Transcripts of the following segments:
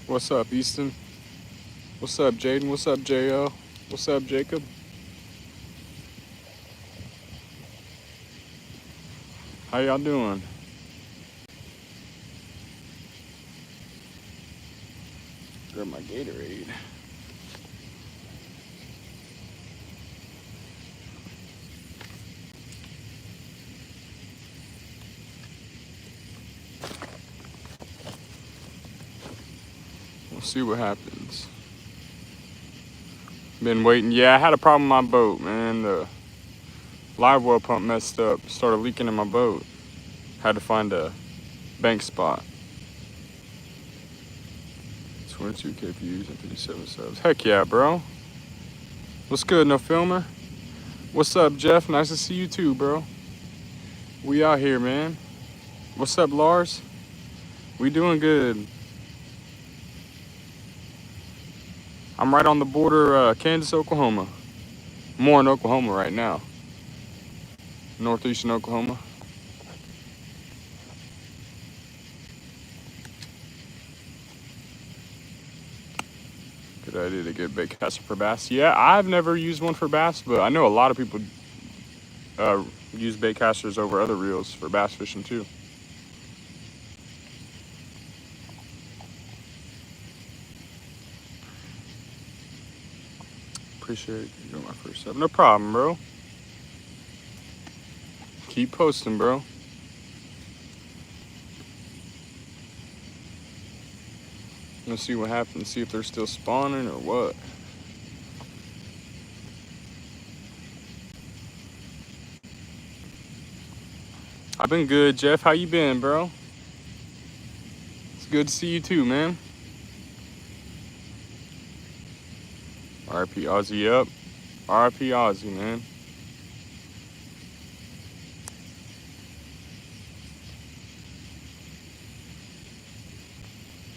What's up, Easton? What's up, Jaden? What's up, JL? What's up, Jacob? How y'all doing? Grab my Gatorade. We'll see what happens. Been waiting. Yeah, I had a problem with my boat, man. The live well pump messed up. Started leaking in my boat. Had to find a bank spot. 22K views and 57 subs. Heck yeah, bro. What's good, no filmer? What's up, Jeff? Nice to see you too, bro. We out here, man. What's up, Lars? We doing good. I'm right on the border, Kansas, Oklahoma. More in Oklahoma right now. Northeastern Oklahoma. Good idea to get bait caster for bass. Yeah, I've never used one for bass, but I know a lot of people use bait casters over other reels for bass fishing too. Appreciate you doing my first sub. No problem, bro. Keep posting, bro. Let's see what happens. See if they're still spawning or what. I've been good, Jeff. How you been, bro? It's good to see you too, man. RIP Aussie up. RIP Aussie, man.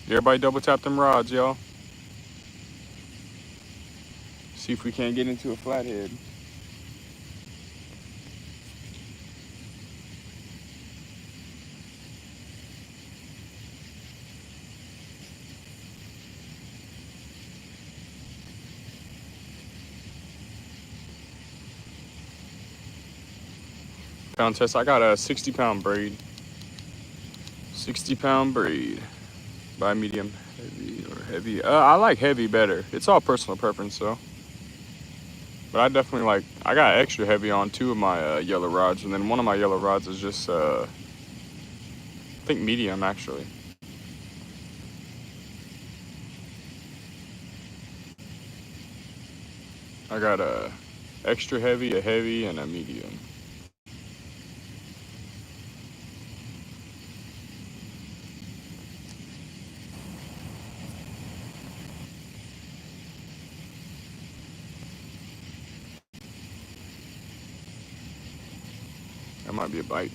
Everybody double tap them rods, y'all. See if we can't get into a flathead. Pound test. I got a 60-pound braid. 60-pound braid. By medium, heavy, or heavy. I like heavy better. It's all personal preference, though. But I definitely like. I got extra heavy on 2 of my yellow rods, and then one of my yellow rods is just, I think medium actually. I got a extra heavy, a heavy, and a medium. That might be a bite.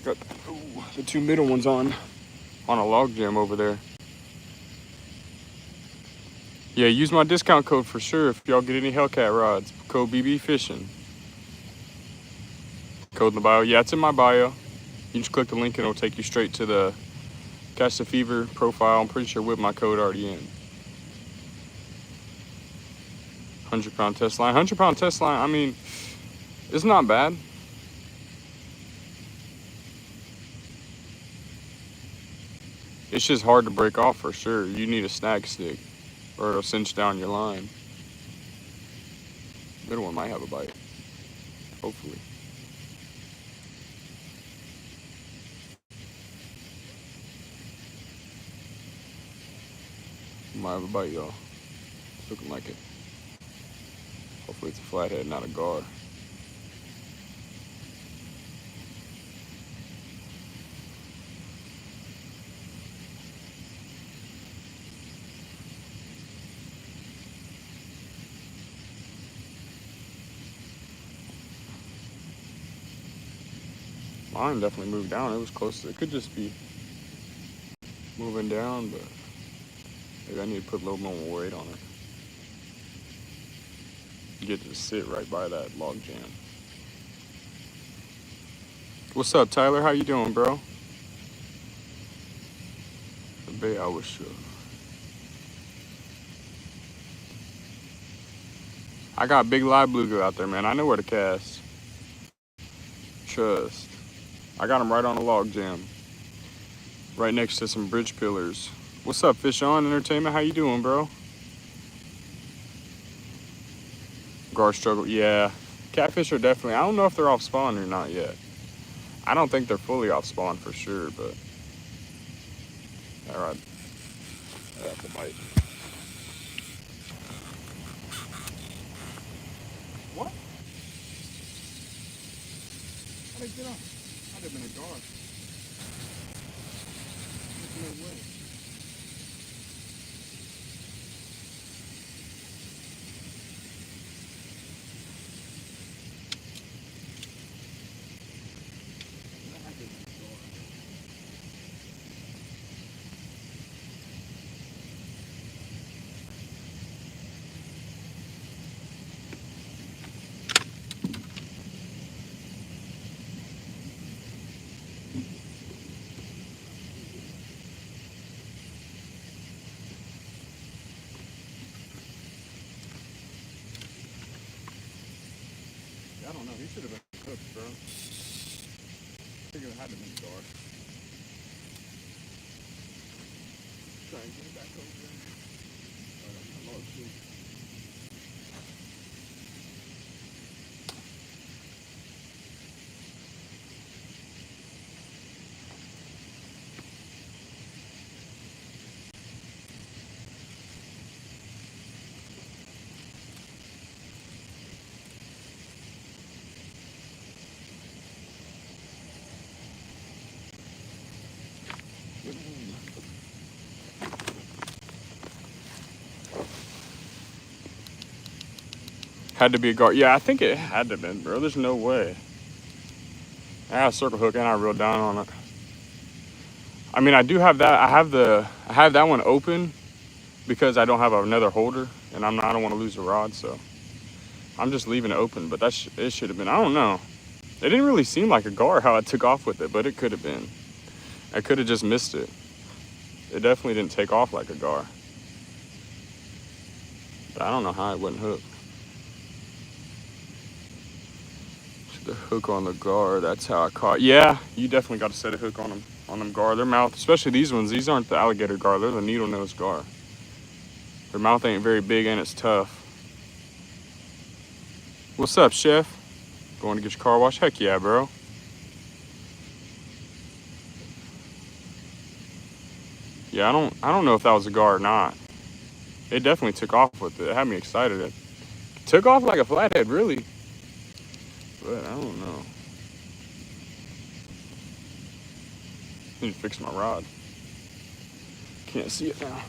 Got the 2 middle ones on a log jam over there. Yeah, use my discount code for sure if y'all get any Hellcat rods. Code BB Fishing. Code in the bio. Yeah, it's in my bio. You just click the link and it'll take you straight to the Catch the Fever profile. I'm pretty sure with my code already in. 100-pound test line. 100-pound test line, I mean, it's not bad. It's just hard to break off for sure. You need a snag stick or it'll cinch down your line. Middle one might have a bite. Hopefully. Might have a bite, y'all. Looking like it. Hopefully it's a flathead, not a gar. Mine definitely moved down. It was close to, it could just be moving down, but maybe I need to put a little more weight on it. Get to sit right by that log jam. What's up, Tyler? How you doing, bro? The bay I wish. I got big live bluegill out there, man. I know where to cast. Trust. I got him right on a log jam, right next to some bridge pillars. What's up, Fish On Entertainment? How you doing, bro? Gar struggle. Yeah, catfish are definitely. I don't know if they're off spawn or not yet. I don't think they're fully off spawn for sure, but all right. Apple bite. What? How did it get on? I'd have been a gar. There's no way. I don't know. He should have been cooked, bro. I think it had to be gar. Try and get it back over there. Oh, shoot. Had to be a gar. Yeah, I think it had to have been, bro. There's no way. I got a circle hook and I reeled down on it. I mean, I do have that. I have that one open because I don't have another holder, and I don't want to lose the rod, so I'm just leaving it open. But it should have been. I don't know. It didn't really seem like a gar how I took off with it, but it could have been. I could have just missed it. It definitely didn't take off like a gar. But I don't know how it wouldn't hook. The hook on the gar, that's how I caught. Yeah, you definitely got to set a hook on them gar. Their mouth, especially these ones, these aren't the alligator gar, they're the needle nose gar. Their mouth ain't very big and it's tough. What's up, chef? Going to get your car washed? Heck yeah, bro. Yeah, I don't know if that was a gar or not. It definitely took off with it. It had me excited. It took off like a flathead, really. But I don't know. Need to fix my rod. Can't see it now.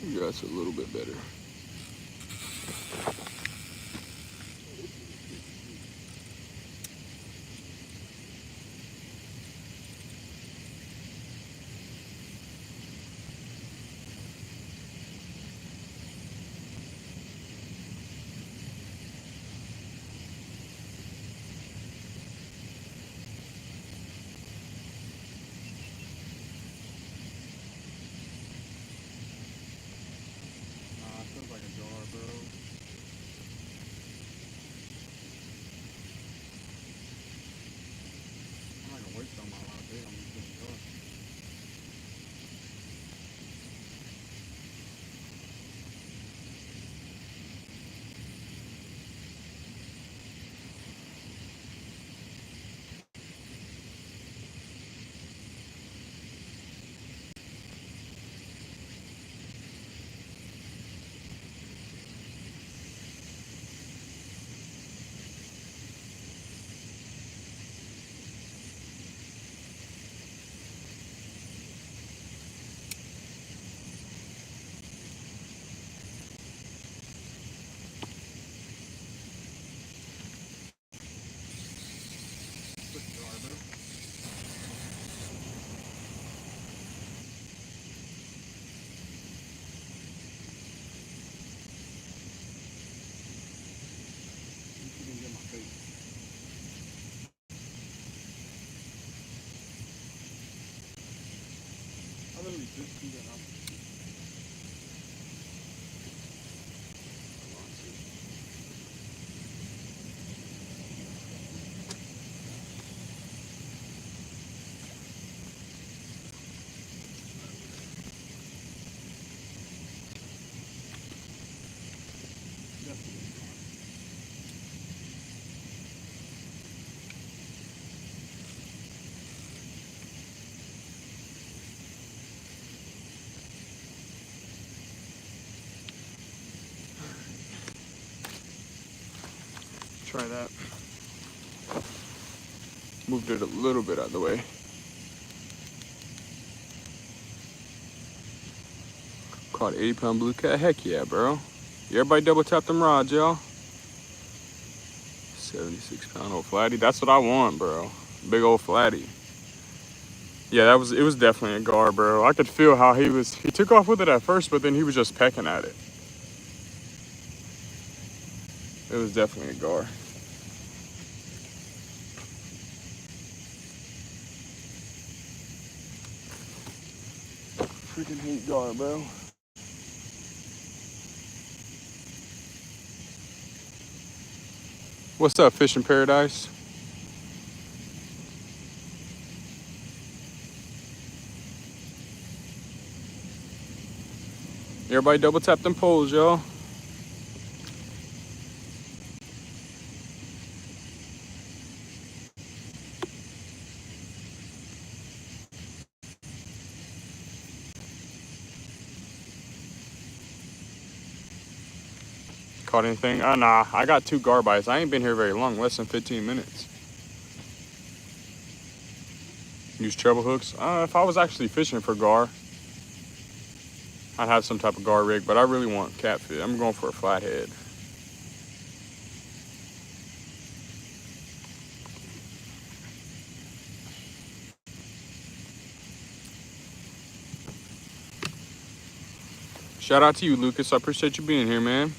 Yeah, that's a little bit better. Try that. Moved it a little bit out of the way. Caught 80-pound blue cat. Heck yeah, bro. Everybody double tap them rods, y'all. 76-pound old flatty. That's what I want, bro. Big old flatty. Yeah, it was definitely a gar, bro. I could feel how he took off with it at first, but then he was just pecking at it. It was definitely a gar. Freaking hate gar, bro. What's up, Fishing Paradise? Everybody double tap them poles, y'all. Caught anything? Nah, I got 2 gar bites. I ain't been here very long, less than 15 minutes. Use treble hooks. If I was actually fishing for gar, I'd have some type of gar rig, but I really want catfish. I'm going for a flathead. Shout out to you, Lucas. I appreciate you being here, man.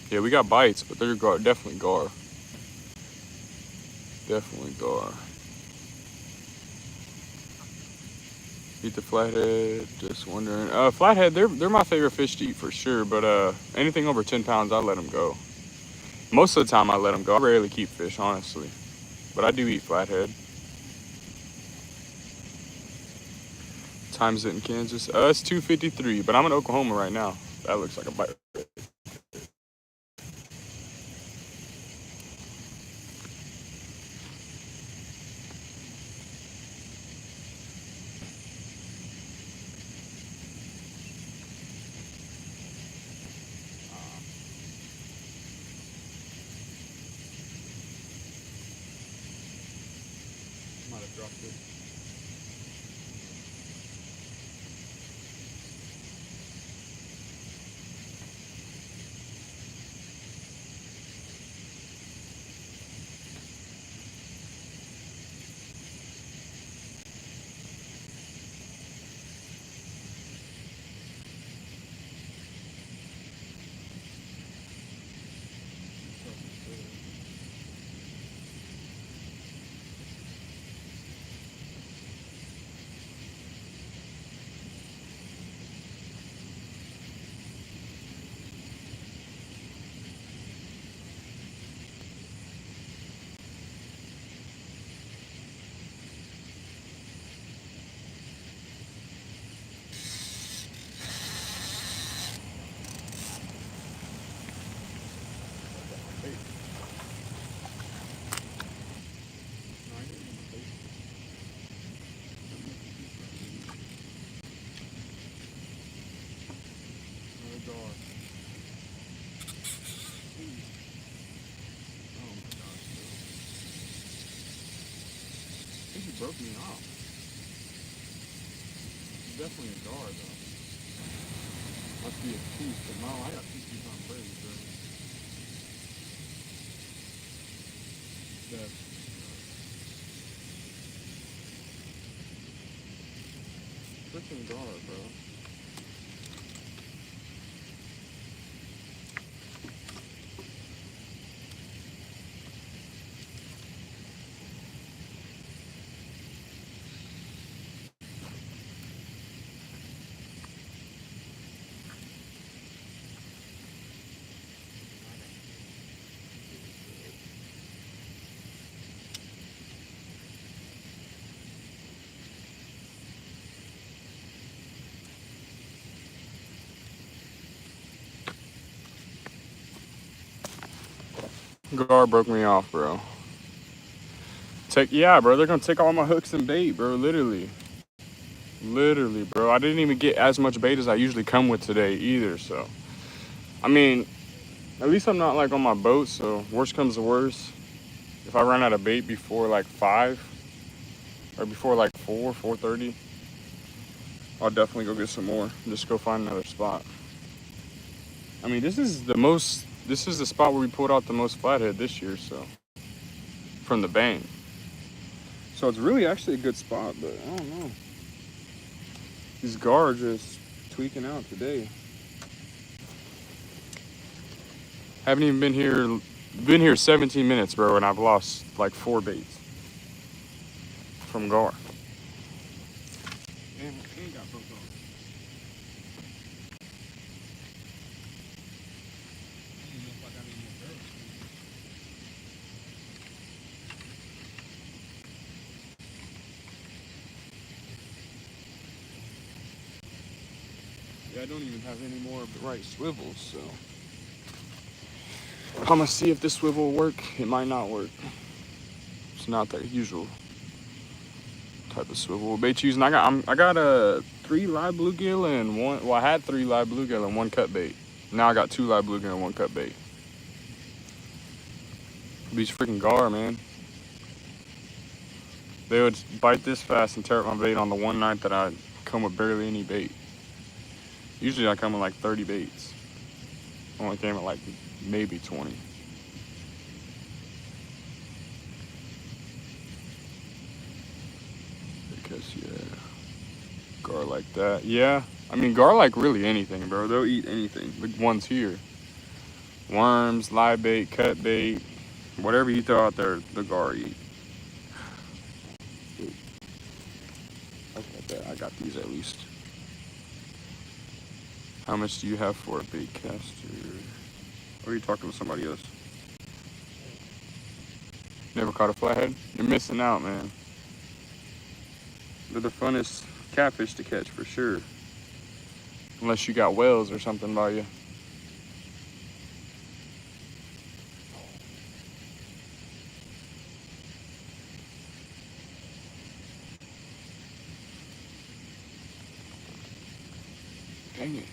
Yeah, we got bites, but they're gar. Definitely gar. Definitely gar. Eat the flathead. Just wondering. Flathead, they're my favorite fish to eat for sure. But anything over 10 pounds, I let them go. Most of the time, I let them go. I rarely keep fish, honestly. But I do eat flathead. Time's it in Kansas? It's 2:53, but I'm in Oklahoma right now. That looks like a bite. Might have dropped it. I think he broke me off. It's definitely a gar, though. Must be a tooth, but no, I got 2 pound braid, bro. That's freaking gar, bro. Gar broke me off, bro. Yeah, bro. They're gonna take all my hooks and bait, bro. Literally, bro. I didn't even get as much bait as I usually come with today either. So, I mean, at least I'm not like on my boat. So, worst comes to worst, if I run out of bait before like 5 or before like 4:30, I'll definitely go get some more. Just go find another spot. I mean, this is the spot where we pulled out the most flathead this year. So, from the bank. So it's really actually a good spot, but I don't know. These gar are just tweaking out today. Haven't even been here 17 minutes, bro, and I've lost like 4 baits from gar. Damn, my cane got broke off. I don't know if I got any more barrels. Yeah, I don't even have any more of the right swivels, so I'm gonna see if this swivel will work. It might not work. It's not the usual type of swivel bait using. I got a 3 live bluegill and one. Well, I had 3 live bluegill and 1 cut bait. Now I got 2 live bluegill and 1 cut bait. These freaking gar, man. They would bite this fast and tear up my bait on the one night that I come with barely any bait. Usually I come with like 30 baits. Only came with like maybe 20. Because yeah, gar like that. Yeah, I mean gar like really anything, bro. They'll eat anything. The ones here, worms, live bait, cut bait, whatever you throw out there, the gar eat. Okay, I got these at least. How much do you have for a bait caster? Or are you talking to somebody else? Never caught a flathead? You're missing out, man. They're the funnest catfish to catch for sure. Unless you got whales or something by you. Dang it.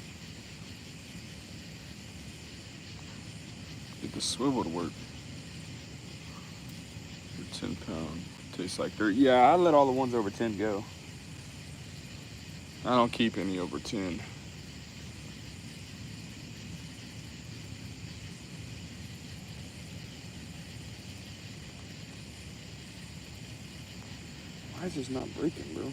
Get the swivel to work. For 10 pound. Tastes like dirt. Yeah, I let all the ones over 10 go. I don't keep any over 10. Why is this not breaking, bro?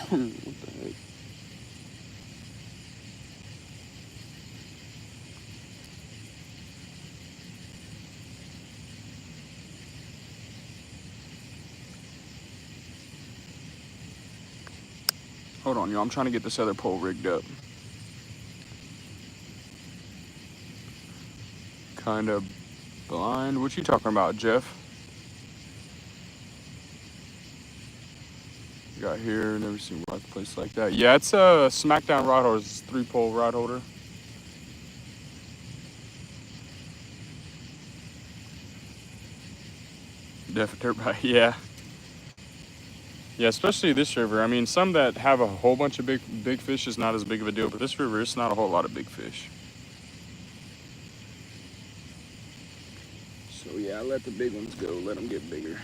What the heck? Hold on, y'all. I'm trying to get this other pole rigged up. Kind of blind. What you talking about, Jeff? Got here, never seen a place like that. Yeah, it's a Smackdown rod holder. It's a 3-pole rod holder. Definitely, yeah. Yeah, especially this river. I mean, some that have a whole bunch of big fish is not as big of a deal, but this river, it's not a whole lot of big fish. So yeah, I let the big ones go, let them get bigger.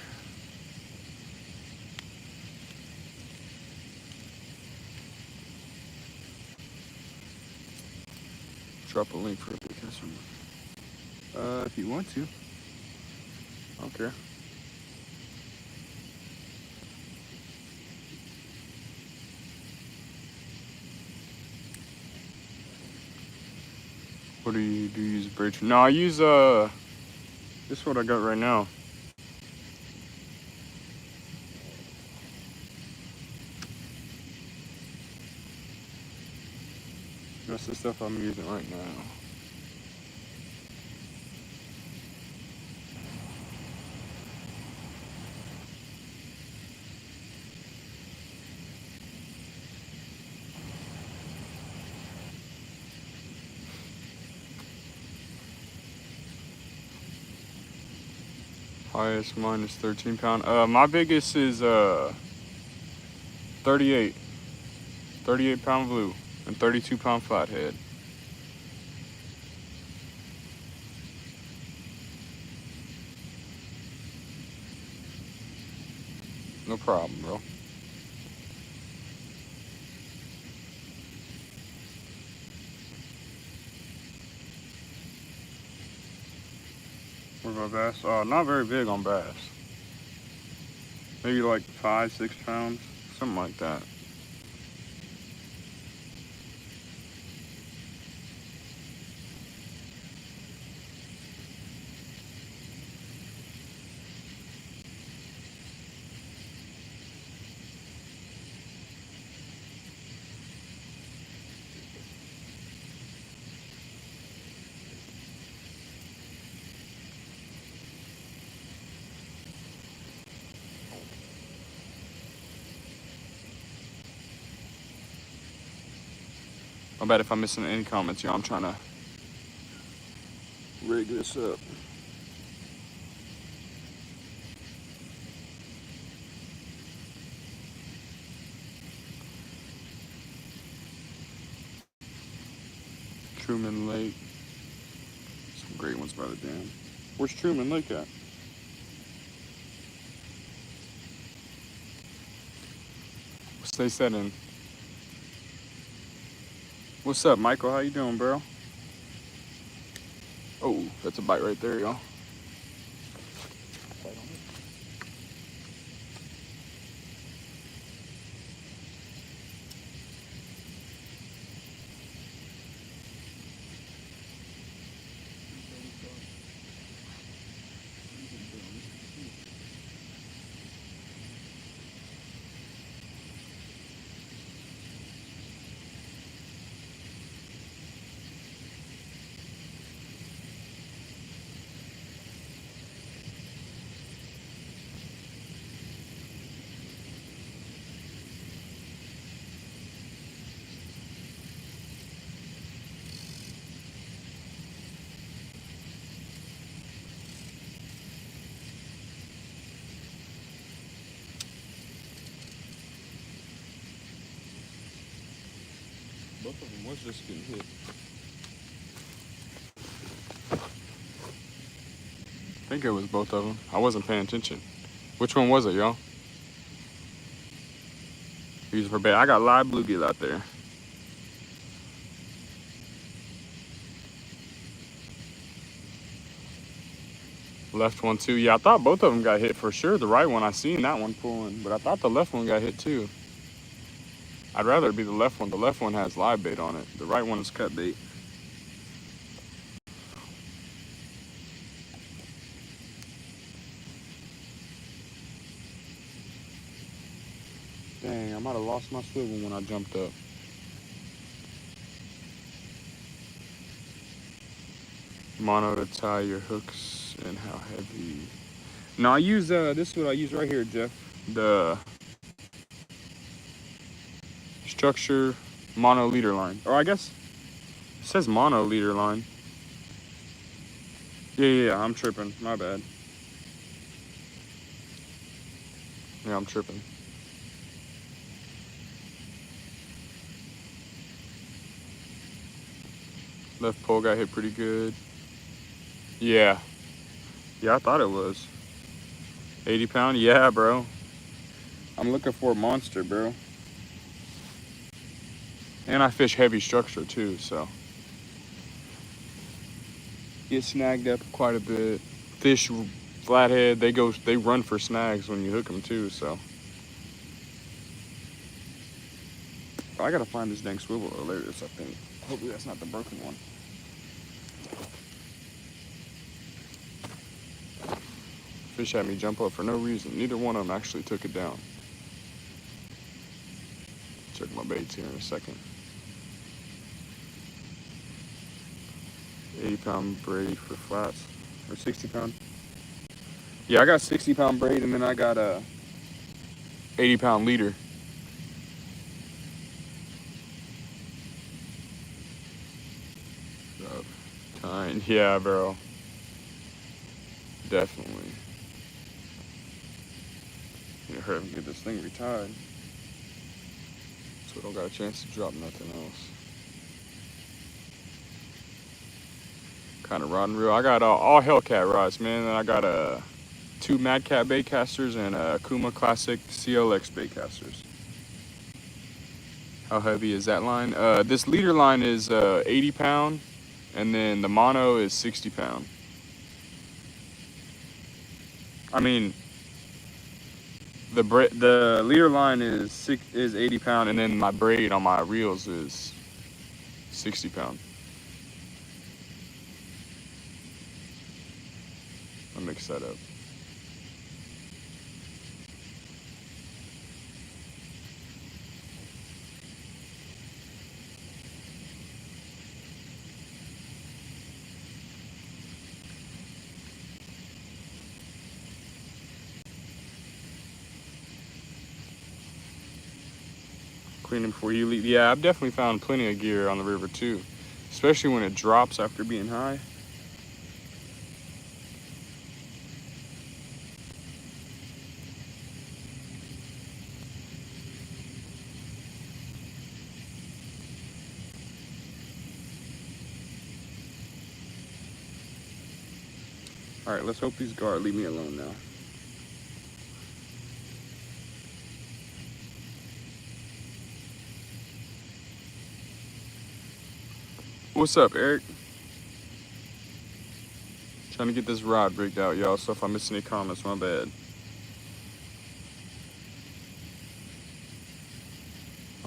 Drop a link for a big customer. If you want to. I don't care. What do you use bridge? No, I use this is what I got right now. That's the stuff I'm using right now. Highest mine is 13 pound. My biggest is 38. 38-pound blue and 32-pound flathead. No problem, bro. What about bass? Not very big on bass. Maybe like 5, 6 pounds, something like that. I bet if I'm missing any comments, y'all, I'm trying to rig this up. Truman Lake. Some great ones by the dam. Where's Truman Lake at? Stay set in. What's up, Michael? How you doing, bro? Oh, that's a bite right there, y'all. Both of them was just getting hit. I think it was both of them. I wasn't paying attention. Which one was it, y'all? Using for bait. I got live bluegill out there. Left one too. Yeah, I thought both of them got hit for sure. The right one, I seen that one pulling, but I thought the left one got hit too. I'd rather it be the left one. The left one has live bait on it. The right one is cut bait. Dang, I might have lost my swivel when I jumped up. Mono to tie your hooks and how heavy. No, I use, this is what I use right here, Jeff. The Structure mono leader line. Or I guess it says mono leader line. Yeah, I'm tripping. My bad. Yeah, I'm tripping. Left pole got hit pretty good. Yeah, I thought it was 80 pound. Yeah, bro. I'm looking for a monster, bro. And I fish heavy structure too, so get snagged up quite a bit. Fish flathead, they run for snags when you hook them too, so. I gotta find this dang swivel hilarious, I think. Hopefully that's not the broken one. Fish had me jump up for no reason. Neither one of them actually took it down. Check my baits here in a second. 80 pound braid for flats, or 60 pound. Yeah, I got 60 pound braid and then I got a 80 pound leader. Kind, yeah, bro. Definitely. hurry up and get this thing retied so I don't got a chance to drop nothing else. Kind of rod and reel. I got all Hellcat rods, man. And I got 2 Mad Cat bait casters and a Kuma Classic CLX bait casters. How heavy is that line? This leader line is 80 pound, and then the mono is 60 pound. I mean, the leader line is 80 pound, and then my braid on my reels is 60 pound. I'll mix that up. Clean them before you leave. Yeah, I've definitely found plenty of gear on the river too, especially when it drops after being high. All right, let's hope these guards leave me alone now. What's up, Eric? Trying to get this rod rigged out, y'all, so if I miss any comments, my bad.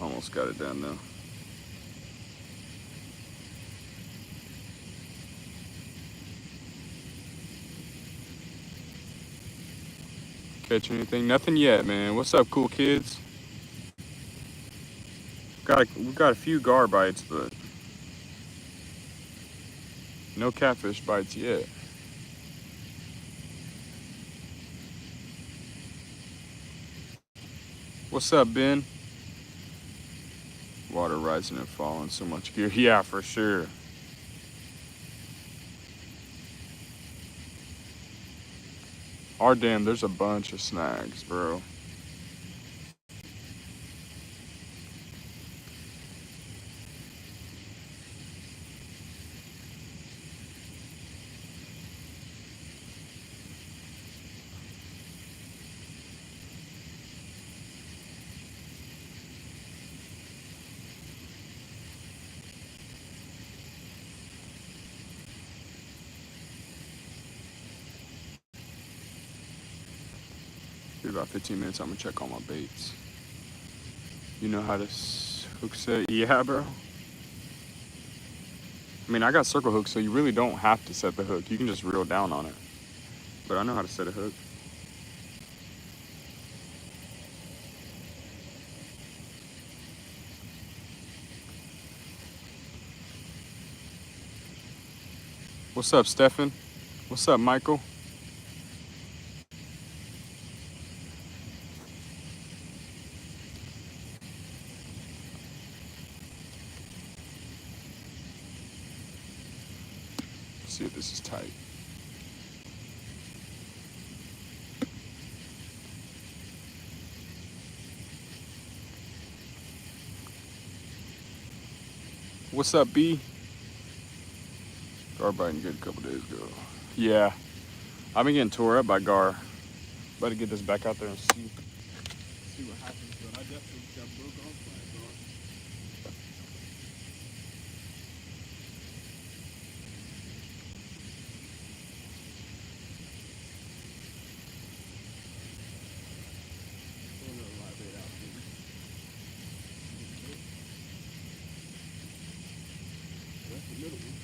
Almost got it done, though. Catch anything? Nothing yet, man. What's up, cool kids? We got a few gar bites, but no catfish bites yet. What's up, Ben? Water rising and falling, so much gear. Yeah, for sure. Our dam, there's a bunch of snags, bro. Give about 15 minutes, I'm gonna check all my baits. You know how to hook set? Yeah, bro. I mean, I got circle hooks, so you really don't have to set the hook. You can just reel down on it. But I know how to set a hook. What's up, Stefan? What's up, Michael? Let's see if this is tight. What's up, B? Gar biting good a couple days ago. Yeah, I've been getting tore up by gar. Better get this back out there and see what happens. But I definitely got broke off by a gar. That's the middle one.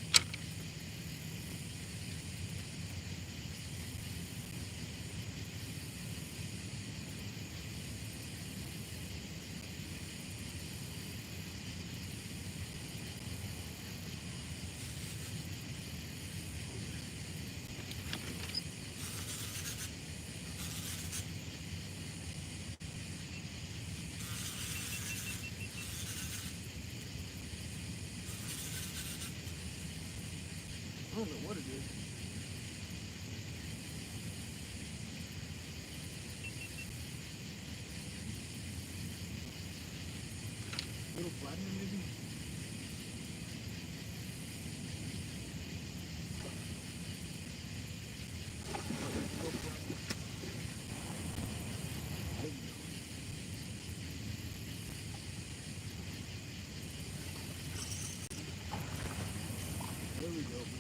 I don't know what it is. little flathead maybe? There we go, boys.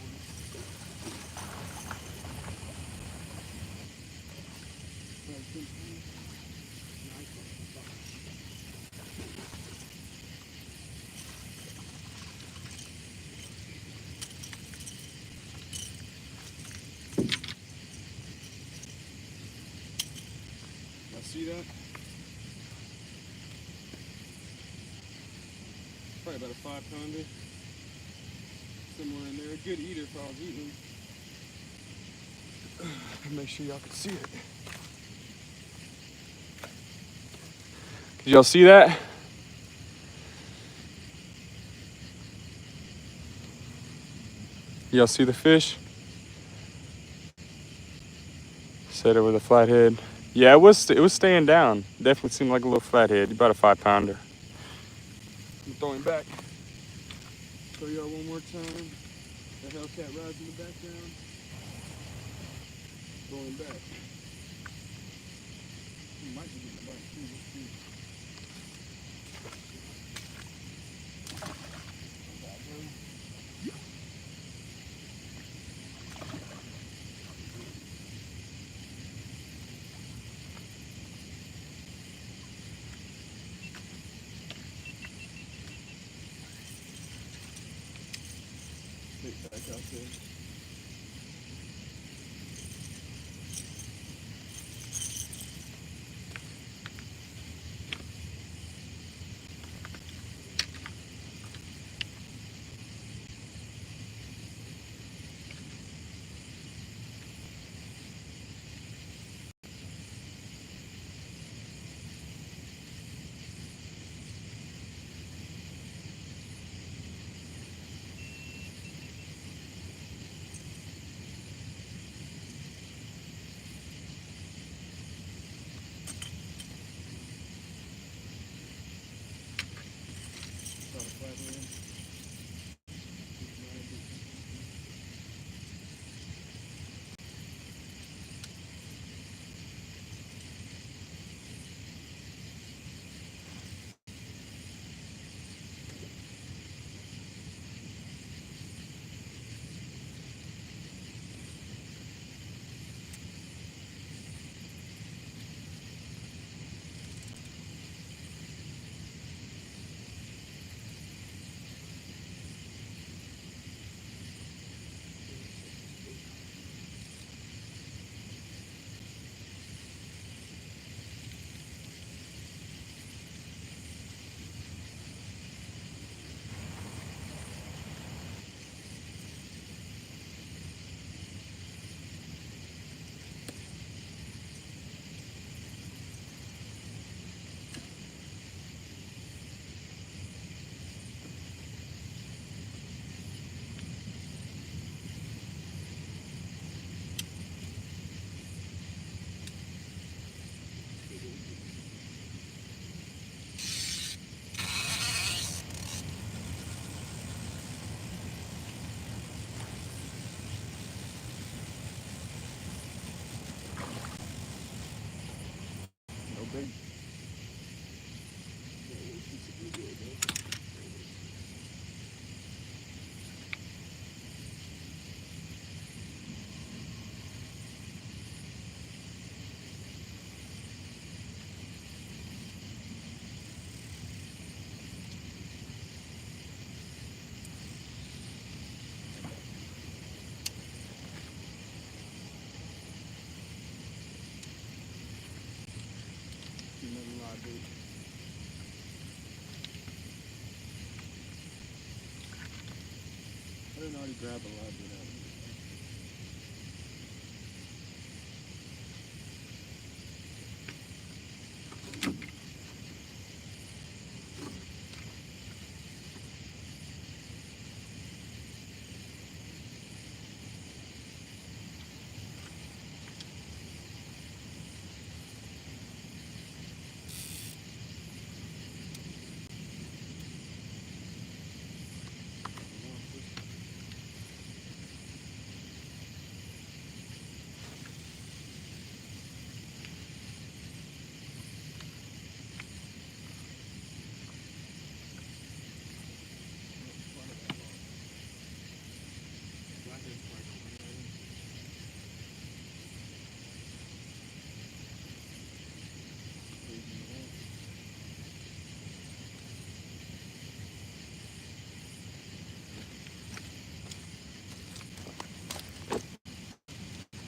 Y'all see that? Probably about a 5-pounder. Somewhere in there. A good eater if I was eating them. Make sure y'all can see it. Did y'all see that? Y'all see the fish? Set it with a flathead. Yeah, it was staying down. Definitely seemed like a little flathead. About a 5-pounder. I'm throwing back. Show y'all one more time. The Hellcat rides in the background. Throwing back. He might be getting a bite too. Let's see. Big back out there. Got a flathead. No big. Another live bait. I didn't already grab a live bait out of here.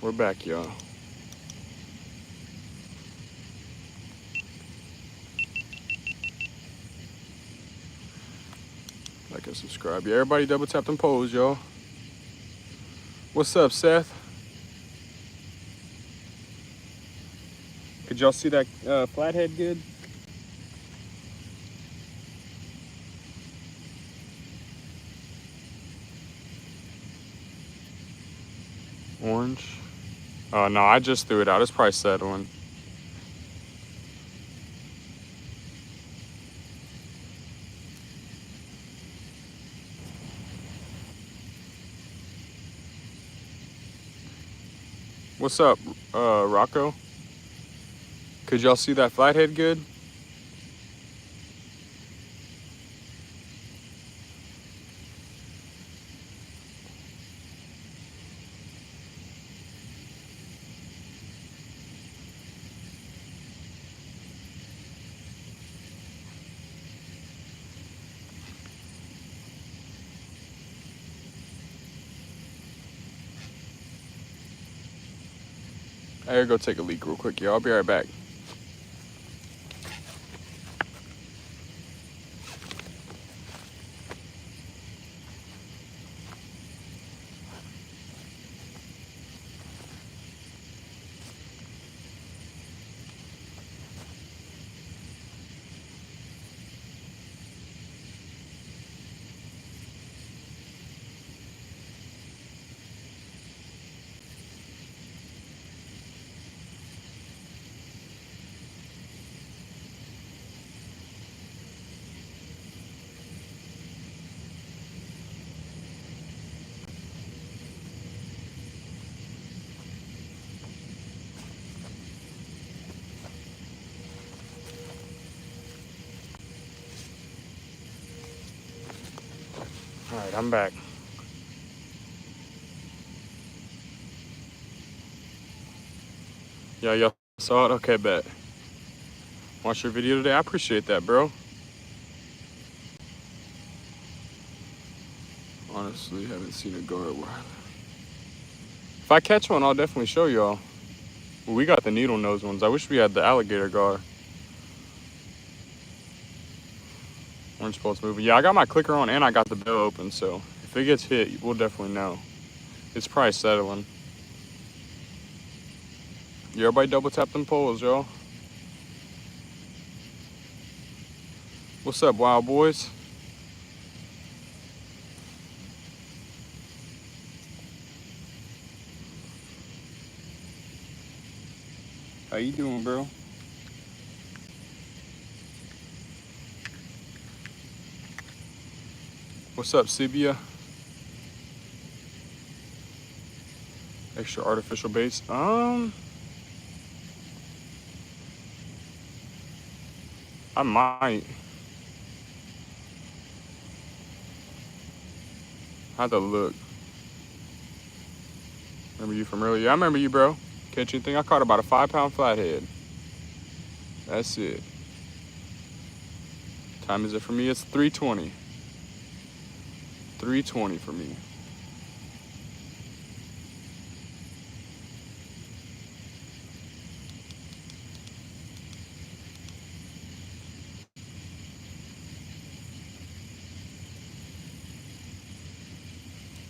We're back, y'all. Like and subscribe. Yeah, everybody double tap them polls, y'all. What's up, Seth? Could y'all see that flathead good? Orange. Oh, no, I just threw it out. It's probably settling. What's up, Rocco? Could y'all see that flathead good? I gotta go take a leak real quick, y'all. I'll be right back. All right, I'm back. Yeah, y'all saw it? Okay, bet. Watch your video today. I appreciate that, bro. Honestly, haven't seen a gar. If I catch one, I'll definitely show y'all. We got the needle nose ones. I wish we had the alligator gar. Orange bolt's moving. Yeah, I got my clicker on and I got the bell open, so if it gets hit, we'll definitely know. It's probably settling. Yeah, everybody double tap them poles, y'all. What's up, wild boys? How you doing, bro? What's up, Sibia? Extra artificial baits. I might. I have to look. Remember you from earlier? Yeah, I remember you, bro. Catch anything? I caught about a 5-pound flathead. That's it. Time is it for me? It's 3:20. 3:20 for me.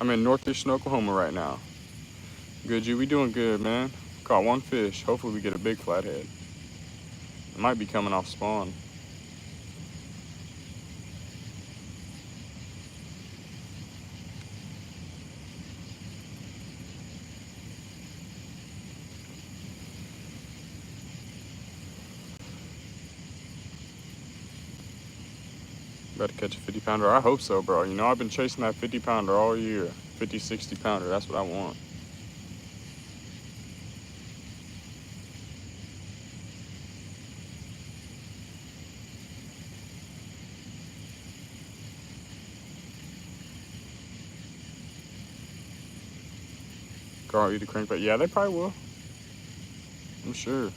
I'm in northeastern Oklahoma right now. Good, G. We doing good, man. Caught one fish. Hopefully we get a big flathead. It might be coming off spawn. About to catch a 50-pounder. I hope so, bro. You know, I've been chasing that 50-pounder all year. 50, 60-pounder. That's what I want. Gar eat a crankbait. Yeah, they probably will. I'm sure.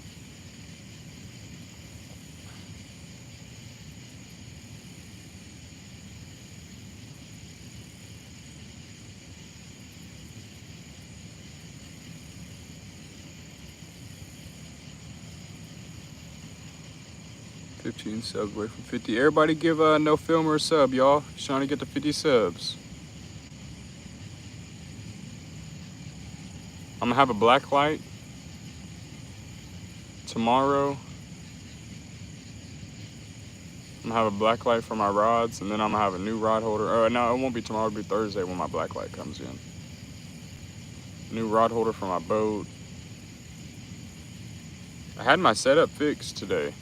15 subs away from 50. Everybody give No Filmer a sub, y'all. He's trying to get to 50 subs. I'm gonna have a black light tomorrow. I'm gonna have a black light for my rods, and then I'm gonna have a new rod holder. No, it won't be tomorrow, it'll be Thursday when my black light comes in. New rod holder for my boat. I had my setup fixed today.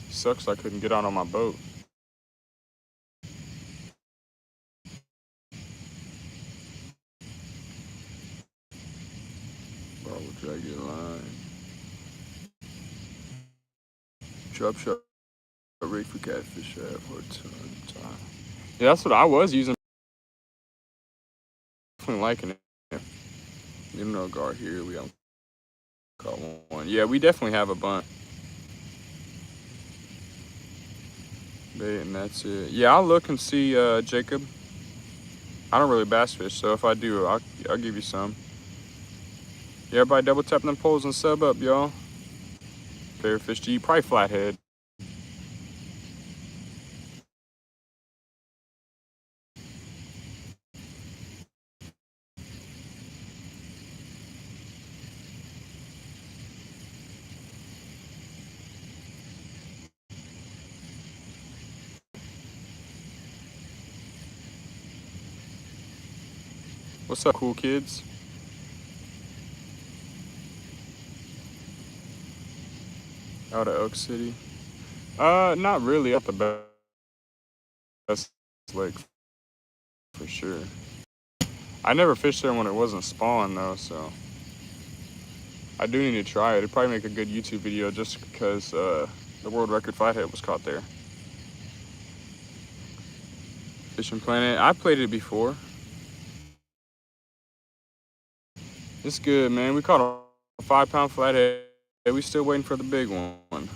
Sucks I couldn't get out on my boat. Bro, we'll drag your line. Drop shot rig for catfish for a time. Yeah, that's what I was using. Definitely liking it. You know, guard here. We haven't caught one. Yeah, we definitely have a bunch. Bait, and that's it. Yeah, I'll look and see, Jacob. I don't really bass fish, so if I do, I'll give you some. Yeah, everybody double tap them poles and sub up, y'all. Favorite fish to eat, probably flathead. What's up, cool kids? Out of Elk City. Not really at the best lake for sure. I never fished there when it wasn't spawn though, so I do need to try it. It'd probably make a good YouTube video just because the world record flathead was caught there. Fishing Planet. I played it before. It's good, man. We caught a 5-pound flathead. We still waiting for the big one.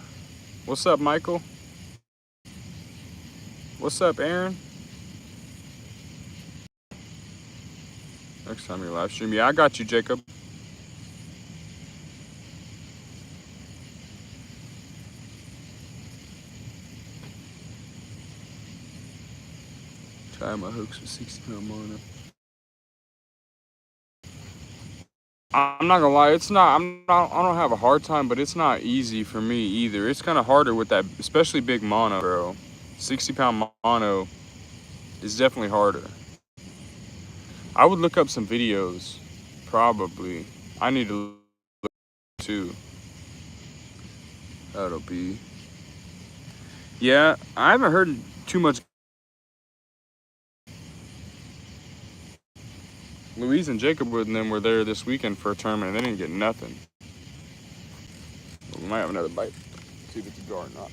What's up, Michael? What's up, Aaron? Next time you live stream. Yeah, I got you, Jacob. Tie my hooks with 60-pound mono. I'm not gonna lie, it's not. I don't have a hard time, but it's not easy for me either. It's kind of harder with that, especially big mono, bro. 60-pound mono is definitely harder. I would look up some videos, probably. I need to look too. That'll be. Yeah, I haven't heard too much. Louise and Jacob and them were there this weekend for a tournament, and they didn't get nothing. But we might have another bite. See if it's a gar or not.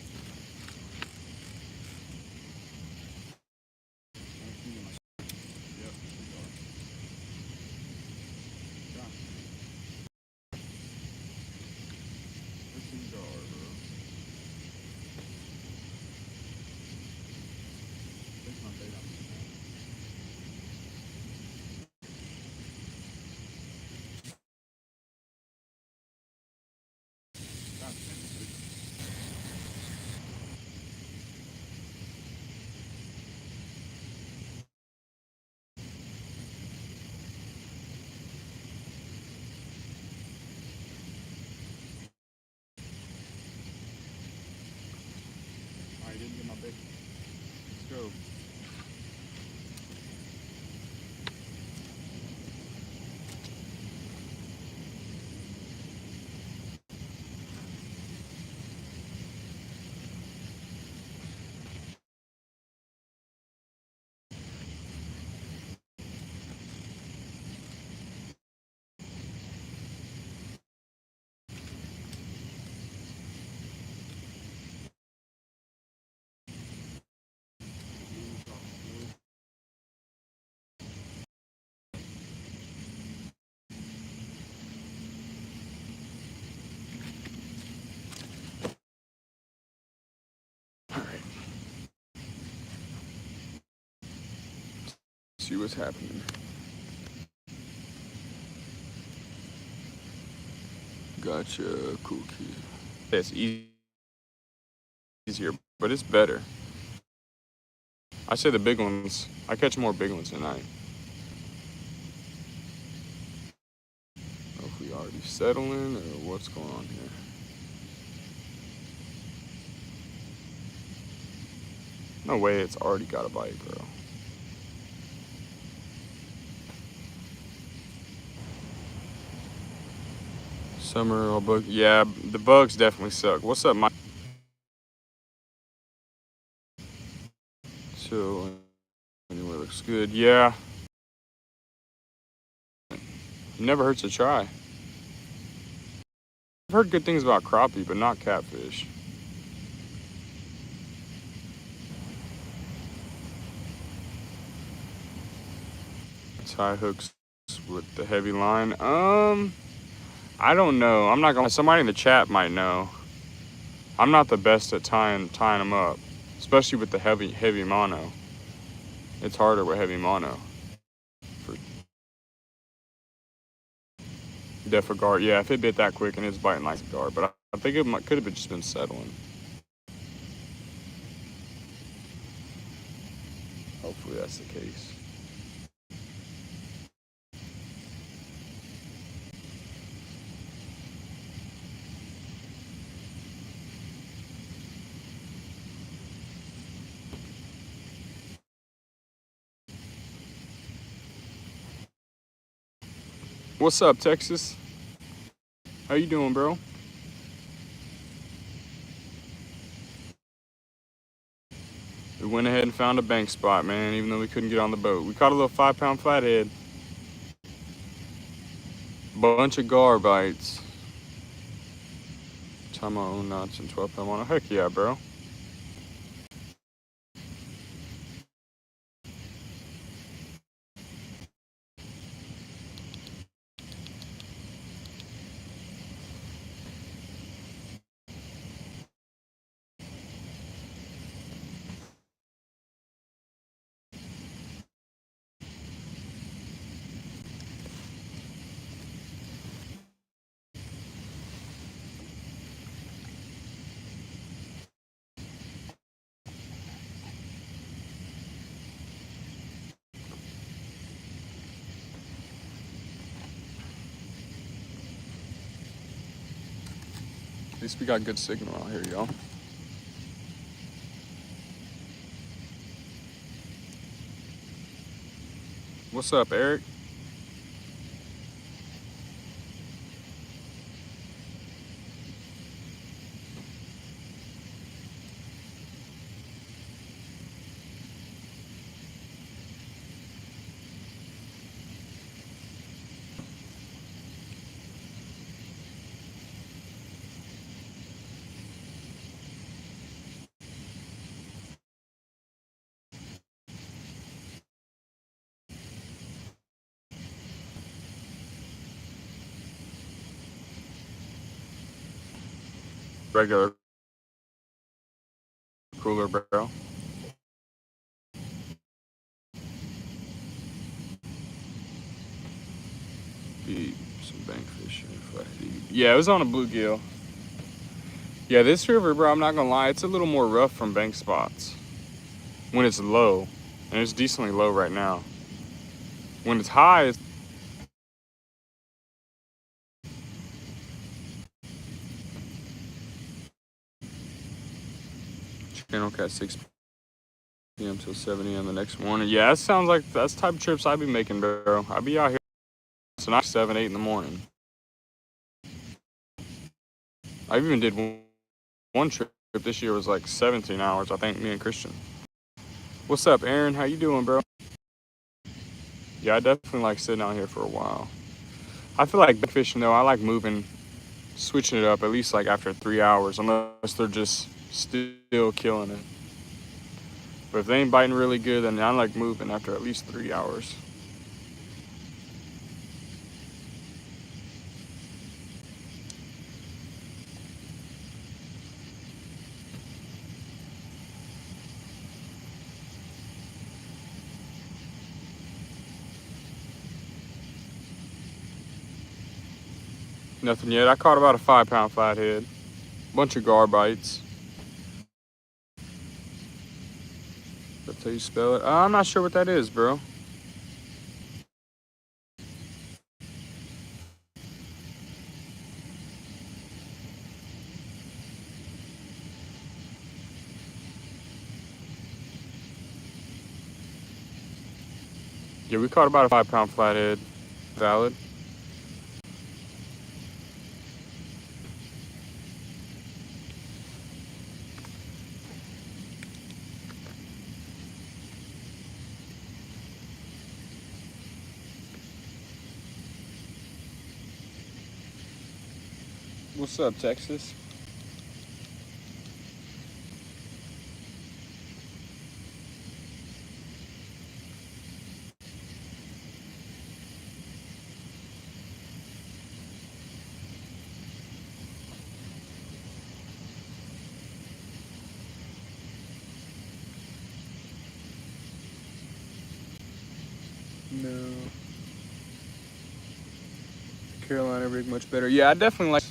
I didn't get my bait. Let's go. See what's happening. Gotcha, cool kid. That's easy. easier, but it's better. I say the big ones. I catch more big ones at night. If we already settling or what's going on here. No way it's already got a bite, bro. Summer all bug. Yeah, the bugs definitely suck. What's up, Mike? So anyway, looks good. Yeah, never hurts to try. I've heard good things about crappie, but not catfish. Tie hooks with the heavy line. I don't know. I'm not gonna. Somebody in the chat might know. I'm not the best at tying them up, especially with the heavy mono. It's harder with heavy mono. Def a guard. Yeah, if it bit that quick and it's biting like a guard, but I think it could have just been settling. Hopefully that's the case. What's up, Texas? How you doing, bro? We went ahead and found a bank spot, man, even though we couldn't get on the boat. We caught a little 5-pound flathead. Bunch of gar bites. Tie my own knots and 12-pound mono. Heck yeah, bro. At least we got good signal out here, y'all. What's up, Eric? Regular cooler barrel. Be some bankfish. Yeah, it was on a bluegill. Yeah, this river, bro, I'm not gonna lie, it's a little more rough from bank spots when it's low, and it's decently low right now. When it's high, it's channel cat 6 p.m. till 7 a.m. the next morning. Yeah, that sounds like that's the type of trips I'd be making, bro. I'd be out here tonight 7, 8 in the morning. I even did one trip this year was like 17 hours, I think, me and Christian. What's up, Aaron? How you doing, bro? Yeah, I definitely like sitting out here for a while. I feel like fishing though, I like moving, switching it up at least like after 3 hours, unless they're just still killing it. But if they ain't biting really good, then I like moving after at least 3 hours. Nothing yet. I caught about a 5-pound flathead. Bunch of gar bites. That's how you spell it. I'm not sure what that is, bro. Yeah, we caught about a 5-pound flathead. Valid. What's up, Texas? No. Carolina rig much better. Yeah, I definitely like.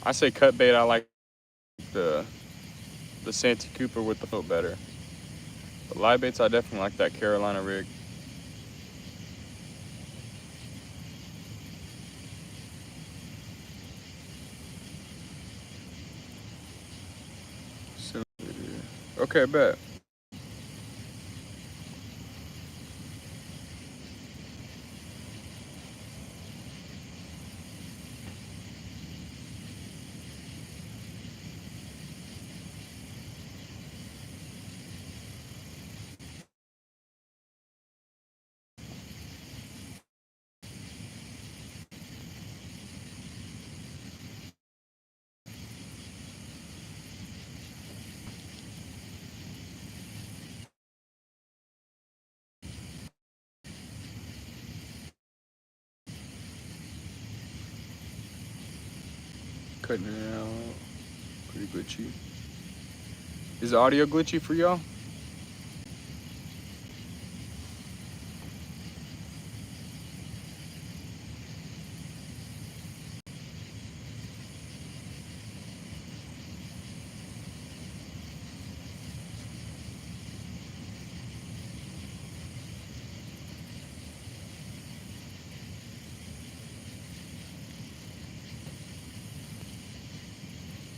I say cut bait. I like the Santee Cooper with the foot better. But live baits, I definitely like that Carolina rig. Okay, bet. Cutting it out. Pretty glitchy. Is the audio glitchy for y'all?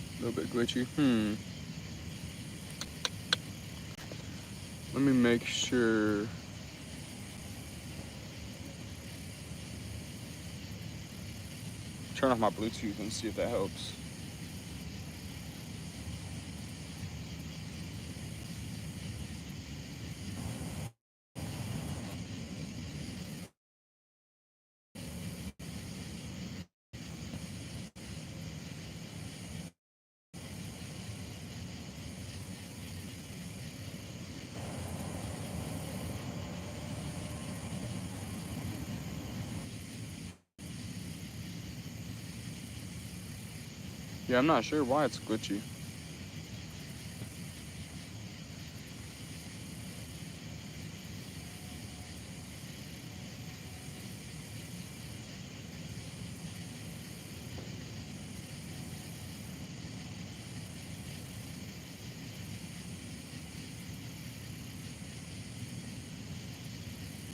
A little bit glitchy. Let me make sure. Turn off my Bluetooth and see if that helps. Yeah, I'm not sure why it's glitchy.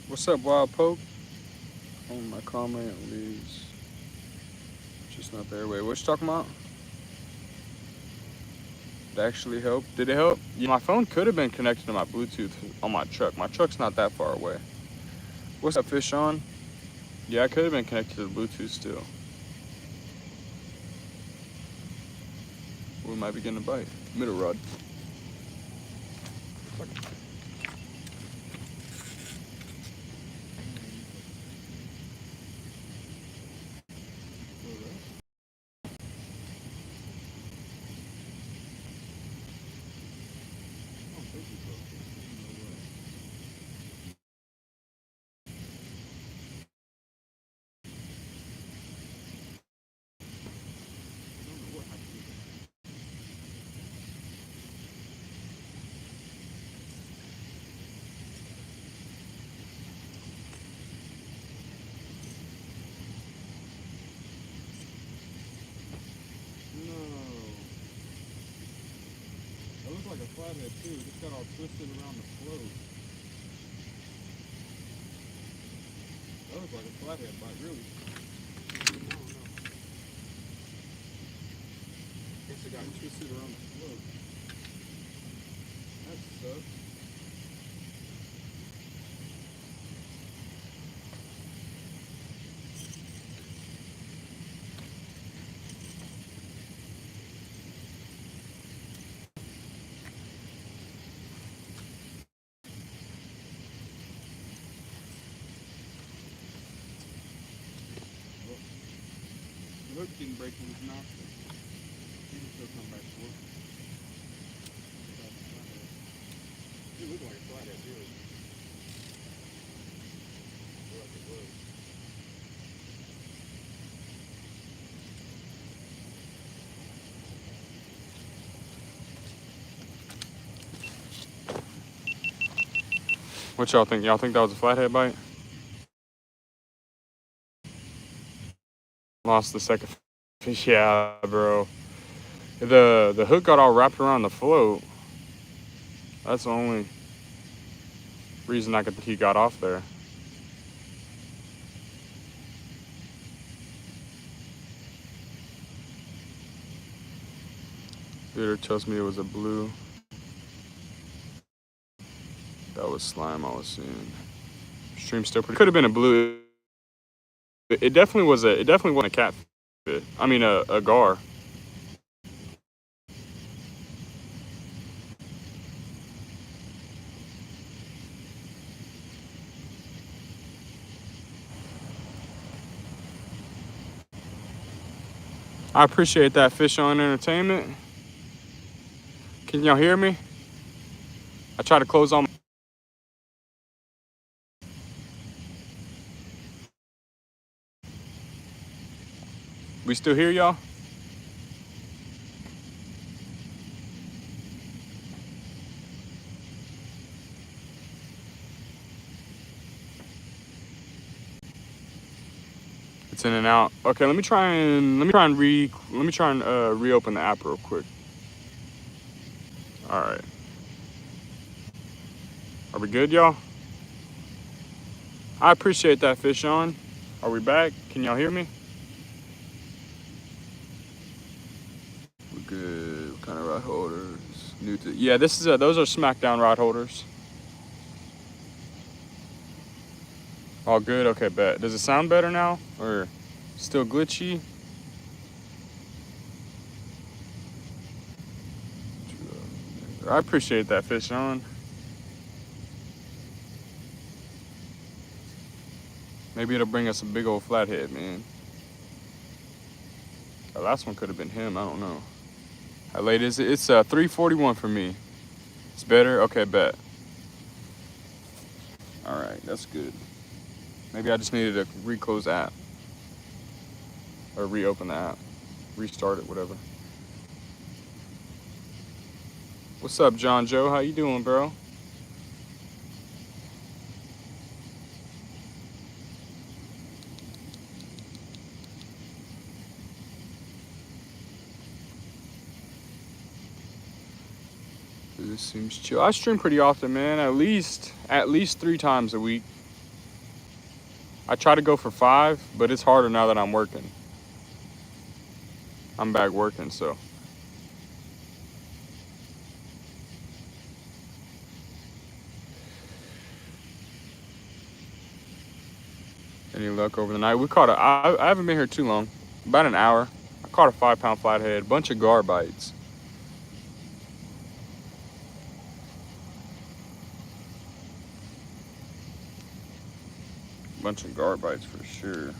What's up, Wild Poke? Oh, my comment leaves. Just not there. Wait, what you talking about? It actually helped. Did it help? Yeah, my phone could have been connected to my Bluetooth on my truck. My truck's not that far away. What's up, Fish on? Yeah, I could have been connected to the Bluetooth still. We might be getting a bite. Middle rod. looked like a flathead too. It just got all twisted around the float. That looks like a flathead bite, really. I don't know. Guess it got twisted around the float. That sucks. The hook didn't break in his mouth, but he can still come back to work. It looked like a flathead, really. Like it was. What y'all think? Y'all think that was a flathead bite? Lost the second fish. Yeah, bro. The hook got all wrapped around the float. That's the only reason I could think he got off there. Leader tells me it was a blue. That was slime I was seeing. Stream still pretty. Could have been a blue. It definitely was a. It definitely wasn't a catfish. I mean a gar. I appreciate that, Fish on Entertainment. Can y'all hear me? I try to close on. We still hear y'all? It's in and out. Okay, let me try and reopen the app real quick. All right. Are we good, y'all? I appreciate that, Fish on. Are we back? Can y'all hear me? We're good. What kind of rod holders? Yeah, those are SmackDown rod holders. All good? Okay, bet. Does it sound better now? Or still glitchy? I appreciate that, Fish on. Maybe it'll bring us a big old flathead, man. The last one could have been him. I don't know. How late is it? It's 3:41 for me. It's better? Okay, bet. All right, that's good. Maybe I just needed to reclose the app. Or reopen the app. Restart it, whatever. What's up, John Joe? How you doing, bro? This seems chill. I stream pretty often, man. At least 3 times a week. I try to go for 5, but it's harder now that I'm working. I'm back working, so. Any luck over the night? I haven't been here too long. About an hour. I caught a 5-pound flathead. Bunch of gar bites. Bunch of gar bites for sure.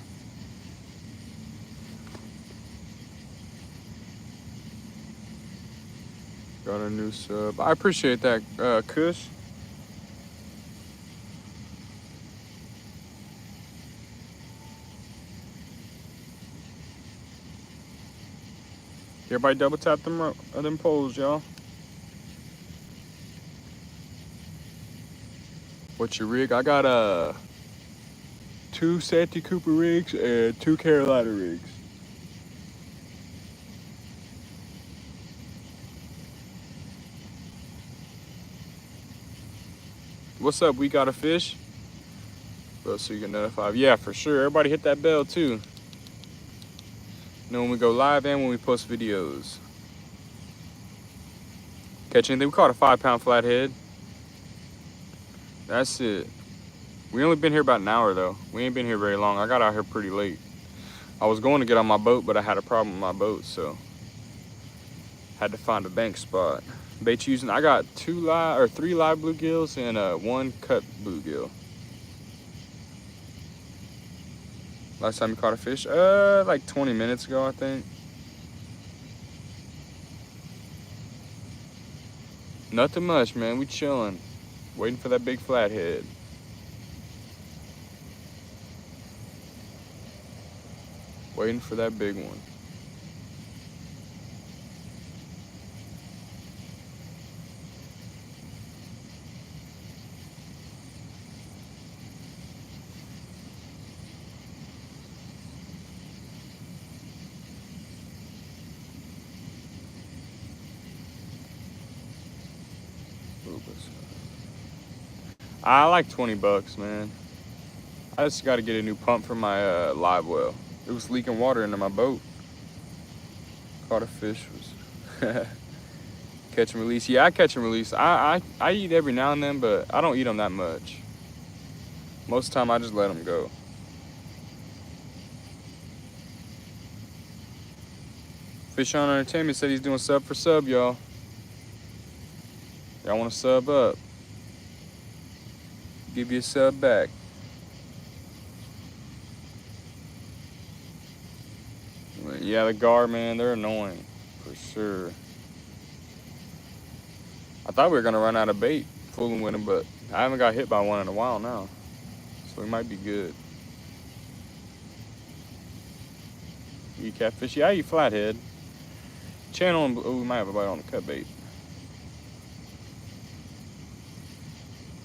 Got a new sub. I appreciate that, Kush. Everybody double tap them poles, y'all. What's your rig? I got 2 Santee Cooper rigs and 2 Carolina rigs. What's up? We got a fish? Well, so you get notified. Yeah, for sure. Everybody hit that bell too. You know when we go live and when we post videos. Catch anything? We caught a 5-pound flathead. That's it. We only been here about an hour though. We ain't been here very long. I got out here pretty late. I was going to get on my boat, but I had a problem with my boat, so had to find a bank spot. Bait using, I got 3 live bluegills and 1 cut bluegill. Last time you caught a fish? Like 20 minutes ago, I think. Nothing much, man. We chilling, waiting for that big flathead. Waiting for that big one. I like 20 bucks, man. I just got to get a new pump for my live well. It was leaking water into my boat. Caught a fish. Was catch and release. Yeah, I catch and release. I eat every now and then, but I don't eat them that much. Most of the time, I just let them go. Fish on Entertainment said he's doing sub for sub, y'all. Y'all want to sub up? Give you a sub back. Yeah, the gar, man, they're annoying for sure. I thought we were gonna run out of bait fooling with them, but I haven't got hit by one in a while now, so we might be good. You eat catfish? Yeah, I eat flathead. Channel and we might have a bite on the cut bait.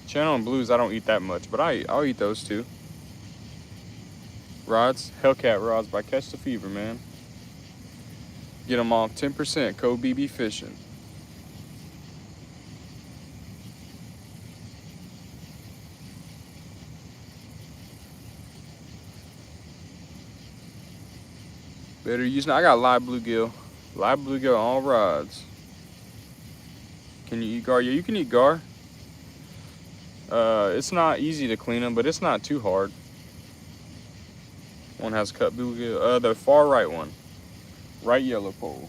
Channel and blues, I don't eat that much, but I'll eat those too. Rods, Hellcat rods by Catch the Fever, man. Get them off 10%, code BB Fishing. Better using, I got live bluegill. Live bluegill on all rods. Can you eat gar? Yeah, you can eat gar. It's not easy to clean them, but it's not too hard. One has cut bluegill. The far right one. Right yellow pole.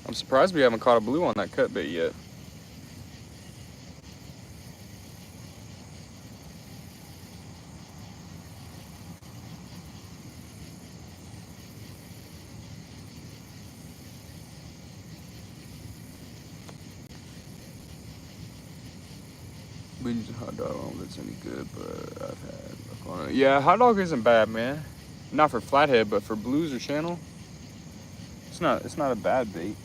I'm surprised we haven't caught a blue on that cut bait yet. Been using hot dog. I don't know if it's any good, but I've had fun. Yeah, hot dog isn't bad, man. Not for flathead, but for blues or channel, it's not a bad bait.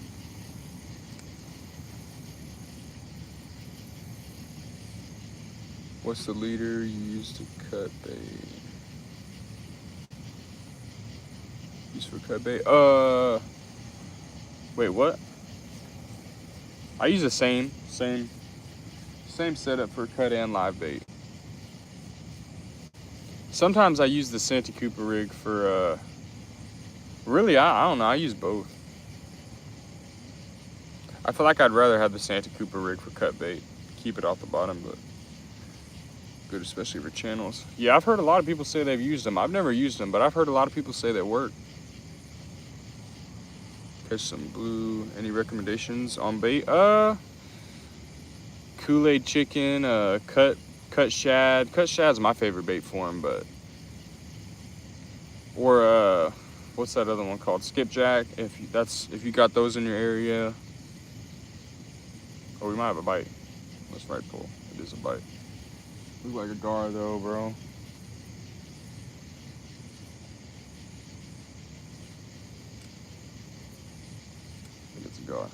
What's the leader you use to cut bait? Use for cut bait? Wait, what? I use the same setup for cut and live bait. Sometimes I use the Santa Cooper rig for, really, I don't know, I use both. I feel like I'd rather have the Santa Cooper rig for cut bait. Keep it off the bottom, but good, especially for channels. Yeah, I've heard a lot of people say they've used them. I've never used them, but I've heard a lot of people say they work. Catch some blue. Any recommendations on bait? Kool-Aid chicken, cut shad. Cut shad's my favorite bait for them, but or what's that other one called? Skipjack. If you got those in your area. Oh, we might have a bite. Let's right pull. It is a bite. Looks like a gar though, bro. I think it's a gar.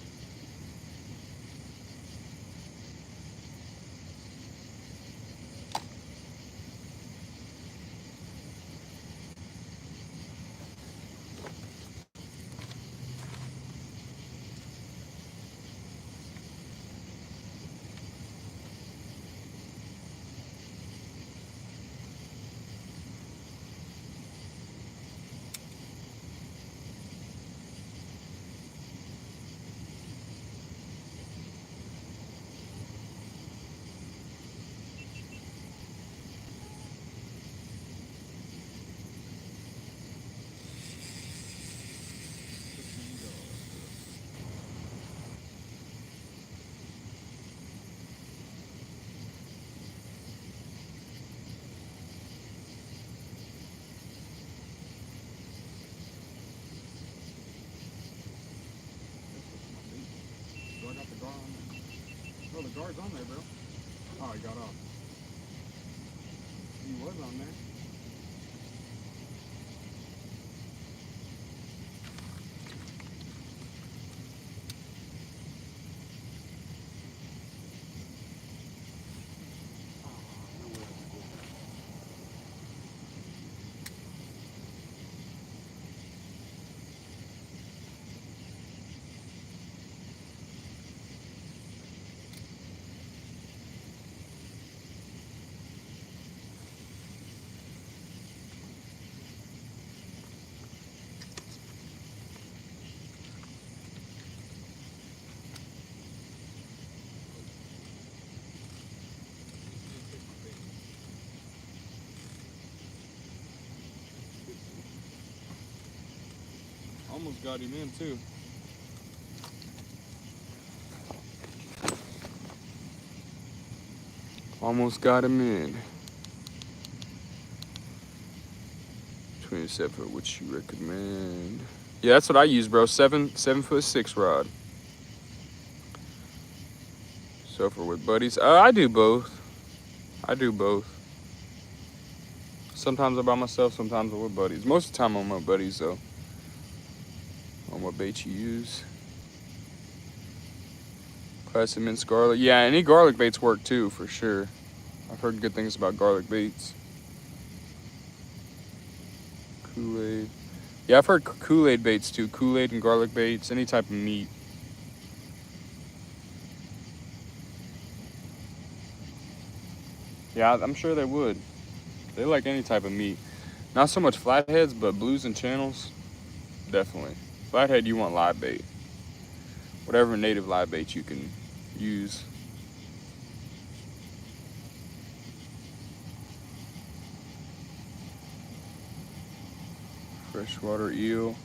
Scar's on there, bro. Oh, he got off. He was on there. Almost got him in too. Almost got him in. 27 foot, which you recommend? Yeah, that's what I use, bro. 7'6" rod. So for with buddies, I do both. I do both. Sometimes I'm by myself, sometimes I'm with buddies. Most of the time I'm with buddies though. On what bait you use. Classic minced garlic. Yeah, any garlic baits work too, for sure. I've heard good things about garlic baits. Kool-Aid. Yeah, I've heard Kool-Aid baits too. Kool-Aid and garlic baits, any type of meat. Yeah, I'm sure they would. They like any type of meat. Not so much flatheads, but blues and channels, definitely. Flathead, you want live bait. Whatever native live bait you can use. Freshwater eel.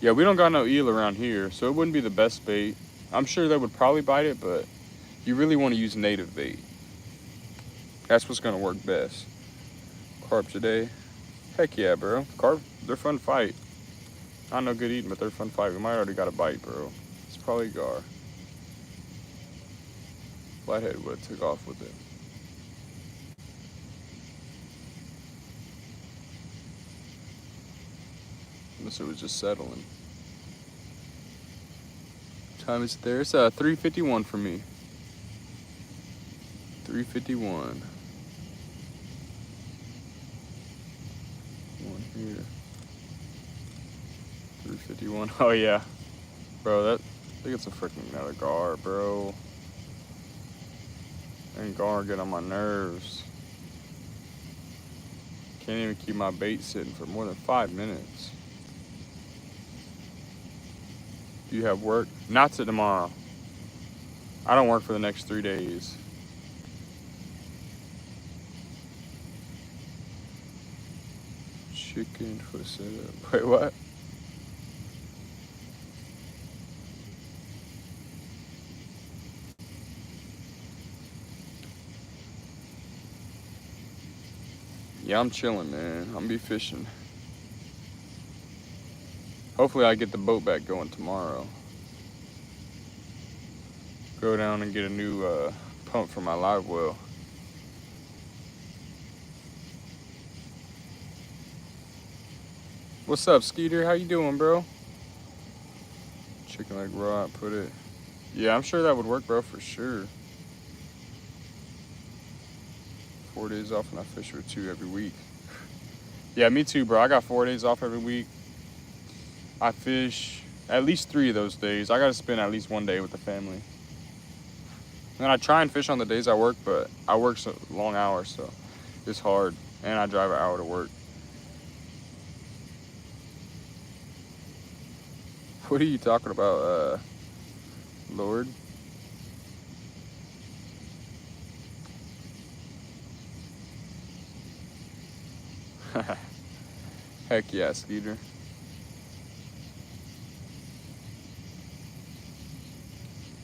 Yeah, we don't got no eel around here, so it wouldn't be the best bait. I'm sure they would probably bite it, but you really want to use native bait. That's what's gonna work best. Carp today. Heck yeah, bro. Carp, they're fun to fight. Not no good eating, but they're fun to fight. We might already got a bite, bro. It's probably gar. Flathead would have took off with it. Unless it was just settling. Time is there. It's 3:51 for me. 3:51. One here. 3:51. Oh yeah, bro. That I think it's a freaking another gar, bro. And gar get on my nerves. Can't even keep my bait sitting for more than 5 minutes. Do you have work? Not till tomorrow. I don't work for the next 3 days. Chicken for setup. Wait, what? Yeah, I'm chilling, man. I'm gonna be fishing. Hopefully I get the boat back going tomorrow. Go down and get a new pump for my live well. What's up, Skeeter? How you doing, bro? Chicken leg raw, put it. Yeah, I'm sure that would work, bro, for sure. 4 days off and I fish for 2 every week. Yeah, me too, bro. I got 4 days off every week. I fish at least 3 of those days. I gotta spend at least 1 day with the family. And I try and fish on the days I work, but I work so long hours, so it's hard. And I drive an hour to work. What are you talking about, Lord? Heck yeah, Skeeter.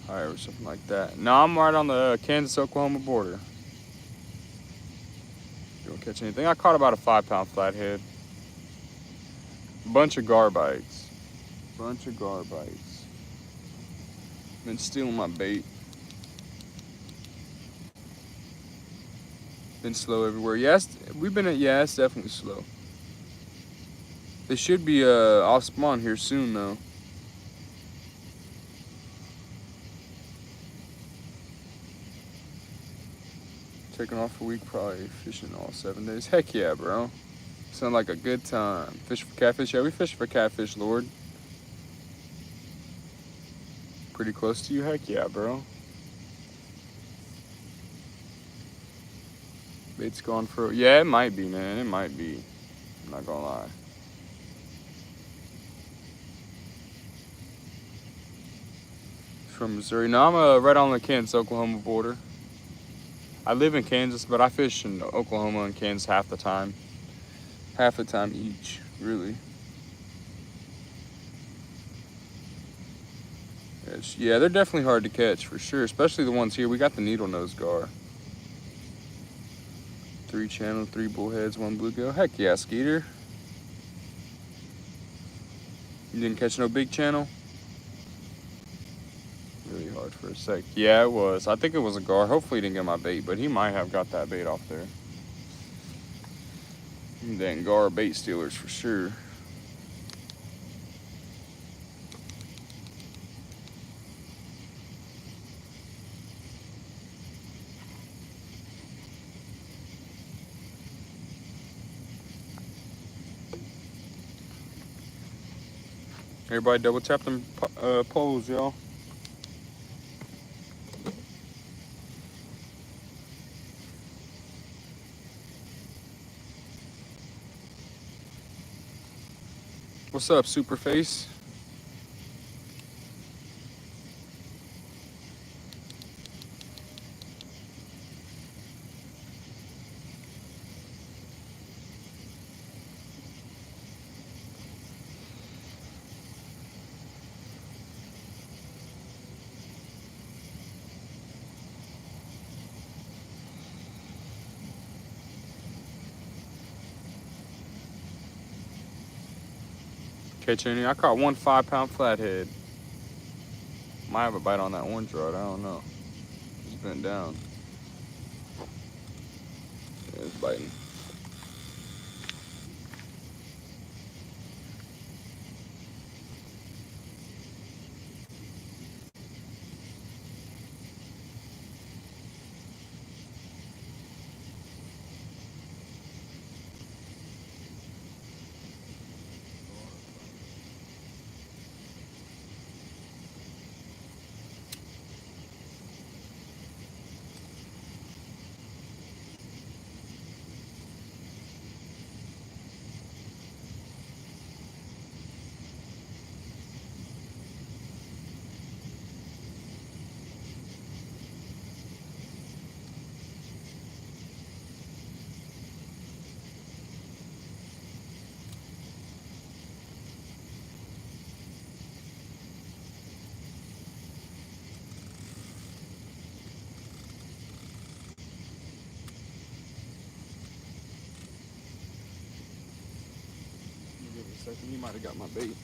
Alright, or something like that. No, I'm right on the Kansas-Oklahoma border. You don't catch anything. I caught about a 5-pound flathead. Bunch of gar bites. Bunch of gar bites. Been stealing my bait. Been slow everywhere. Yes, we've been at, yeah, it's definitely slow. They should be off spawn here soon though. Taking off a week, probably fishing all 7 days. Heck yeah, bro. Sound like a good time. Fish for catfish? Yeah, we fish for catfish, Lord. Pretty close to you? Heck yeah, bro. Bait's gone for, yeah, it might be, man. It might be. I'm not gonna lie. From Missouri. No, I'm right on the Kansas-Oklahoma border. I live in Kansas, but I fish in Oklahoma and Kansas half the time. Half the time each, really. Yeah, they're definitely hard to catch for sure, especially the ones here. We got the needle nose gar. 3 channel, 3 bullheads, 1 bluegill. Heck yeah, Skeeter. You didn't catch no big channel? Really hard for a sec. Yeah, it was. I think it was a gar. Hopefully he didn't get my bait, but he might have got that bait off there. Dang gar bait stealers for sure. Everybody double tap them poles, y'all. What's up, Superface? Catch any? I caught 1 5-pound flathead. Might have a bite on that orange rod. I don't know. It's bent down. Yeah, it's biting. He might have got my bait.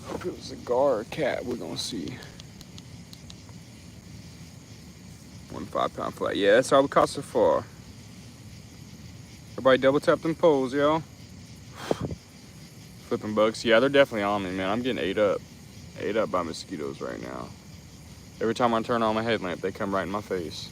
I hope it was a gar or a cat. We're gonna see. 1 5-pound flat. Yeah, that's all we caught so far. Everybody double tap them poles, y'all. Flipping bugs. Yeah, they're definitely on me, man. I'm getting ate up. Ate up by mosquitoes right now. Every time I turn on my headlamp, they come right in my face.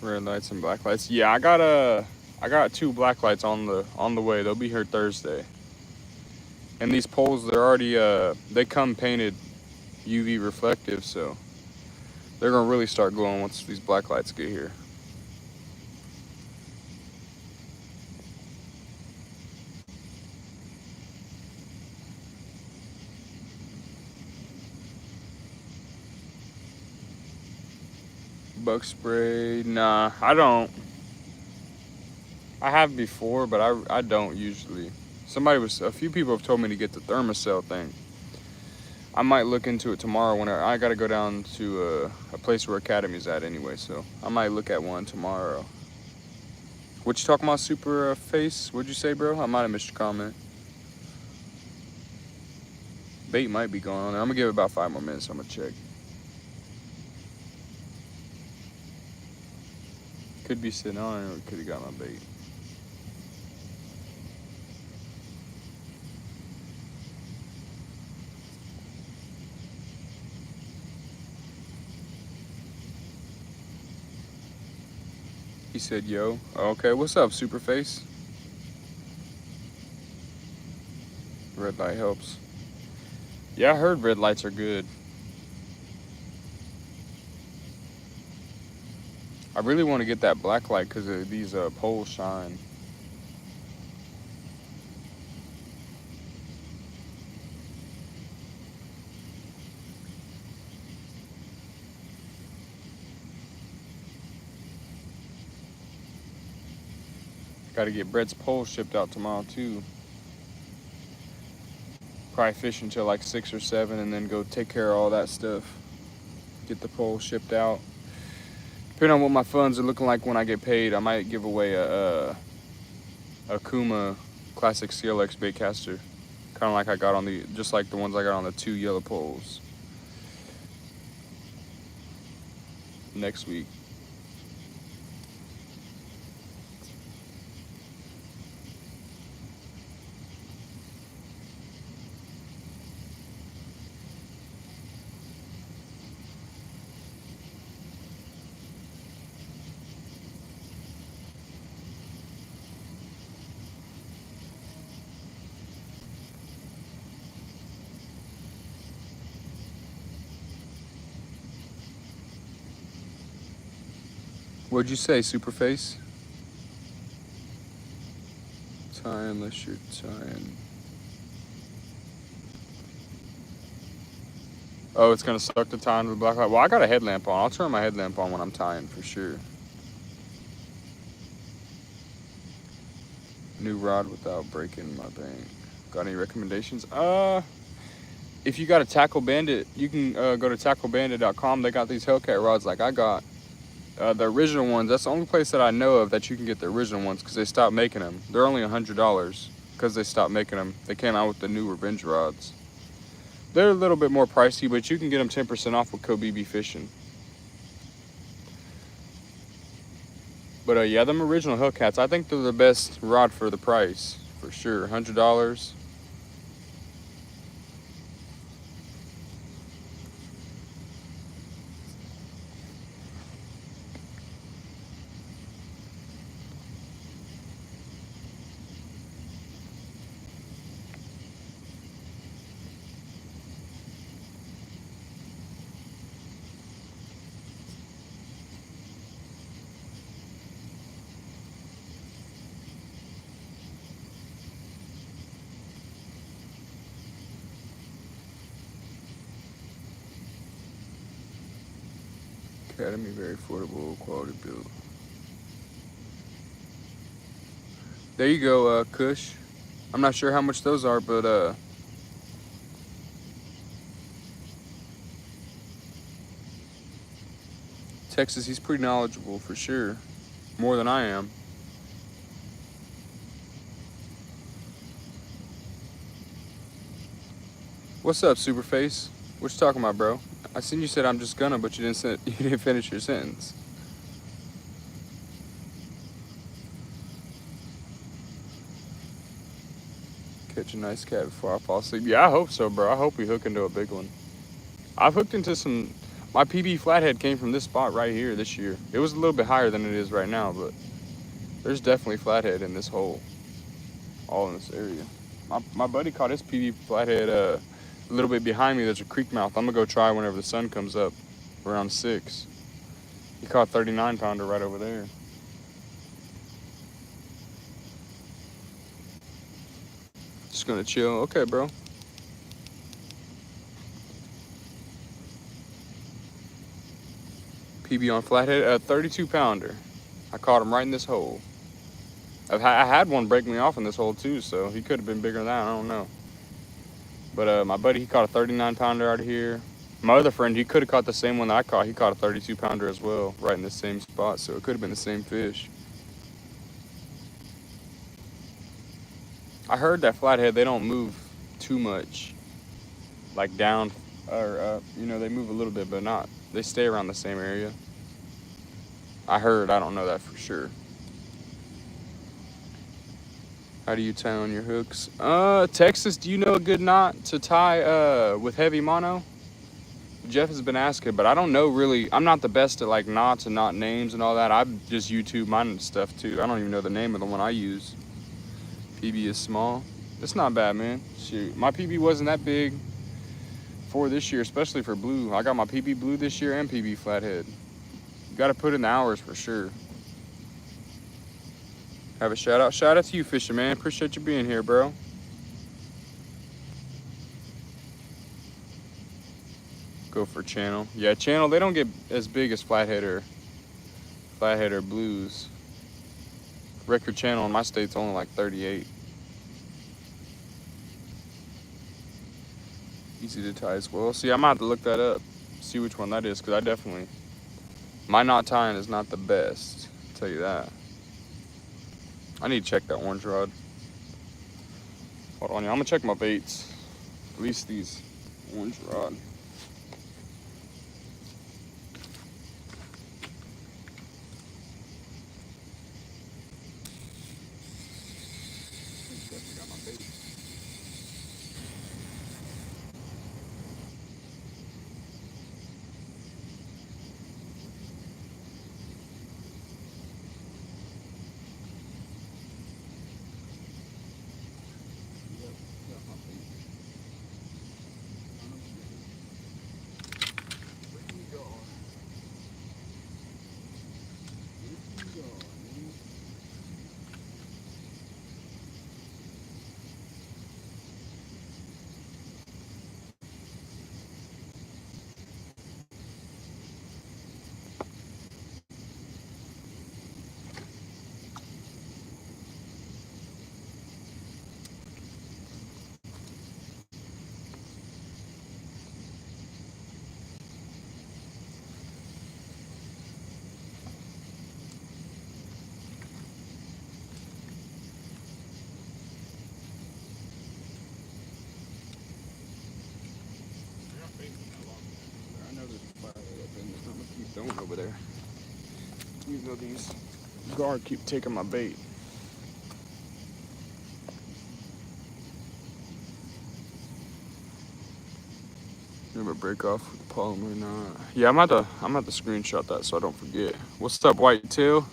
Red lights and black lights. Yeah, I got 2 black lights on the way. They'll be here Thursday. And these poles, they're already they come painted UV reflective, so they're gonna really start glowing once these black lights get here. Bug spray? Nah, I don't. I have before, but I don't usually. A few people have told me to get the thermocell thing. I might look into it tomorrow when I gotta go down to a place where Academy's at anyway, so I might look at one tomorrow. What you talking about, super face? What'd you say, bro? I might have missed your comment. Bait might be going on there. I'm gonna give it about 5 more minutes. I'm gonna check. Could be sitting on it, or could have got my bait. He said, yo. Okay, what's up, Superface? Red light helps. Yeah, I heard red lights are good. I really want to get that black light because these poles shine. Got to get Brett's pole shipped out tomorrow too. Probably fish until like 6 or 7 and then go take care of all that stuff. Get the pole shipped out. Depending on what my funds are looking like when I get paid, I might give away a Kuma Classic CLX baitcaster. Kind of like I got on just like the ones I got on the 2 yellow poles. Next week. What'd you say, Superface? Tie unless you're tying. Oh, it's gonna suck to tie into the black light. Well, I got a headlamp on. I'll turn my headlamp on when I'm tying for sure. New rod without breaking my bank. Got any recommendations? If you got a Tackle Bandit, you can go to tacklebandit.com. They got these Hellcat rods like I got. The original ones, that's the only place that I know of that you can get the original ones because they stopped making them. They're only $100 because they stopped making them. They came out with the new Revenge rods. They're a little bit more pricey, but you can get them 10% off with Kobe Fishing. But yeah, them original Hellcats, I think they're the best rod for the price, for sure. $100. Academy, very affordable, quality build. There you go, Kush. I'm not sure how much those are, but Texas, he's pretty knowledgeable for sure. More than I am. What's up, Superface? What you talking about, bro? I seen you said I'm just gonna, but you didn't finish your sentence. Catch a nice cat before I fall asleep. Yeah, I hope so, bro. I hope we hook into a big one. I've hooked into some. My PB flathead came from this spot right here this year. It was a little bit higher than it is right now, but there's definitely flathead in this hole. All in this area. My buddy caught his PB flathead a little bit behind me. There's a creek mouth. I'm gonna go try whenever the sun comes up around 6. He caught 39 pounder right over there. Just gonna chill. Okay, bro. PB on flathead, a 32 pounder. I caught him right in this hole. I had one break me off in this hole too, so he could have been bigger than that. I don't know. But my buddy, he caught a 39 pounder out of here. My other friend, he could have caught the same one that I caught. He caught a 32 pounder as well, right in the same spot. So it could have been the same fish. I heard that flathead, they don't move too much, like down or up. You know, they move a little bit, but not. They stay around the same area. I heard. I don't know that for sure. How do you tie on your hooks? Texas, do you know a good knot to tie with heavy mono? Jeff has been asking, but I don't know really. I'm not the best at like knots and knot names and all that. I just YouTube mine and stuff too. I don't even know the name of the one I use. PB is small. It's not bad, man. Shoot, my PB wasn't that big for this year, especially for blue. I got my PB blue this year and PB flathead. You got to put in the hours for sure. Have a shout out. Shout out to you, Fisher man. Appreciate you being here, bro. Go for channel. Yeah, channel. They don't get as big as flathead or blues. Record channel in my state's only like 38. Easy to tie as well. See, I might have to look that up. See which one that is, because I definitely, my knot tying is not the best. I'll tell you that. I need to check that orange rod. Hold on, I'm gonna check my baits. At least these orange rod. Definitely got my baits. I know there's a fire up in there. I'm gonna keep going over there. Even though these guard keep taking my bait. Remember break off with the polymer or not? Yeah, I'm at to screenshot that so I don't forget. What's up, Whitetail?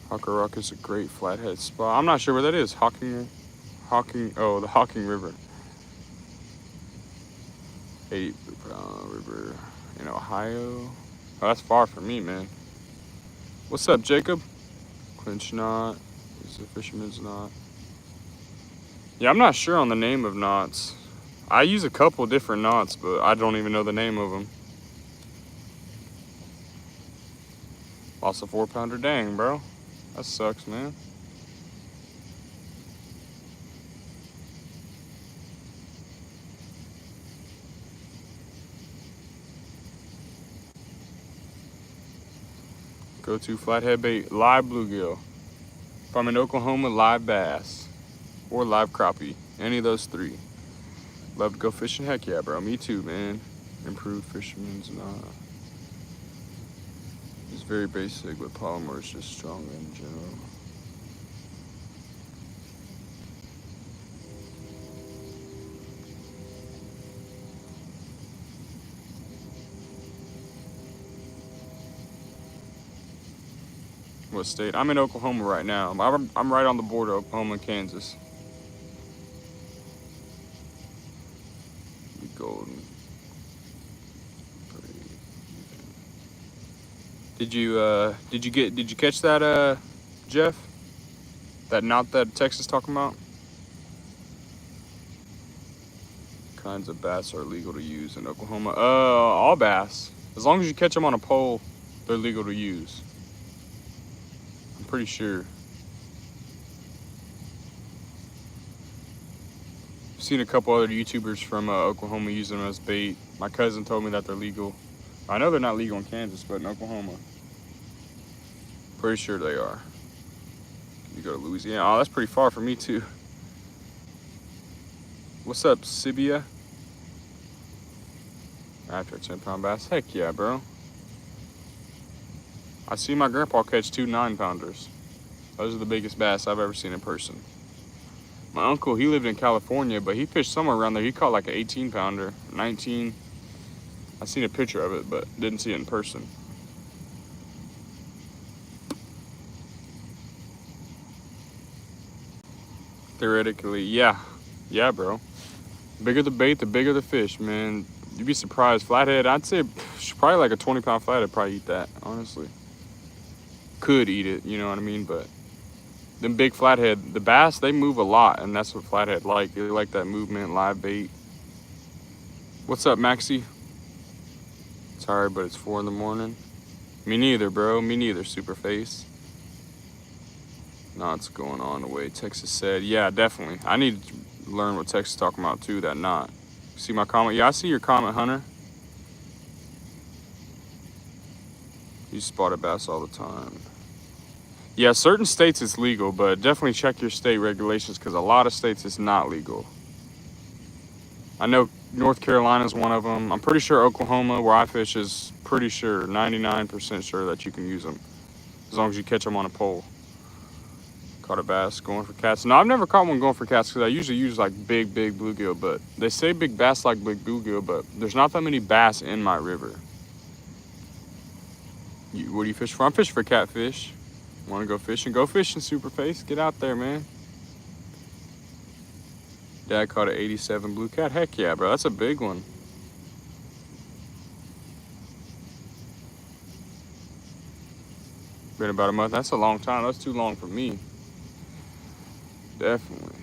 Hawker Rock is a great flathead spot. I'm not sure where that is. Hawking, oh, the Hawking River. 80 River in Ohio. Oh, that's far from me, man. What's up, Jacob? Clinch knot. Is a fisherman's knot. Yeah, I'm not sure on the name of knots. I use a couple different knots, but I don't even know the name of them. Lost a 4-pounder, dang, bro. That sucks, man. Go to flathead bait, live bluegill. If I'm in Oklahoma, live bass. Or live crappie. Any of those three. Love to go fishing? Heck yeah, bro. Me too, man. Improved fisherman's knot. It's very basic, but polymer is just strong in general. What state? I'm in Oklahoma right now. I'm right on the border of Oklahoma and Kansas. Be golden. Did you catch that, Jeff? That knot that Texas talking about? Kinds of bass are legal to use in Oklahoma? All bass. As long as you catch them on a pole, they're legal to use. I'm pretty sure. I've seen a couple other YouTubers from Oklahoma using them as bait. My cousin told me that they're legal. I know they're not legal in Kansas, but in Oklahoma, pretty sure they are. go to Louisiana. Oh, that's pretty far for me too. What's up, Sibia? After a 10-pound bass. Heck yeah, bro. I see my grandpa catch 2 9-pounders. Those are the biggest bass I've ever seen in person. My uncle, he lived in California, but he fished somewhere around there. He caught like an 18-pounder, 19. I seen a picture of it, but didn't see it in person. Theoretically, yeah. Yeah, bro. The bigger the bait, the bigger the fish, man. You'd be surprised. Flathead, I'd say probably like a 20-pound flathead probably eat that, honestly. Could eat it, you know what I mean? But them big flathead, the bass, they move a lot, and that's what flathead like. They like that movement, live bait. What's up, Maxie? Sorry, but it's 4 in the morning. Me neither, bro. Me neither, Superface. Knot's going on the way Texas said. Yeah, definitely. I need to learn what Texas is talking about too, that knot. See my comment? Yeah, I see your comment, Hunter. You spot a bass all the time. Yeah, certain states it's legal, but definitely check your state regulations because a lot of states it's not legal. I know North Carolina is one of them. I'm pretty sure Oklahoma, where I fish, is pretty sure, 99% sure that you can use them as long as you catch them on a pole. Caught a bass going for cats. No, I've never caught one going for cats because I usually use like big bluegill, but they say big bass like big bluegill, but there's not that many bass in my river. What do you fish for? I'm fishing for catfish. Want to go fishing? Go fishing, Superface. Get out there, man. Dad caught an 87 blue cat. Heck yeah, bro. That's a big one. Been about a month. That's a long time. That's too long for me. Definitely.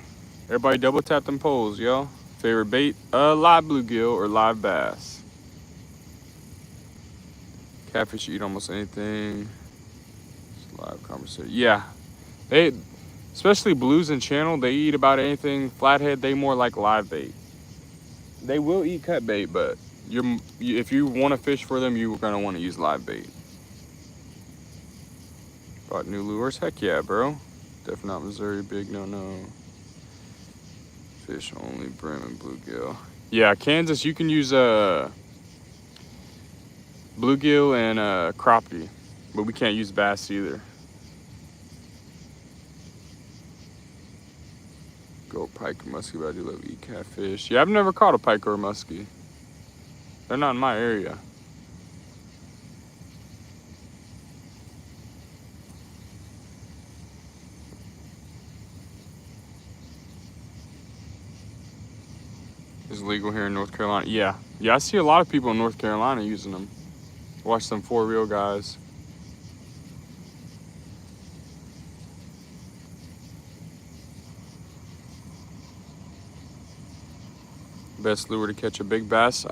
Everybody double tap them poles, y'all. Favorite bait? Live bluegill or live bass. Catfish eat almost anything. Just live conversation. Yeah. They, especially blues and channel, they eat about anything. Flathead, they more like live bait. They will eat cut bait, but if you want to fish for them, you're going to want to use live bait. Bought new lures? Heck yeah, bro. Definitely not Missouri, big no. Fish only, brim and bluegill. Yeah, Kansas, you can use bluegill and crappie, but we can't use bass either. Go pike or muskie, but I do love to eat catfish. Yeah, I've never caught a pike or a muskie. They're not in my area. Is legal here in North Carolina. Yeah, I see a lot of people in North Carolina using them. Watch some 4-reel guys. Best lure to catch a big bass?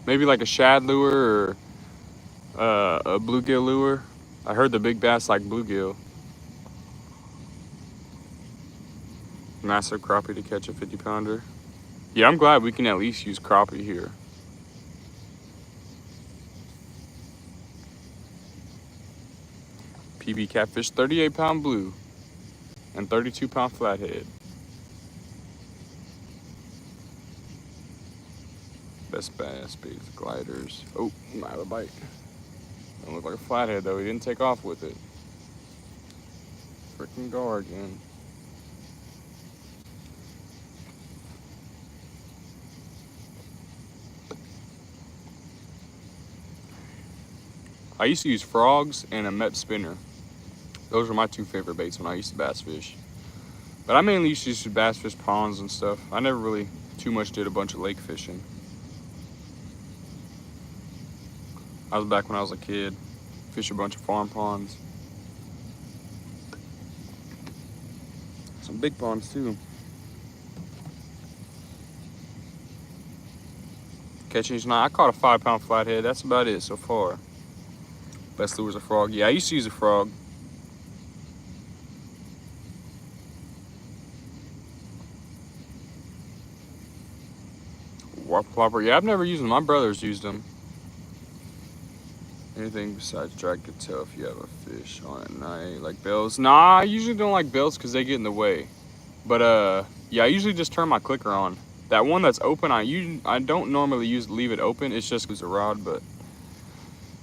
Maybe like a shad lure or a bluegill lure. I heard the big bass like bluegill. Massive crappie to catch a 50-pounder. Yeah, I'm glad we can at least use crappie here. PB catfish, 38-pound blue and 32-pound flathead. Best bass baits, gliders. Oh, might have a bite. Don't look like a flathead though. He didn't take off with it. Freaking gar again. I used to use frogs and a Met spinner. Those were my 2 favorite baits when I used to bass fish. But I mainly used to use bass fish ponds and stuff. I never really too much did a bunch of lake fishing. I was back when I was a kid. Fish a bunch of farm ponds. Some big ponds too. Catching tonight, I caught a 5-pound flathead. That's about it so far. Best lure's a frog. Yeah, I used to use a frog. Warp plopper. Yeah, I've never used them. My brothers used them. Anything besides drag could tell if you have a fish on at night, like bells. Nah, I usually don't like bells because they get in the way. But yeah, I usually just turn my clicker on. That one that's open, I don't normally leave it open. It's just because a rod, but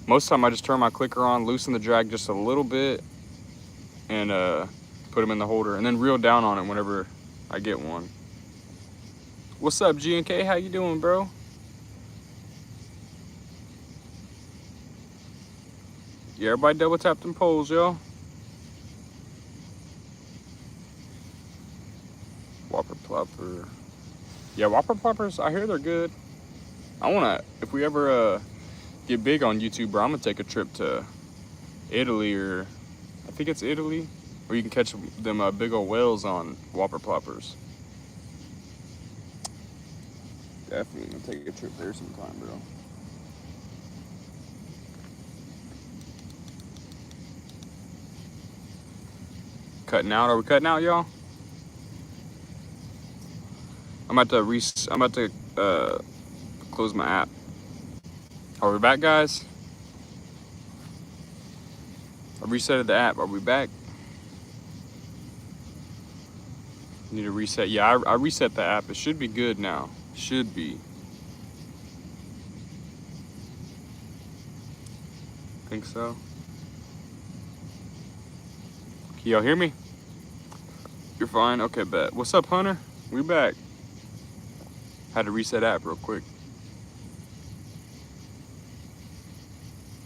most of the time I just turn my clicker on, loosen the drag just a little bit, and put them in the holder, and then reel down on it whenever I get one. What's up, G&K? How you doing, bro? Yeah, everybody double tap them poles, yo. Whopper plopper. Yeah, whopper ploppers, I hear they're good. I wanna, if we ever get big on YouTube, bro, I'm gonna take a trip to Italy, or I think it's Italy, where you can catch them big old whales on whopper ploppers. Definitely gonna take a trip there sometime, bro. Cutting out? Are we cutting out, y'all? I'm about to close my app. Are we back, guys? I resetted the app. Are we back? Need to reset. Yeah, I reset the app. It should be good now. Should be. Think so. Can y'all hear me? You're fine? Okay, bet. What's up, Hunter? We back. Had to reset app real quick.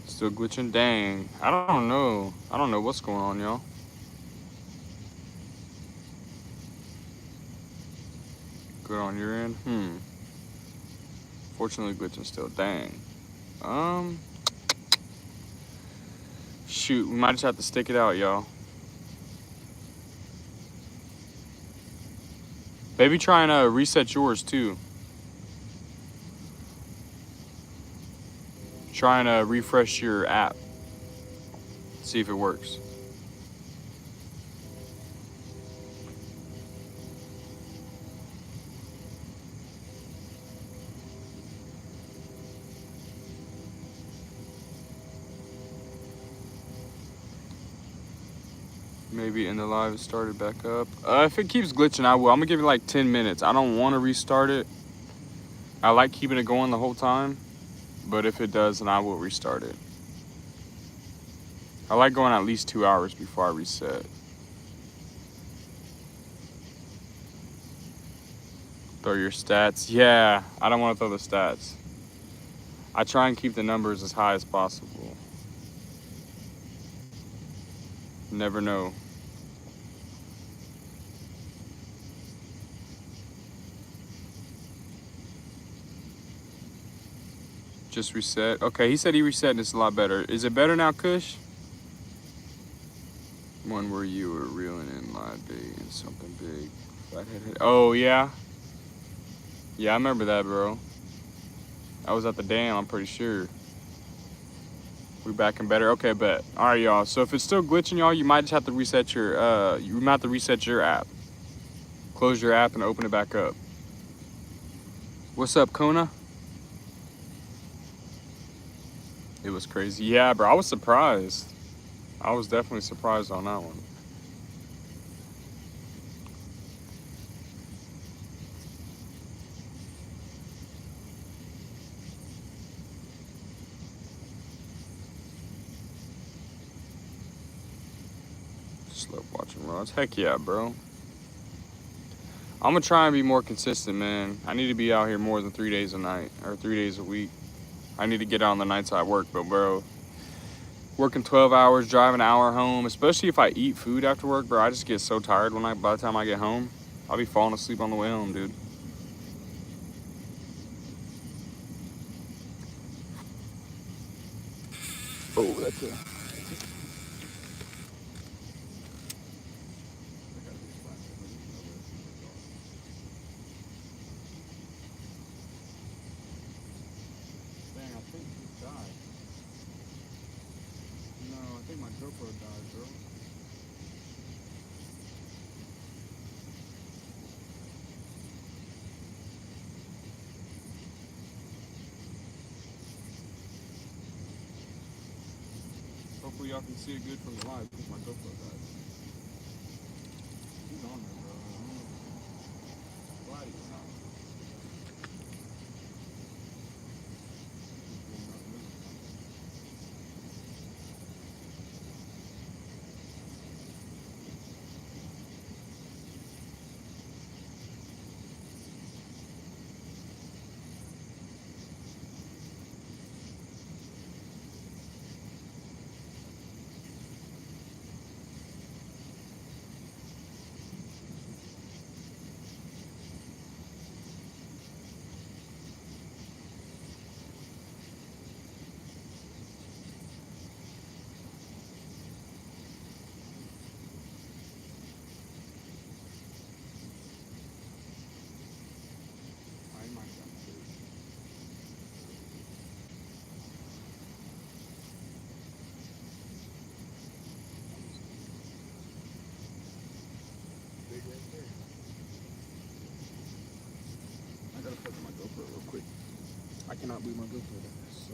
Still glitching? Dang. I don't know. I don't know what's going on, y'all. Good on your end? Fortunately, glitching still. Dang. Shoot, we might just have to stick it out, y'all. Maybe try and reset yours, too. Try and refresh your app. See if it works. Maybe in the live it started back up. If it keeps glitching, I will. I'm gonna give it like 10 minutes. I don't want to restart it. I like keeping it going the whole time, but if it does, then I will restart it. I like going at least 2 hours before I reset. Throw your stats. Yeah, I don't want to throw the stats. I try and keep the numbers as high as possible. Never know. Just reset. Okay, he said he reset and it's a lot better. Is it better now, Kush? One where you were reeling in live bait and something big. Flathead. Oh, yeah? Yeah, I remember that, bro. I was at the dam, I'm pretty sure. We back and better. Okay, bet. All right, y'all. So if it's still glitching, y'all, you might just have to reset your app. Close your app and open it back up. What's up, Kona? It was crazy. Yeah, bro, I was surprised. I was definitely surprised on that one. Slow watching rods. Heck yeah, bro. I'm gonna try and be more consistent, man. I need to be out here more than 3 days a night, or 3 days a week. I need to get out on the nights I work, but bro, working 12 hours, driving an hour home, especially if I eat food after work, bro, I just get so tired by the time I get home. I'll be falling asleep on the way home, dude. Oh, that's a... Dang, I think he died. No, I think my GoPro died, bro. y'all can see it good from the live because my GoPro died. He's on there, bro. Flatty is on. I gotta plug in my GoPro real quick. I cannot believe my GoPro. That sucks.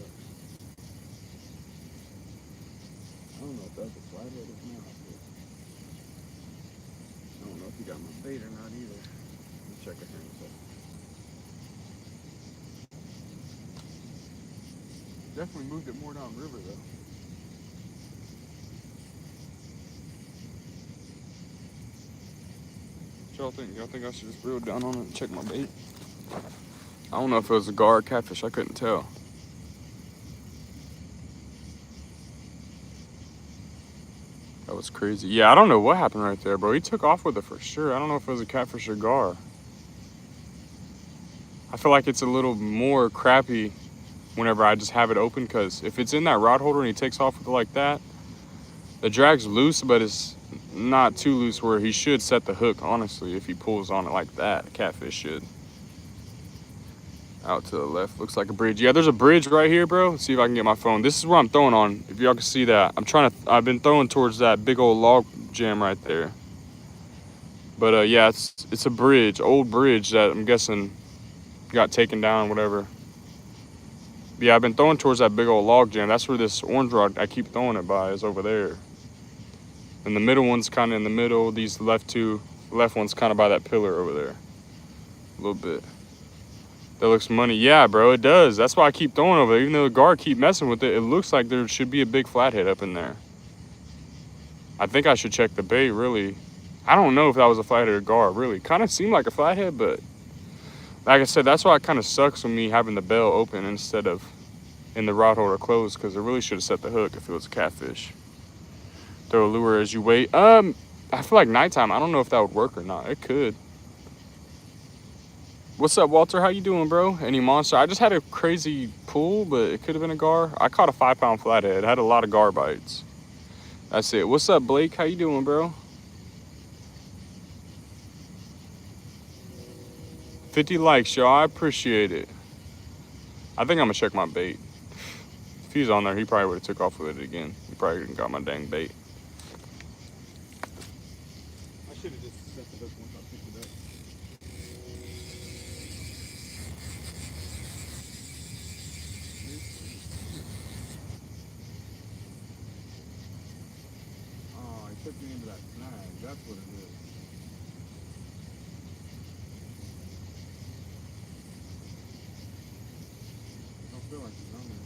I don't know if that's a flathead or not. I don't know if he got my bait or not either. Let me check it here in a second. Definitely moved it more downriver though. What y'all think? Y'all think I should just reel down on it and check my bait? I don't know if it was a gar or catfish. I couldn't tell. That was crazy. Yeah, I don't know what happened right there, bro. He took off with it for sure. I don't know if it was a catfish or gar. I feel like it's a little more crappy whenever I just have it open, because if it's in that rod holder and he takes off with it like that, the drag's loose, but it's not too loose where he should set the hook, honestly, if he pulls on it like that. Catfish should. Out to the left, looks like a bridge. Yeah, there's a bridge right here, bro. Let's see if I can get my phone. This is where I'm throwing on, if y'all can see that. I've been throwing towards that big old log jam right there. But yeah, it's a bridge, old bridge that I'm guessing got taken down, whatever. Yeah, I've been throwing towards that big old log jam. That's where this orange rod I keep throwing it by is over there. And the middle one's kind of in the middle. These left one's kind of by that pillar over there. A little bit. That looks money. Yeah, bro, it does. That's why I keep throwing over there. Even though the guard keep messing with it, it looks like there should be a big flathead up in there. I think I should check the bait, really. I don't know if that was a flathead or guard, really. Kind of seemed like a flathead, but like I said, that's why it kind of sucks with me having the bell open instead of in the rod holder closed, because I really should have set the hook if it was a catfish. Throw a lure as you wait. I feel like nighttime, I don't know if that would work or not. It could. What's up, Walter? How you doing, bro? Any monster? I just had a crazy pull, but it could have been a gar. I caught a 5-pound flathead. Had a lot of gar bites. That's it. What's up, Blake? How you doing, bro? 50 likes, y'all. I appreciate it. I think I'm gonna check my bait. If he's on there, he probably would have took off with it again. He probably didn't got my dang bait. I should have just set the hook once I picked it up. Oh, he took me into that snag. That's what it is. I don't feel like he's on there.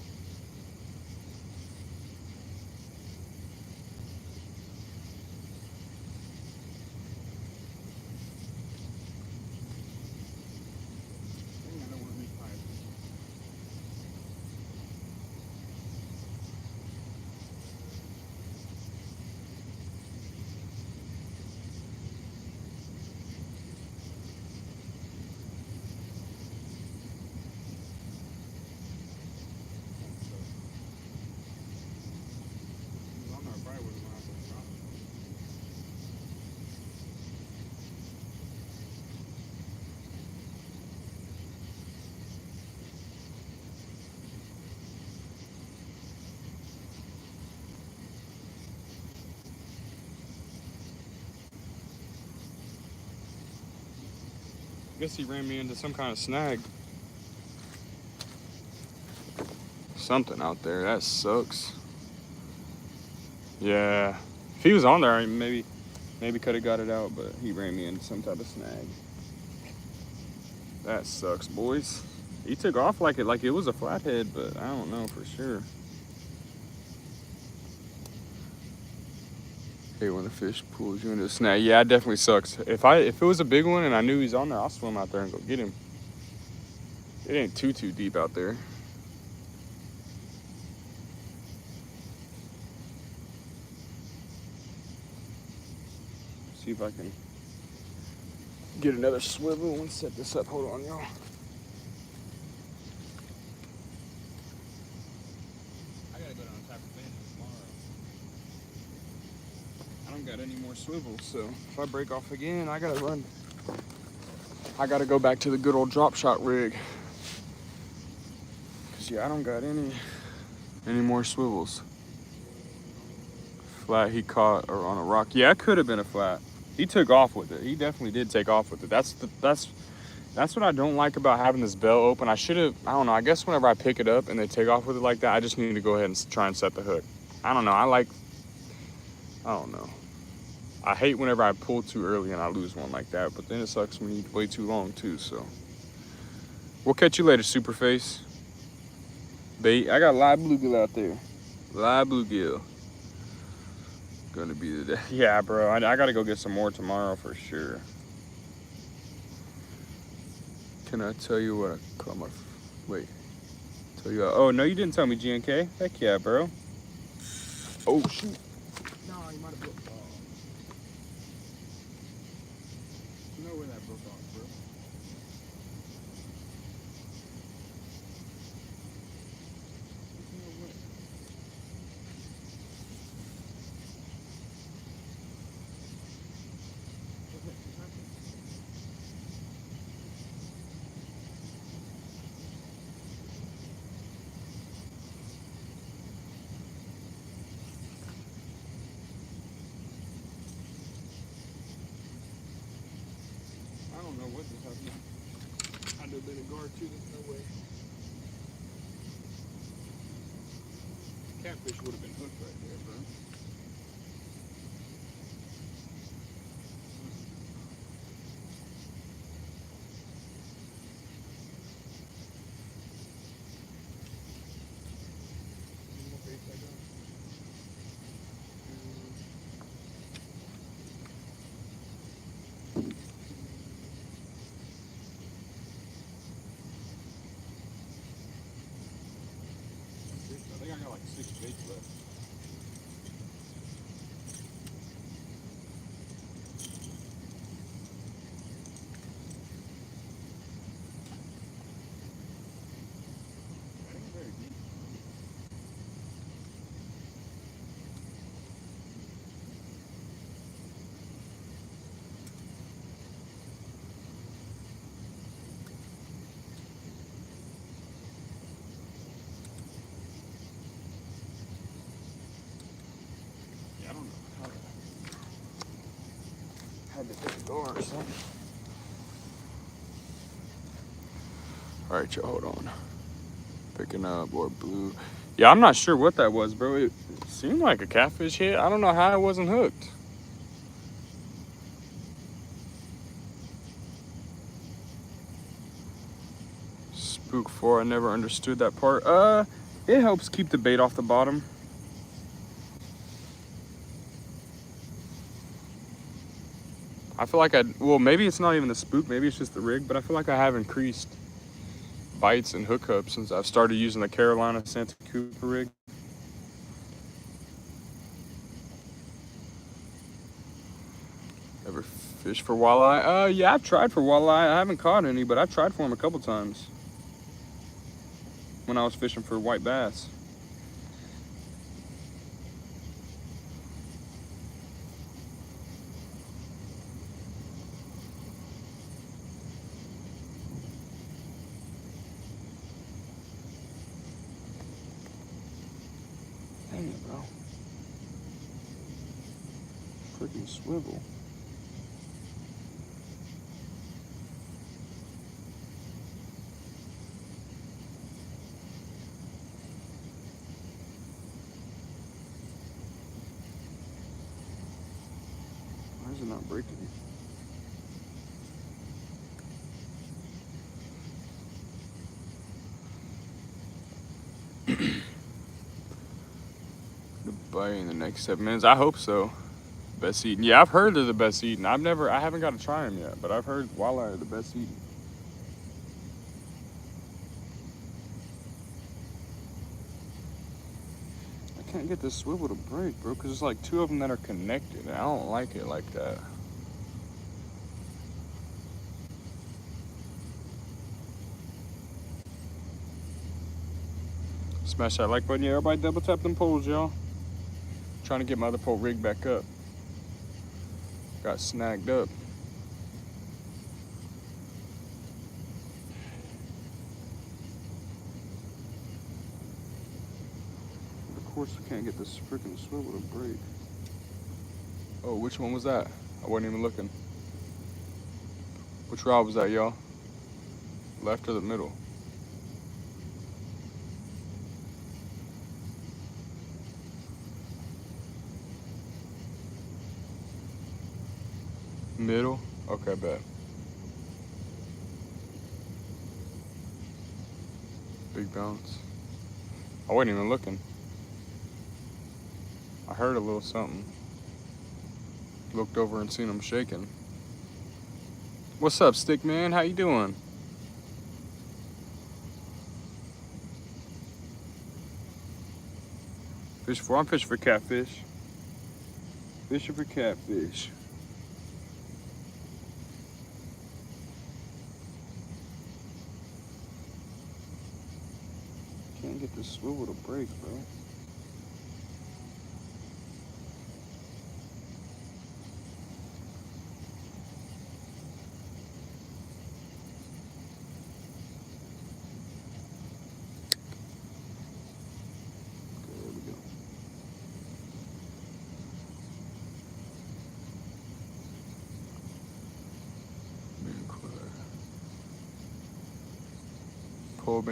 I guess he ran me into some kind of snag. Something out there. That sucks. Yeah. If he was on there, maybe could have got it out, but he ran me into some type of snag. That sucks, boys. He took off like it was a flathead, but I don't know for sure. Hey, when the fish pulls you into a snag, yeah, it definitely sucks. If it was a big one and I knew he's on there, I'll swim out there and go get him. It ain't too deep out there. See if I can get another swivel and set this up. Hold on, y'all. I gotta go down and tap the fan tomorrow. I don't got any more swivels, so if I break off again, I gotta run. I gotta go back to the good old drop shot rig. Cause yeah, I don't got any more swivels. Flat he caught or on a rock. Yeah, it could have been a flat. He took off with it. He definitely did take off with it. That's what I don't like about having this bell open. I don't know, I guess whenever I pick it up and they take off with it like that, I just need to go ahead and try and set the hook. I don't know, I don't know. I hate whenever I pull too early and I lose one like that, but then it sucks when you wait too long too, so. We'll catch you later, Superface. Bait, I got live bluegill out there. Live bluegill. Gonna be the day. Yeah, bro, I gotta go get some more tomorrow for sure. Can I tell you what I caught my, wait. Tell you, oh, no, you didn't tell me, GNK. Heck yeah, bro. Oh, shoot. No, you might have broke off. You know where that broke off, bro. I don't know what just happened. Had to have been a guard too, there's no way. Catfish would have been hooked right there, bro. I think I got like 6 baits left. Had to pick a door or something. All right, y'all, hold on. Picking up or blue. Yeah, I'm not sure what that was, bro. It seemed like a catfish hit. I don't know how it wasn't hooked. Spook 4, I never understood that part. It helps keep the bait off the bottom. I feel like well, maybe it's not even the spook, maybe it's just the rig, but I feel like I have increased bites and hookups since I've started using the Carolina Santa Cooper rig. Ever fish for walleye? Yeah, I've tried for walleye. I haven't caught any, but I've tried for them a couple times when I was fishing for white bass. Dang it, bro. Freaking swivel. not breaking. The bite in the next 7 minutes. I hope so. Best eating. Yeah, I've heard they're the best eating. I haven't got to try them yet, but I've heard walleye are the best eating. I can't get this swivel to break, bro, because there's like 2 of them that are connected. And I don't like it like that. Smash that like button. Yeah, everybody double tap them poles, y'all. Trying to get my other pole rigged back up. Got snagged up. Of course, I can't get this freaking swivel to break. Oh, which one was that? I wasn't even looking. Which rod was that, y'all? Left or the middle? Middle? Okay, bet. Big bounce. I wasn't even looking. I heard a little something. Looked over and seen him shaking. What's up, Stick Man? How you doing? I'm fishing for catfish. Fishing for catfish. Can't get this swivel to break, bro.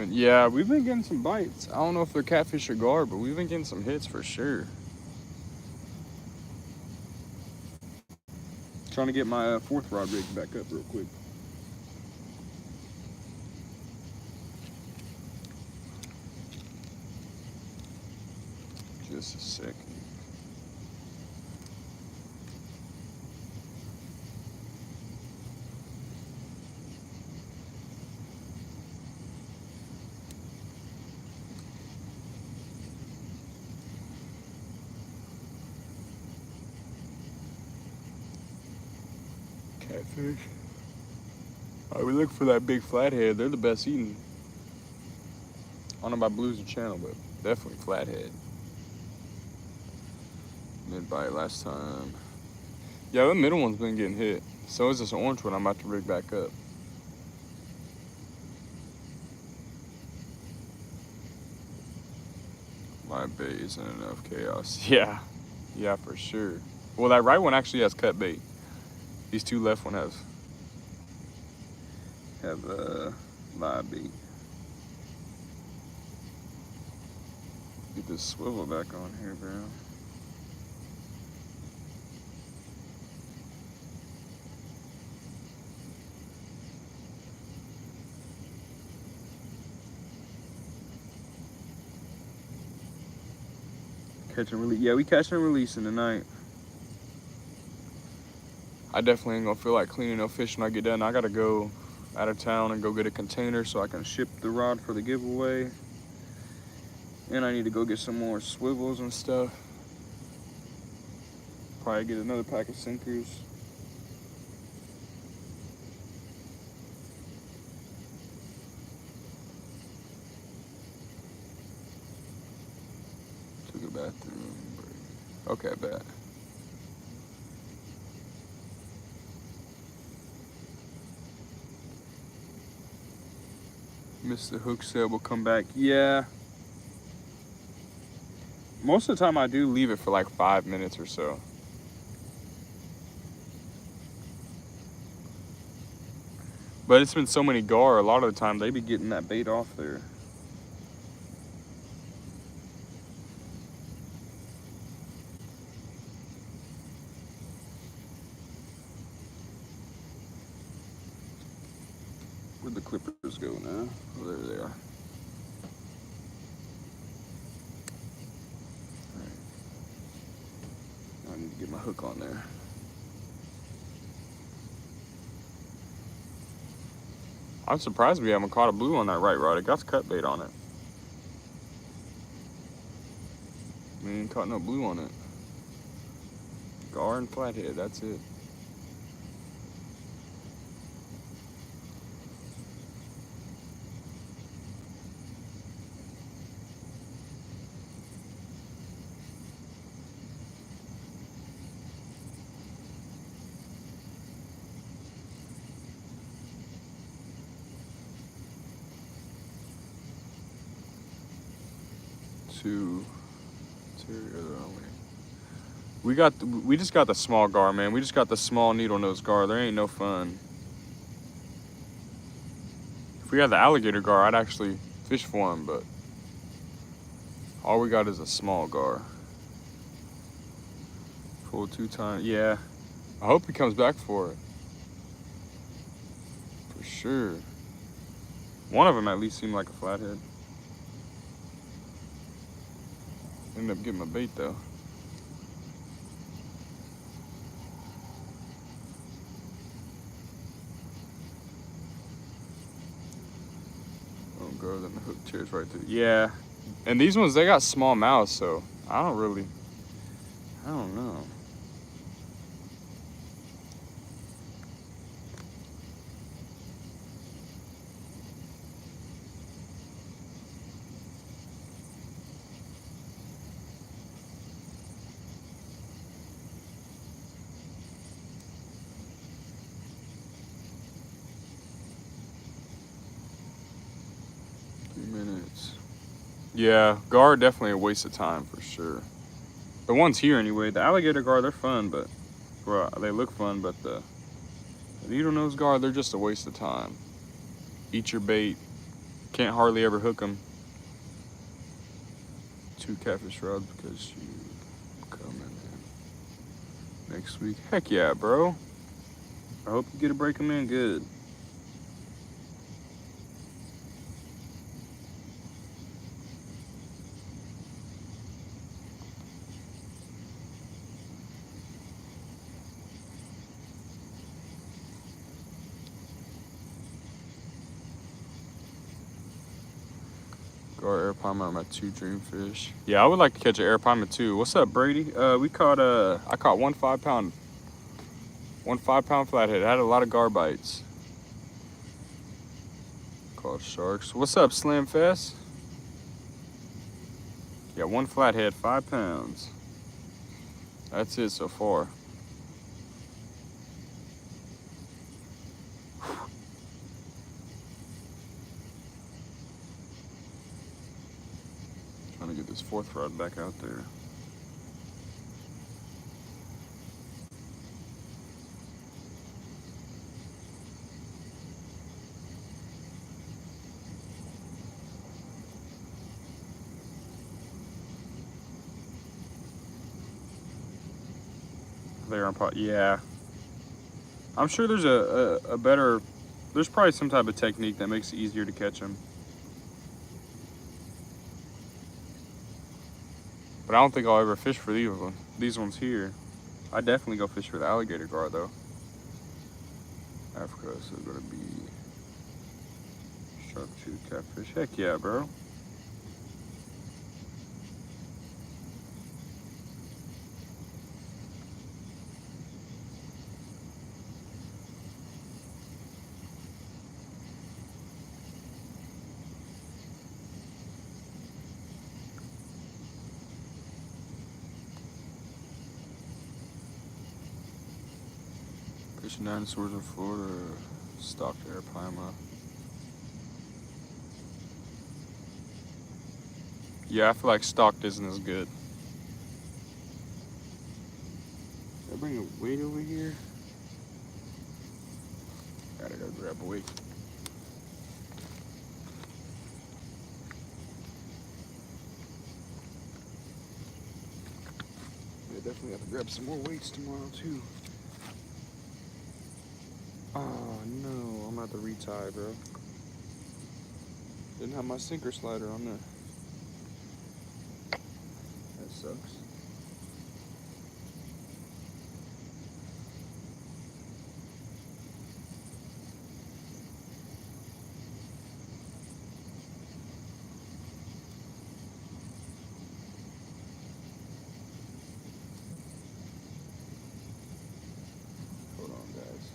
Yeah, we've been getting some bites. I don't know if they're catfish or gar, but we've been getting some hits for sure. Trying to get my 4th rod rigged back up real quick. Just a second. Catfish. We look for that big flathead. They're the best eating. I don't know about blues or channel, but definitely flathead. Mid bite last time. Yeah, the middle one's been getting hit. So is this orange one I'm about to rig back up. My bait isn't enough chaos. Yeah, for sure. Well, that right one actually has cut bait. These 2 left one have live bait. Get this swivel back on here, bro. Catch and release. Yeah, we catch and releasing tonight. I definitely ain't gonna feel like cleaning no fish when I get done. I gotta go out of town and go get a container so I can ship the rod for the giveaway. And I need to go get some more swivels and stuff. Probably get another pack of sinkers. To the bathroom. Okay, bet. Mr. Hook said we'll come back. Yeah. Most of the time I do leave it for like 5 minutes or so. But it's been so many gar, a lot of the time they be getting that bait off there. Where'd the clippers go now? Oh, there they are. Alright. I need to get my hook on there. I'm surprised we haven't caught a blue on that right rod. It got cut bait on it. We ain't caught no blue on it. Gar and flathead, that's it. We just got the small gar, man. We just got the small needle nose gar. There ain't no fun. If we had the alligator gar, I'd actually fish for him, but all we got is a small gar. Full 2 times. Yeah. I hope he comes back for it. For sure. One of them at least seemed like a flathead. Ended up getting my bait though. Oh, go, then the hook tears right through. Yeah. And these ones, they got small mouths, so I don't know. 3 minutes. Yeah, gar definitely a waste of time for sure. The ones here anyway, the alligator gar, they're fun, but well, they look fun, but the needle nose gar, they're just a waste of time. Eat your bait. Can't hardly ever hook them. 2 catfish rods because you coming in next week. Heck yeah, bro. I hope you get to break them in good. Gar air palmer on my 2 dreamfish. Yeah, I would like to catch an air palmer too. What's up, Brady? I caught one 5-pound flathead. It had a lot of gar bites. Caught sharks. What's up, Slim Fest? Yeah, 1 flathead, 5 pounds. That's it so far. Trying to get this 4th rod back out there. There on pot. Yeah. I'm sure there's a better, there's probably some type of technique that makes it easier to catch them. But I don't think I'll ever fish for these ones here. I definitely go fish for the alligator gar though. Africa, so gonna be shark tooth catfish. Heck yeah, bro. Fishing dinosaurs in Florida, stocked air palma. Yeah, I feel like stocked isn't as good. Did I bring a weight over here? Gotta go grab a weight. Yeah, definitely have to grab some more weights tomorrow too. Oh no, I'm gonna have to retie, bro. Didn't have my sinker slider on there. That sucks. Hold on, guys.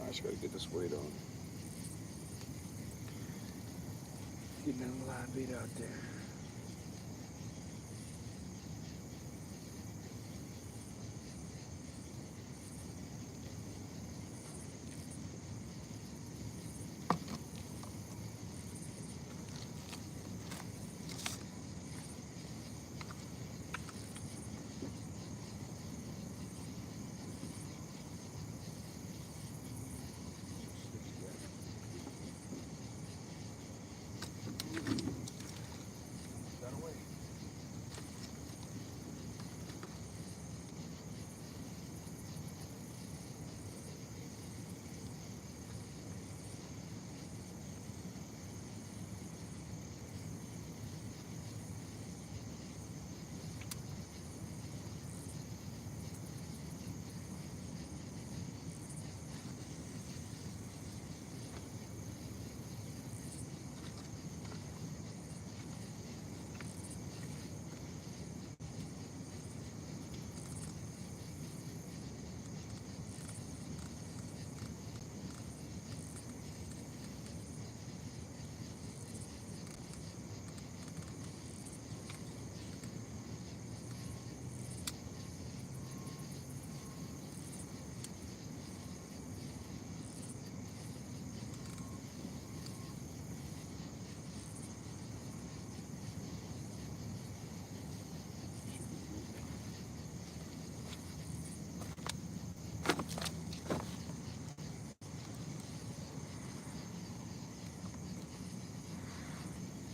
I just gotta get this weight on. Getting that live bait out there.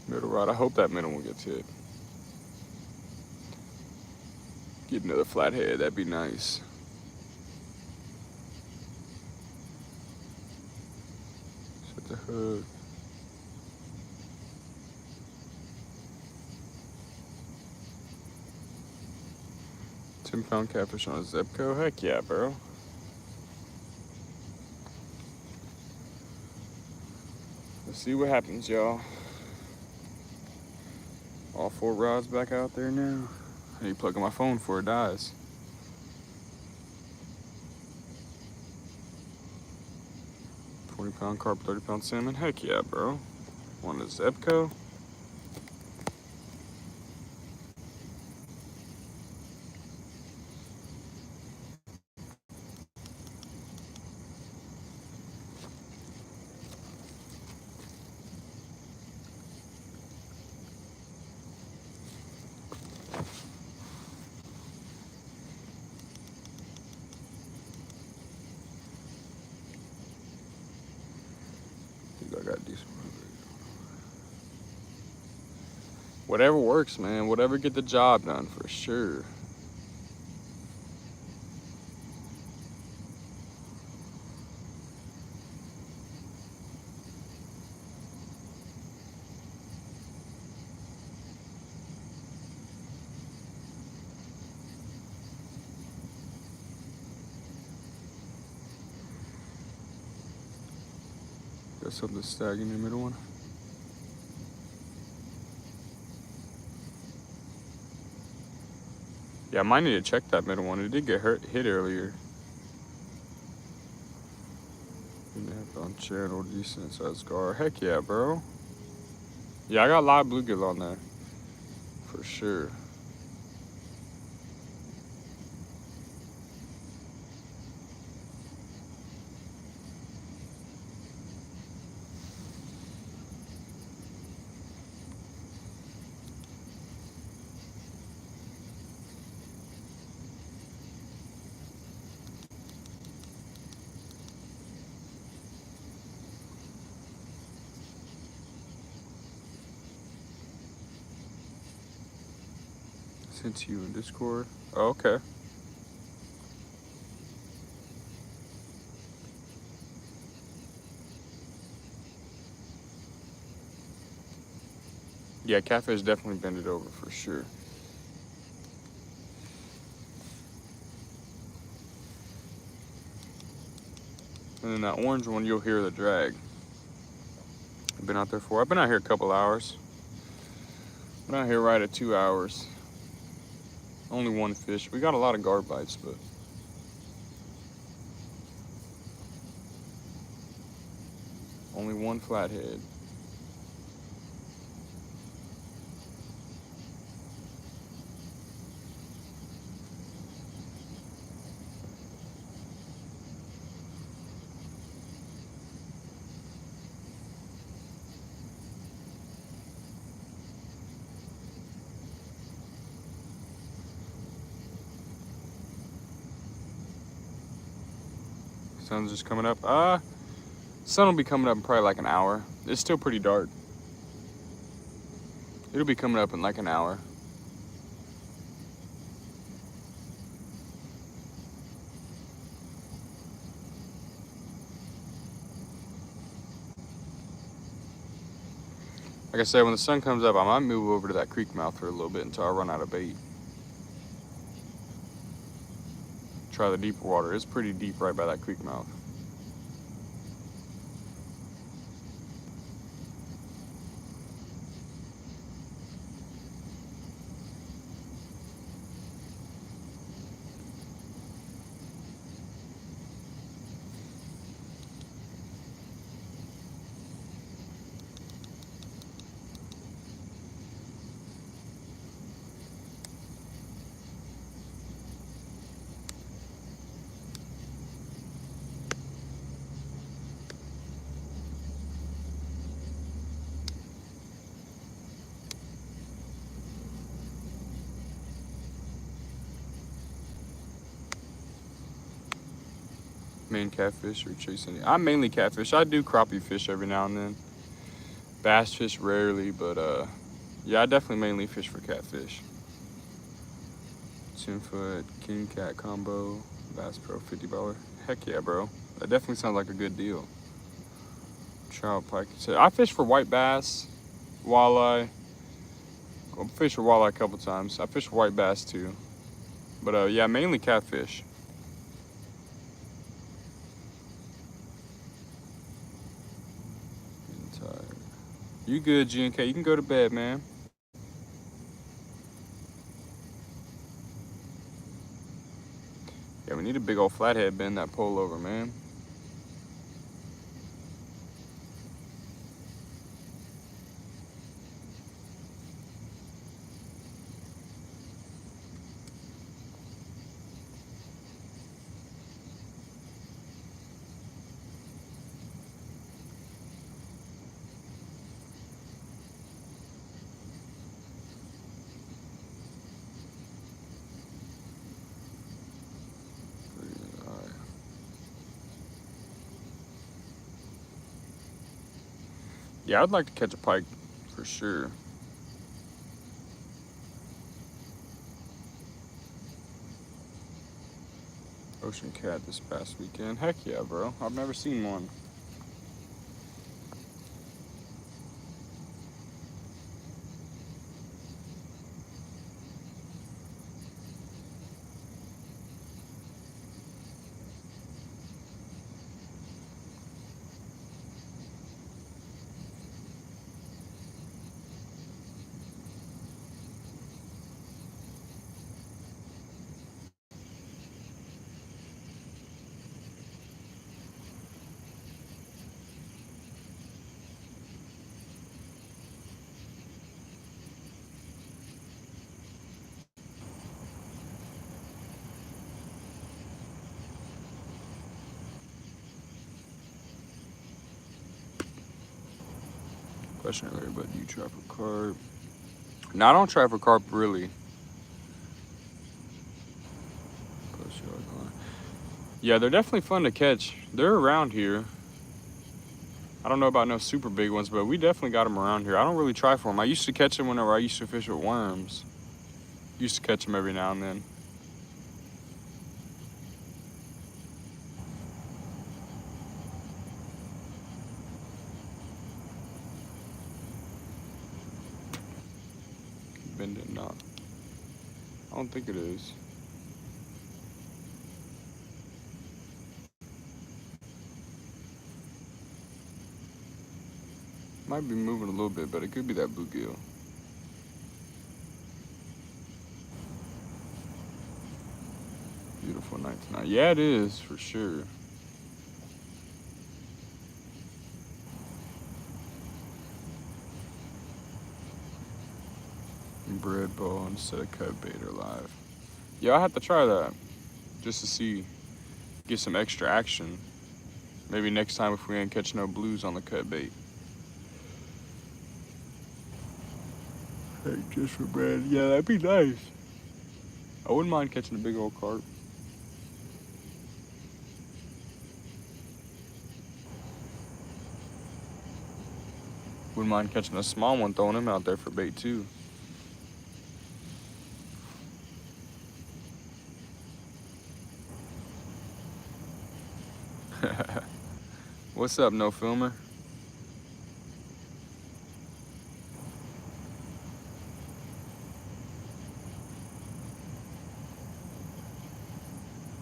Middle rod. I hope that middle one gets hit. Get another flathead. That'd be nice. Set the hook. 10-pound catfish on a Zebco. Heck yeah, bro. Let's see what happens, y'all. All 4 rods back out there now. I need to plug in my phone before it dies. 20-pound carp, 30-pound salmon. Heck yeah, bro. On a Zebco. Whatever works, man. Whatever get the job done for sure. Got something staggering in the middle one. Yeah, I might need to check that middle one. It did get hit earlier. On channel, decent size scar. Heck yeah, bro. Yeah, I got a lot of bluegill on there. For sure. Sent you in Discord. Oh, okay. Yeah, catfish definitely bend it over for sure. And then that orange one, you'll hear the drag. I've been out there for. I've been out here a couple hours. Been out here right at 2 hours. Only one fish. We got a lot of guard bites, but only one flathead. Sun's just coming up. Sun will be coming up in probably like an hour. It's still pretty dark. It'll be coming up in like an hour. Like I said, when the sun comes up, I might move over to that creek mouth for a little bit until I run out of bait. Try the deeper water. It's pretty deep right by that creek mouth. Main catfish or chasing it. I'm mainly catfish. I do crappie fish every now and then. Bass fish rarely, but yeah, I definitely mainly fish for catfish. 10-foot king cat combo, Bass Pro $50. Heck yeah, bro. That definitely sounds like a good deal. Trout, pike. I fish for white bass, walleye. I fish for walleye a couple times. I fish for white bass too. But yeah, mainly catfish. You good, GNK? You can go to bed, man. Yeah, we need a big old flathead bend that pole over, man. Yeah, I'd like to catch a pike for sure. Ocean cat this past weekend. Heck yeah, bro. I've never seen one. Question earlier, but do you trap for carp? No, I don't trap for carp really. Yeah, they're definitely fun to catch. They're around here. I don't know about no super big ones, but we definitely got them around here. I don't really try for them. I used to catch them whenever I used to fish with worms. Used to catch them every now and then. Bend it, not. I don't think it is. Might be moving a little bit, but it could be that bluegill. Beautiful night tonight. Yeah, it is for sure. Bread bowl instead of cut bait or live. Yeah, I have to try that just to see, get some extra action. Maybe next time if we ain't catch no blues on the cut bait. Hey, just for bread. Yeah, that'd be nice. I wouldn't mind catching a big old carp. Wouldn't mind catching a small one, throwing him out there for bait too. What's up, no filmer?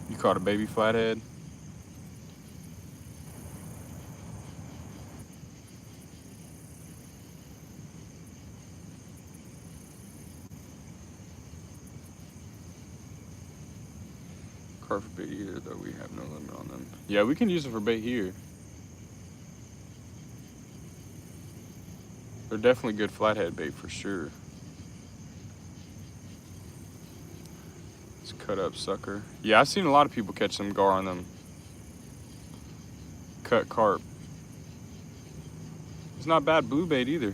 You caught a baby flathead? Carp for bait either, though we have no limit on them. Yeah, we can use them for bait here. They're definitely good flathead bait for sure. It's cut up sucker. Yeah, I've seen a lot of people catch some gar on them. Cut carp. It's not bad blue bait either.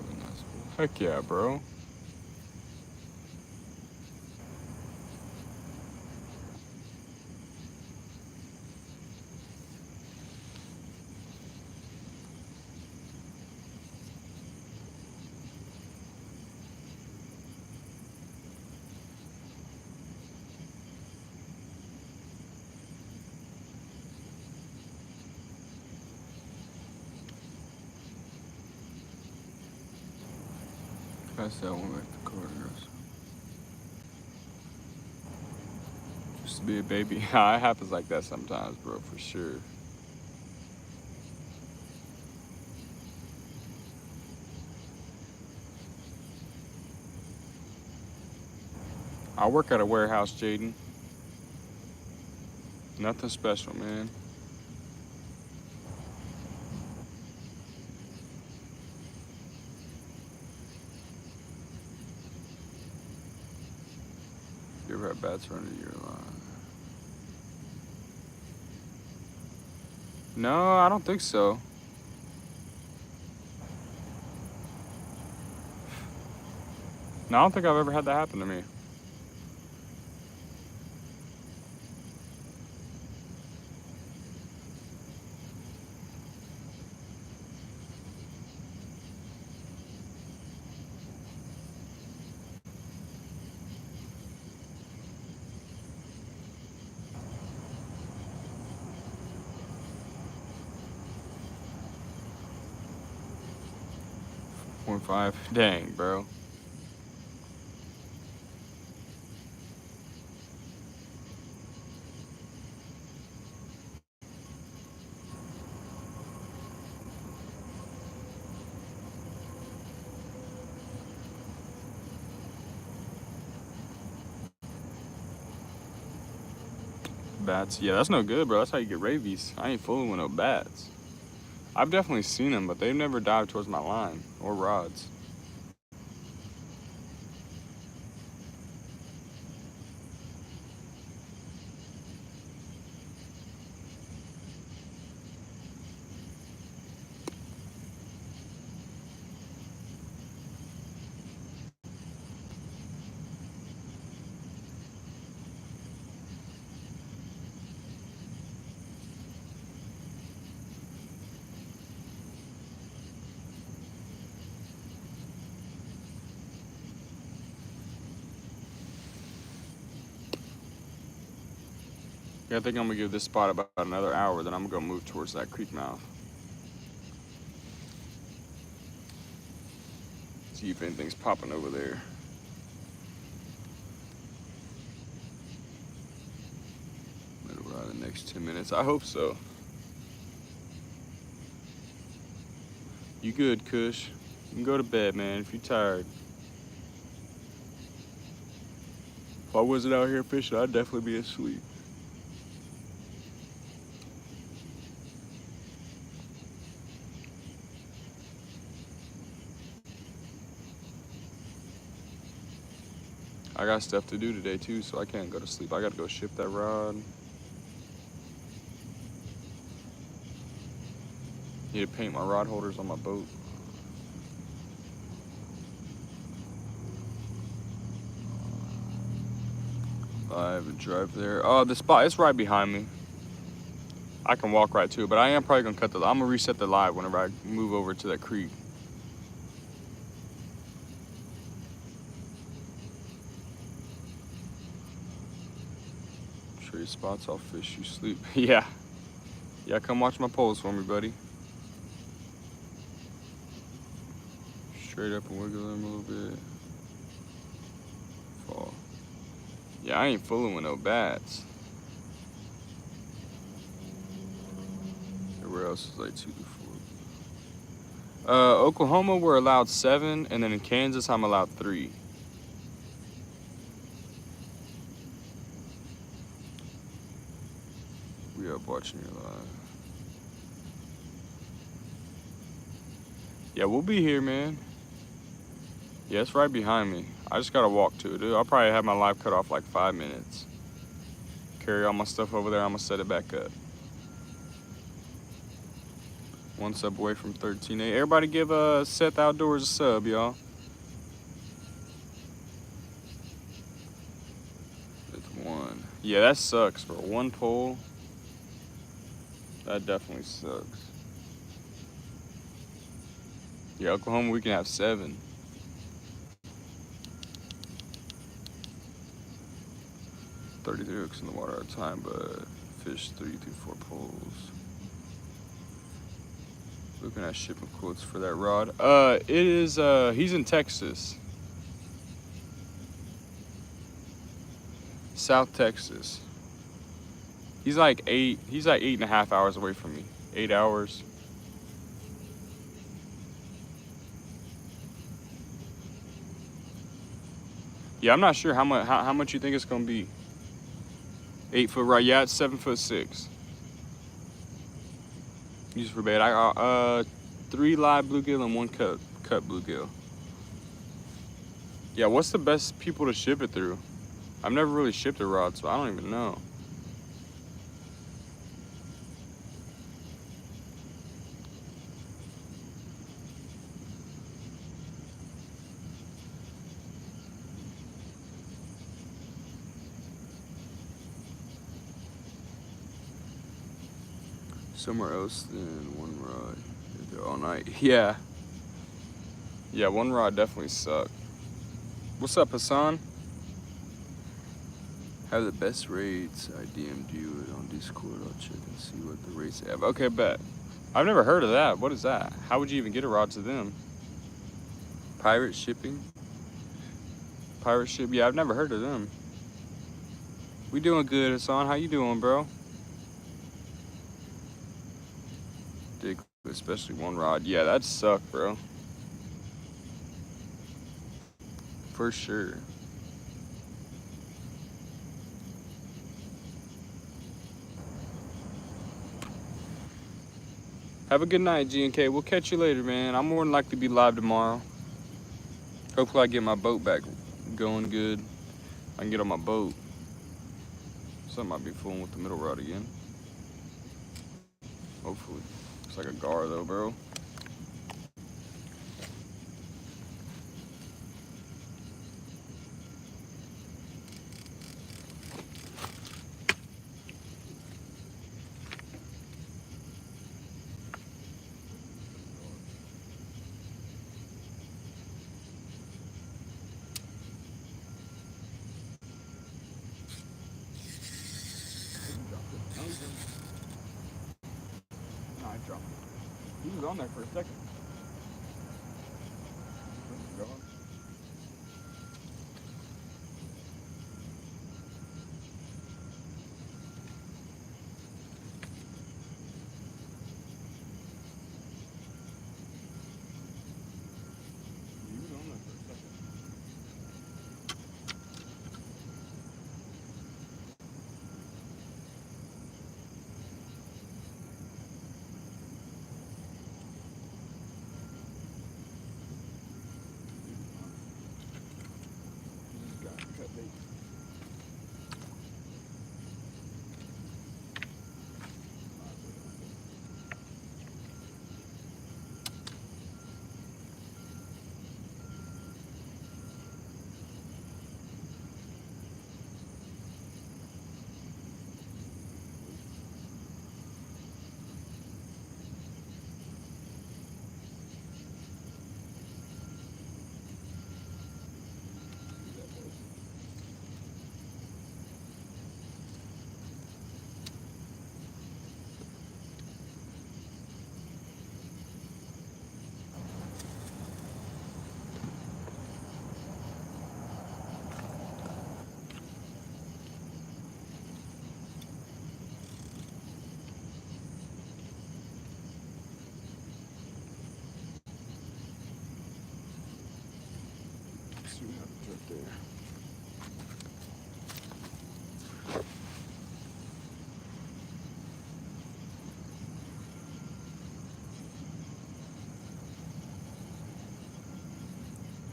Really nice. Heck yeah, bro. Pass that one back to Just to be a baby. It happens like that sometimes, bro, for sure. I work at a warehouse, Jaden. Nothing special, man. You ever had bats run into your line? No, I don't think so. No, I don't think I've ever had that happen to me. Point 0.5. Dang, bro. Bats. Yeah, that's no good, bro. That's how you get rabies. I ain't fooling with no bats. I've definitely seen them, but they've never dived towards my line or rods. Yeah, I think I'm gonna give this spot about another hour, then I'm gonna go move towards that creek mouth. See if anything's popping over there. Maybe around the next 10 minutes. I hope so. You good, Kush? You can go to bed, man, if you're tired. If I wasn't out here fishing, I'd definitely be asleep. I got stuff to do today too, so I can't go to sleep. I gotta go ship that rod. Need to paint my rod holders on my boat. I have a drive there. Oh, the spot, it's right behind me. I can walk right to it, but I am probably gonna I'm gonna reset the live whenever I move over to that creek. Trade spots, I'll fish you sleep. Yeah. Yeah, come watch my poles for me, buddy. Straight up and wiggle them a little bit. Fall. Yeah, I ain't fooling with no bats. Everywhere else is like 2 to 4. Oklahoma, we're allowed 7, and then in Kansas, I'm allowed 3. We up watching your live. Yeah, we'll be here, man. Yeah, it's right behind me. I just gotta walk to it. I'll probably have my live cut off like 5 minutes. Carry all my stuff over there. I'm gonna set it back up. 1 sub away from 13. Hey, everybody give Seth Outdoors a sub, y'all. It's 1. Yeah, that sucks, bro. 1 pole. That definitely sucks. Yeah, Oklahoma, we can have 7. $33 hooks in the water at a time, but fish 3 through 4 poles. Looking at shipping quotes for that rod. It is, he's in Texas. South Texas. He's like 8.5 hours away from me. 8 hours. Yeah, I'm not sure how much you think it's gonna be. 8 foot, right? Yeah, it's 7'6". Use for bait. I got 3 live bluegill and 1 cut bluegill. Yeah, what's the best people to ship it through? I've never really shipped a rod, so I don't even know. Somewhere else than one rod. They're all night. Yeah. Yeah, one rod definitely sucked. What's up, Hassan? Have the best rates. I DM'd you on Discord. I'll check and see what the rates have. Okay, bet. I've never heard of that. What is that? How would you even get a rod to them? Pirate shipping? Pirate ship? Yeah, I've never heard of them. We doing good, Hassan. How you doing, bro? Dig, especially one rod. Yeah, that sucked, bro. For sure. Have a good night, G&K. We'll catch you later, man. I'm more than likely to be live tomorrow. Hopefully I get my boat back going good. I can get on my boat. Something might be fooling with the middle rod again. Hopefully. It's like a gar though, bro. No, I dropped it. He was on there for a second.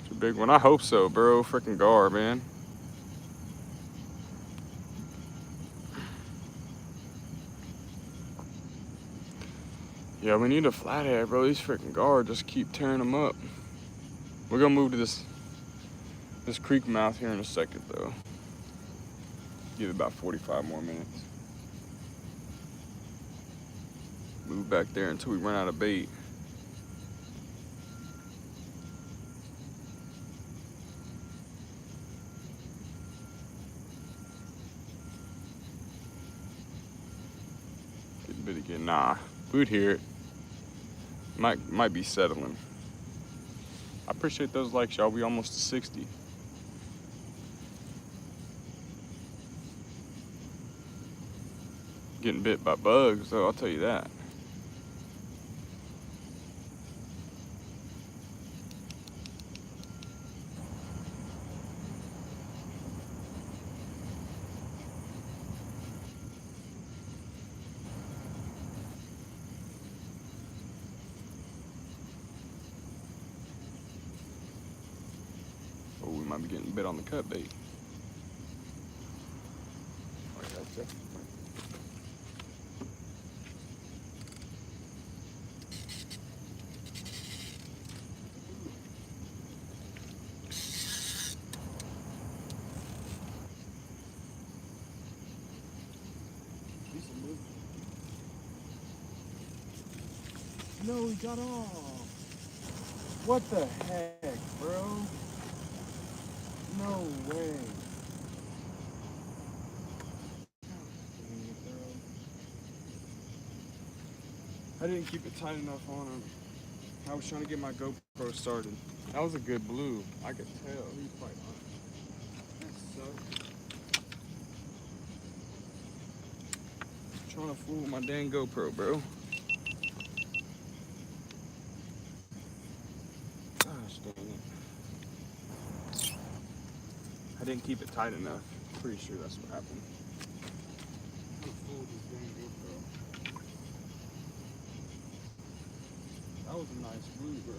It's a big one. I hope so, bro. Freaking gar, man. Yeah, we need a flathead, bro. These freaking gar just keep tearing them up. We're gonna move to this creek mouth here in a second, though. Give it about 45 more minutes. Move back there until we run out of bait. Getting bit again. Nah, we'd hear it. Might be settling. I appreciate those likes, y'all. We almost to 60. getting bit by bugs, though, I'll tell you that. Oh, we might be getting bit on the cut bait. Oh, yeah, that's definitely. No, he got off. What the heck, bro? No way. Dang it, bro. I didn't keep it tight enough on him. I was trying to get my GoPro started. That was a good blue. I could tell. He's quite on. That sucks. Trying to fool my dang GoPro, bro. Gosh dang it. I didn't keep it tight enough. Pretty sure that's what happened. I fooled this dang GoPro. That was a nice blue, bro.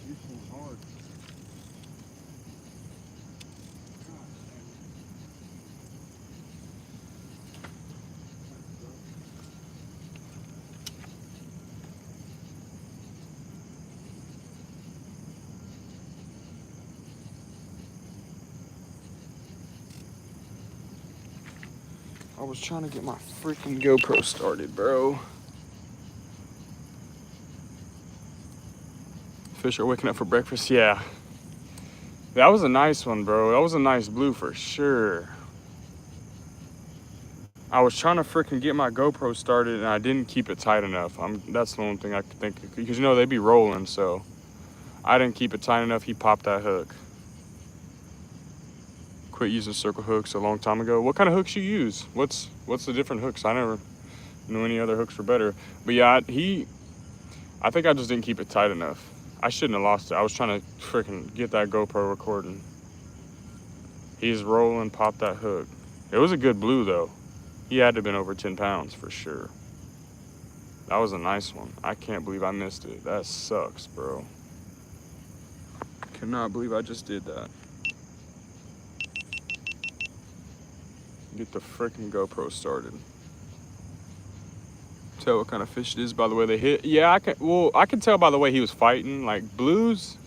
You're pulling hard. I was trying to get my freaking GoPro started, bro. Fish are waking up for breakfast. Yeah. That was a nice one, bro. That was a nice blue for sure. I was trying to freaking get my GoPro started and I didn't keep it tight enough. That's the only thing I could think of. Because, you know, they be rolling, so I didn't keep it tight enough. He popped that hook. Quit using circle hooks a long time ago. What kind of hooks you use? What's the different hooks? I never knew any other hooks were better. But yeah, I think I just didn't keep it tight enough. I shouldn't have lost it. I was trying to freaking get that GoPro recording. He's rolling, popped that hook. It was a good blue though. He had to have been over 10 pounds for sure. That was a nice one. I can't believe I missed it. That sucks, bro. Cannot believe I just did that. Get the freaking GoPro started. Tell what kind of fish it is by the way they hit. Yeah, I can tell by the way he was fighting. Like blues,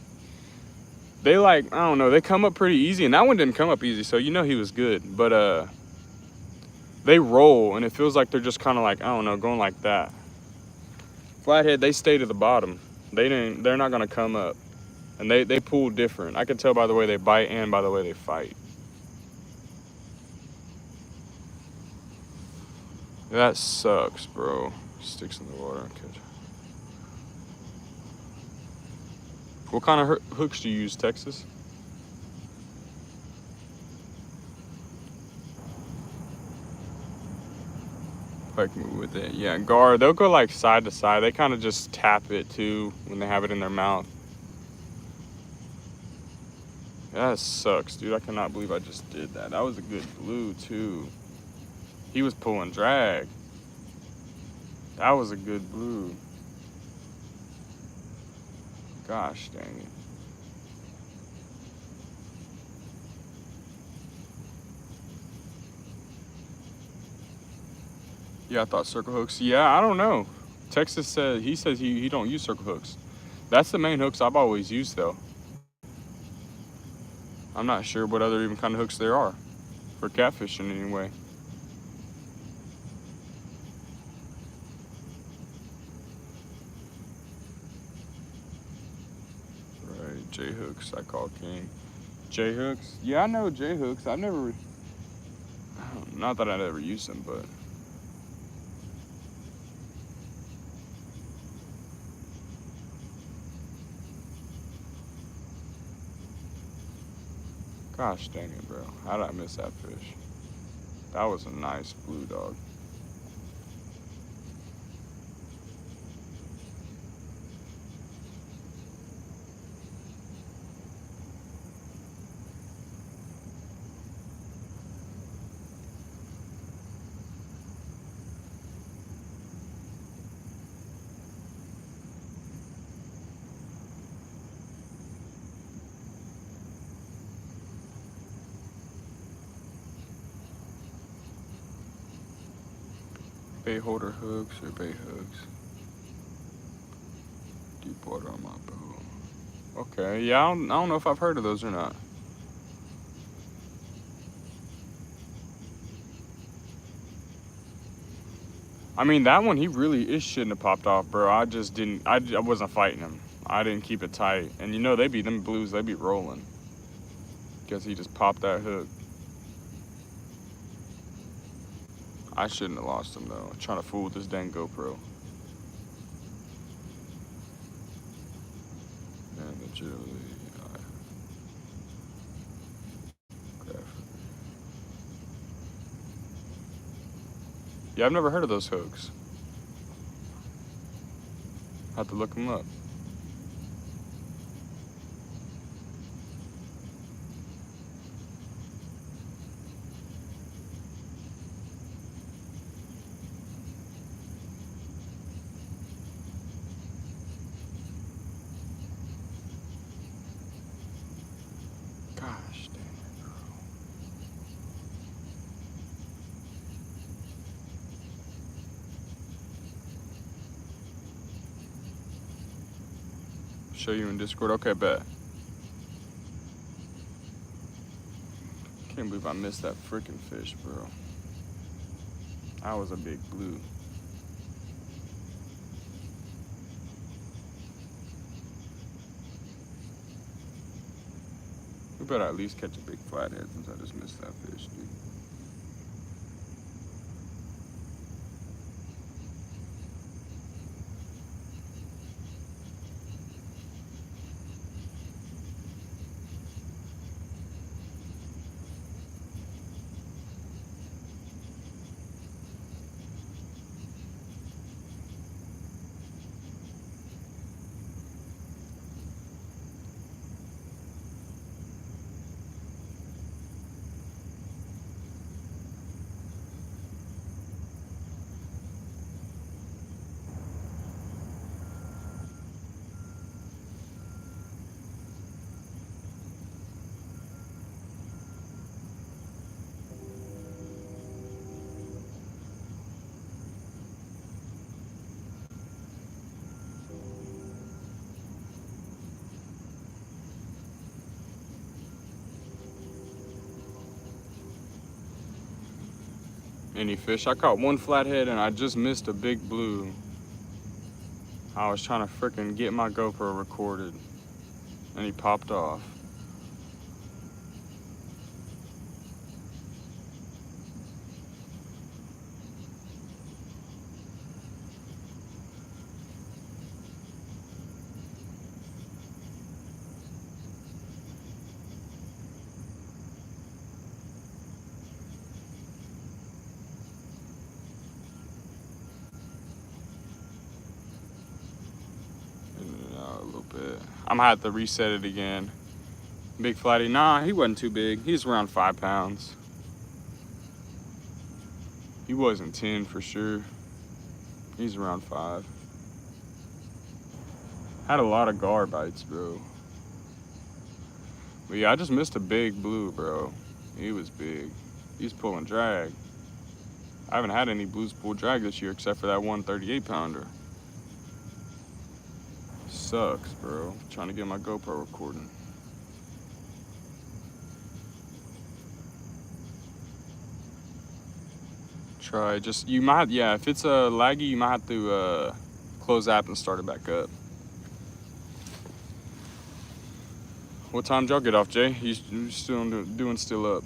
they like, I don't know, they come up pretty easy, and that one didn't come up easy, so you know he was good. But they roll and it feels like they're just kind of like, I don't know, going like that. Flathead, they stay to the bottom. They're not gonna come up. And they pull different. I can tell by the way they bite and by the way they fight. That sucks, bro. Sticks in the water. Okay. What kind of hooks do you use, Texas? Like with it, yeah. Gar, they'll go like side to side. They kind of just tap it too when they have it in their mouth. That sucks, dude. I cannot believe I just did that. That was a good blue too. He was pulling drag. That was a good blue. Gosh dang it. Yeah, I thought circle hooks. Yeah, I don't know. Texas said, he says he don't use circle hooks. That's the main hooks I've always used though. I'm not sure what other even kind of hooks there are for catfishing anyway. Right, J hooks I call king. J hooks, yeah, I know J hooks. I've never, not that I'd ever used them, but. Gosh dang it, bro. How did I miss that fish? That was a nice blue dog. Bait holder hooks or bait hooks? Deep water on my boat. Okay, yeah, I don't know if I've heard of those or not. I mean, that one, it shouldn't have popped off, bro. I just didn't, I wasn't fighting him. I didn't keep it tight. And you know, them blues, they be rolling. Guess he just popped that hook. I shouldn't have lost him, though. Trying to fool with this dang GoPro. And legitimately, yeah, I've never heard of those hooks. Have to look them up. Gosh dang it, bro. Show you in Discord. Okay, bet. Can't believe I missed that freaking fish, bro. That was a big blue. We better at least catch a big flathead since I just missed that fish, dude. Any fish? I caught one flathead and I just missed a big blue. I was trying to freaking get my GoPro recorded and he popped off. A little bit. I'm gonna have to reset it again. Big flatty, nah, he wasn't too big. He's around 5 pounds. He wasn't 10 for sure. He's around 5. Had a lot of gar bites, bro. But yeah, I just missed a big blue, bro. He was big. He's pulling drag. I haven't had any blues pull drag this year except for that 138 pounder. Sucks, bro. Trying to get my GoPro recording. Try just, you might, yeah, if it's a laggy, you might have to close the app and start it back up. What time did y'all get off, Jay? You still up?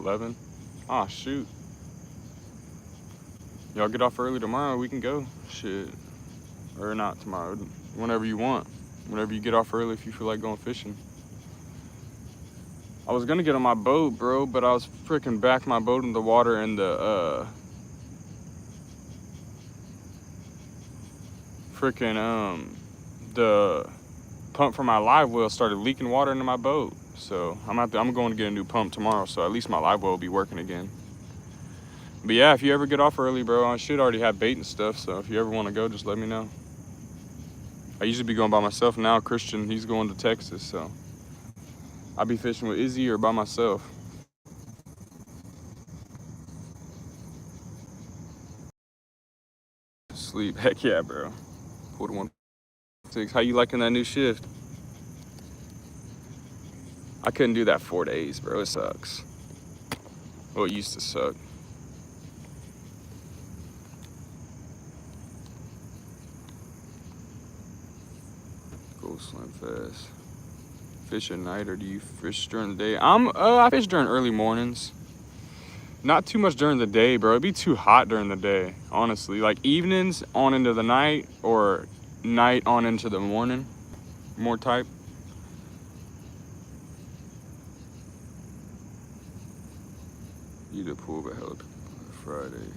$11? Oh, shoot. Y'all get off early tomorrow, we can go. Shit. Or not tomorrow, whenever you want. Whenever you get off early if you feel like going fishing. I was gonna get on my boat, bro, but I was freaking back my boat in the water and the the pump for my live well started leaking water into my boat. So I'm going to get a new pump tomorrow, so at least my live well will be working again. But yeah, if you ever get off early, bro, I should already have bait and stuff, so if you ever want to go, just let me know. I usually be going by myself. Now Christian, he's going to Texas, so I'll be fishing with Izzy or by myself. Sleep, heck yeah, bro. Pulled 1.6. How you liking that new shift? I couldn't do that 4 days, bro. It sucks. Well, it used to suck. Go slim fast. Fish at night, or do you fish during the day? I fish during early mornings. Not too much during the day, bro. It'd be too hot during the day, honestly. Like evenings on into the night, or night on into the morning, more type. You did pool, but hella Friday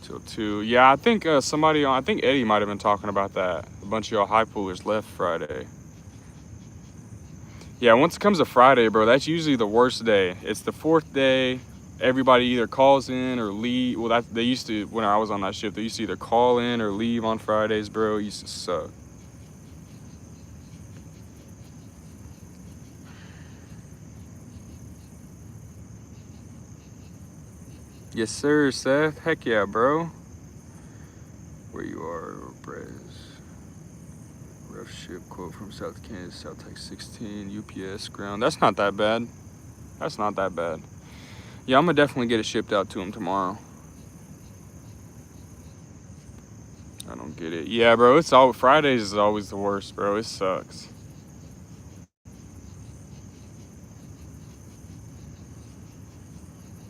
till 2. Yeah, I think somebody on, I think Eddie might have been talking about that. A bunch of y'all high poolers left Friday. Yeah, once it comes to Friday, bro, that's usually the worst day. It's the 4th day. Everybody either calls in or leave. Well, they used to, when I was on that shift, they used to either call in or leave on Fridays, bro. It used to suck. Yes, sir, Seth. Heck yeah, bro. Where you are, Brez. Rough ship quote from South Kansas, South Texas 16, UPS ground. That's not that bad. That's not that bad. Yeah, I'm gonna definitely get it shipped out to him tomorrow. I don't get it. Yeah, bro, Fridays is always the worst, bro. It sucks.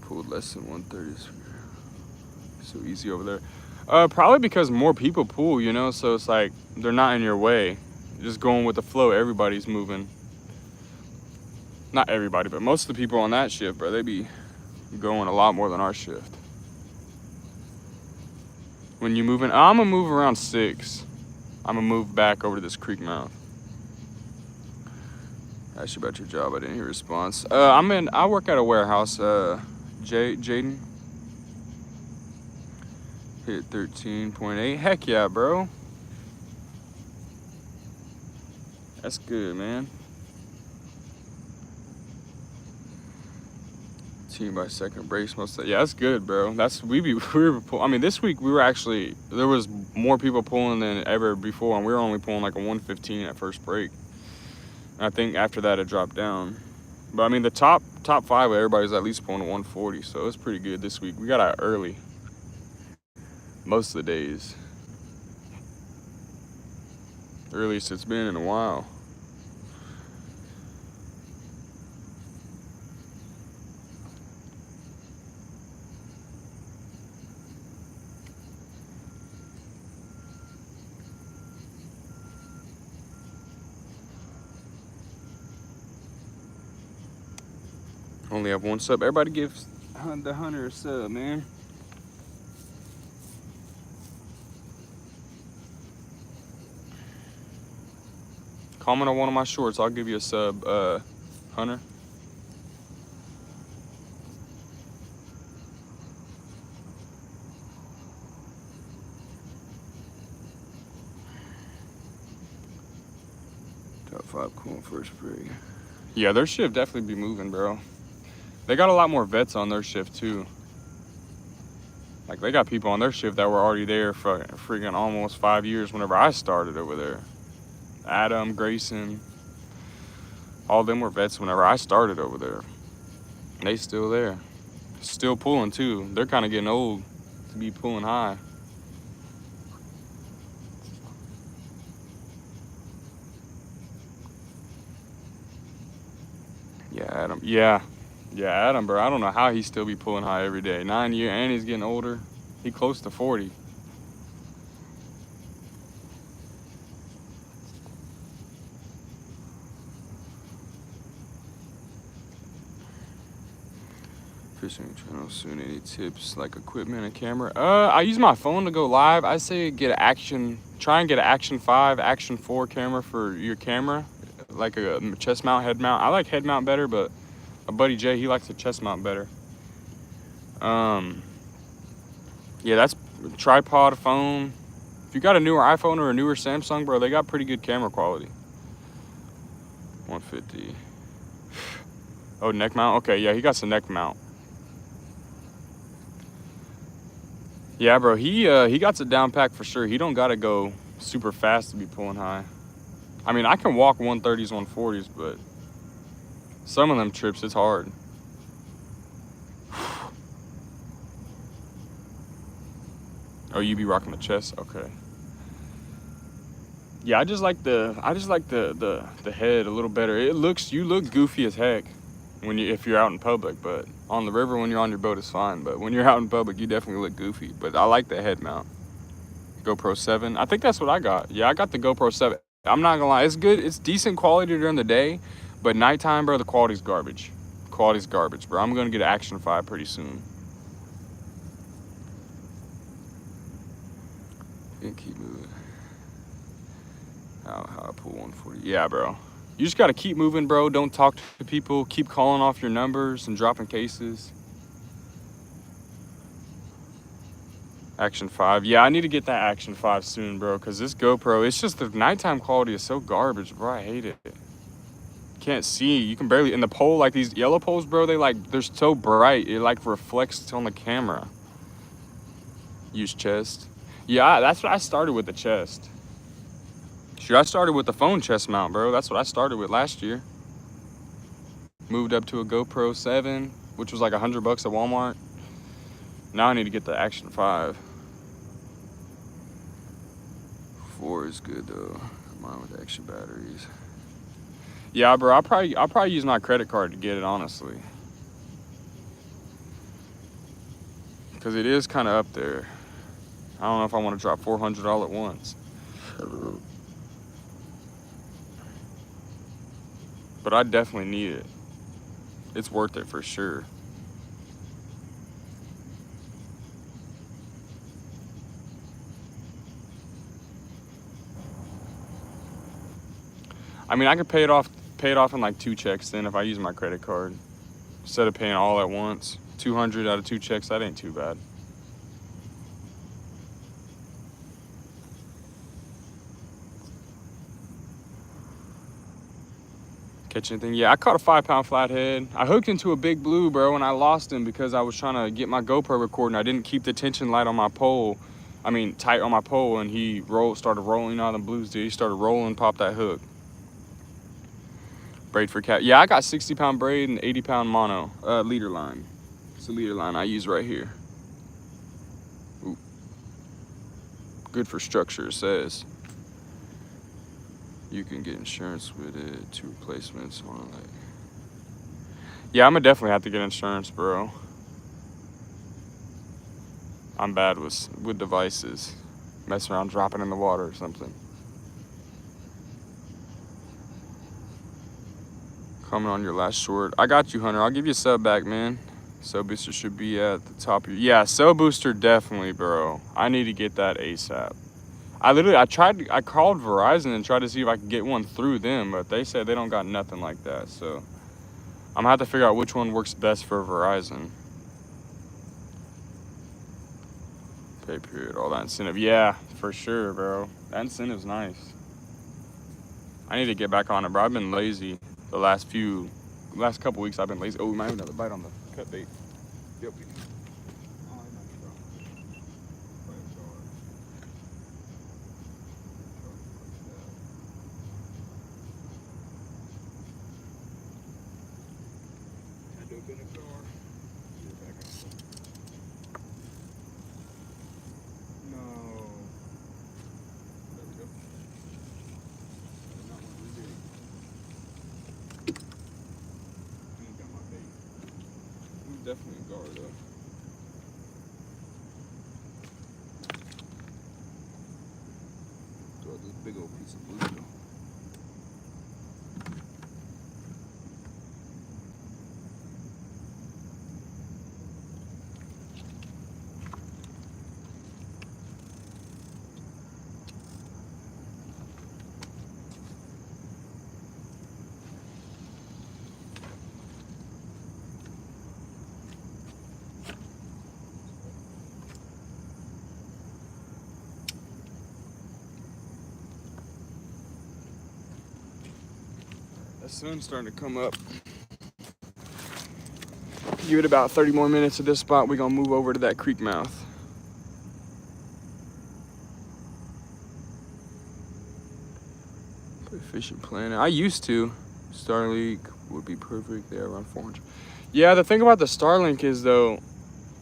Pulled less than 130. So easy over there. Probably because more people pool, you know, so it's like they're not in your way. Just going with the flow, everybody's moving. Not everybody, but most of the people on that shift, bro, they be going a lot more than our shift. When you moving, I'm gonna move around 6. I'm gonna move back over to this creek mouth. Asked you about your job, I didn't hear a response. I work at a warehouse, Jaden. Hit 13.8. Heck yeah, bro. That's good, man. Team by second brace most of that. Yeah, that's good, bro. I mean, this week we were actually, there was more people pulling than ever before, and we were only pulling like a 115 at first break. And I think after that it dropped down. But I mean, the top 5 everybody's at least pulling a 140, so it's pretty good this week. We got out early most of the days. Earliest it's been in a while. Only have 1 sub. Everybody gives the hunter a sub, man. Comment on one of my shorts. I'll give you a sub, Hunter. Top 5 cool first break. Yeah, their shift definitely be moving, bro. They got a lot more vets on their shift too. Like they got people on their shift that were already there for freaking almost 5 years whenever I started over there. Adam, Grayson, all them were vets whenever I started over there. They still there. Still pulling too. They're kind of getting old to be pulling high. Yeah, Adam. Yeah, Adam, bro. I don't know how he still be pulling high every day. 9 years, and he's getting older. He close to 40. Fishing channel soon. Any tips like equipment and camera? I use my phone to go live. I say get an action. Try and get an Action 5, Action 4 camera for your camera, like a chest mount, head mount. I like head mount better, but my buddy Jay, he likes the chest mount better. Yeah, that's tripod, phone. If you got a newer iPhone or a newer Samsung, bro, they got pretty good camera quality. 150. Oh, neck mount. Okay, yeah, he got some neck mount. Yeah, bro, he got the down pack for sure. He don't gotta go super fast to be pulling high. I mean, I can walk 130s, 140s, but some of them trips, it's hard. Oh, you be rocking the chest? Okay. Yeah, I just like the head a little better. You look goofy as heck if you're out in public, but on the river when you're on your boat it's fine. But when you're out in public, you definitely look goofy. But I like the head mount. GoPro 7. I think that's what I got. Yeah, I got the GoPro 7. I'm not gonna lie, it's good. It's decent quality during the day, but nighttime, bro, the quality's garbage. Quality's garbage, bro. I'm gonna get an Action 5 pretty soon. And keep moving. How I pull 140. Yeah, bro. You just gotta keep moving, bro. Don't talk to people. Keep calling off your numbers and dropping cases. Action 5. Yeah, I need to get that Action 5 soon, bro, because this GoPro, it's just the nighttime quality is so garbage, bro. I hate it. Can't see. You can barely, in the pole, like these yellow poles, bro, they're so bright. It like reflects on the camera. Use chest. Yeah, that's what I started with, the chest. Shoot, I started with the phone chest mount, bro. That's what I started with last year. Moved up to a GoPro 7, which was like $100 at Walmart. Now I need to get the Action 5. 4 is good though. Mine with extra batteries. Yeah, bro. I'll probably use my credit card to get it, honestly, because it is kind of up there. I don't know if I want to drop $400 all at once. But I definitely need it. It's worth it for sure. I mean, I could pay it off in like 2 checks then if I use my credit card. Instead of paying all at once. 200 out of 2 checks, that ain't too bad. Catch anything? Yeah, I caught a 5-pound flathead. I hooked into a big blue, bro, and I lost him because I was trying to get my GoPro recording. I didn't keep the tension light on my pole. I mean, tight on my pole, and he started rolling. You know how the blues do. He started rolling, popped that hook. Braid for cat. Yeah, I got 60-pound braid and 80-pound mono leader line. It's a leader line I use right here. Ooh. Good for structure, it says. You can get insurance with it, 2 replacements, one like. Yeah, I'm gonna definitely have to get insurance, bro. I'm bad with devices. Mess around, dropping in the water or something. Coming on your last short. I got you, Hunter. I'll give you a sub back, man. Sub booster should be at the top of your... Yeah, sub booster definitely, bro. I need to get that ASAP. I called Verizon and tried to see if I could get one through them, but they said they don't got nothing like that. So I'm gonna have to figure out which one works best for Verizon. Pay period, all that incentive. Yeah, for sure, bro. That incentive's nice. I need to get back on it, bro. I've been lazy the last couple weeks. I've been lazy. Oh, we might have another bite on the cut bait. Yep. Definitely a guard though. Throw this big old piece of blue though. The sun's starting to come up. Give it about 30 more minutes at this spot. We're gonna move over to that creek mouth. Put Fishing Planet. I used to. Starlink would be perfect there around 400. Yeah, the thing about the Starlink is though,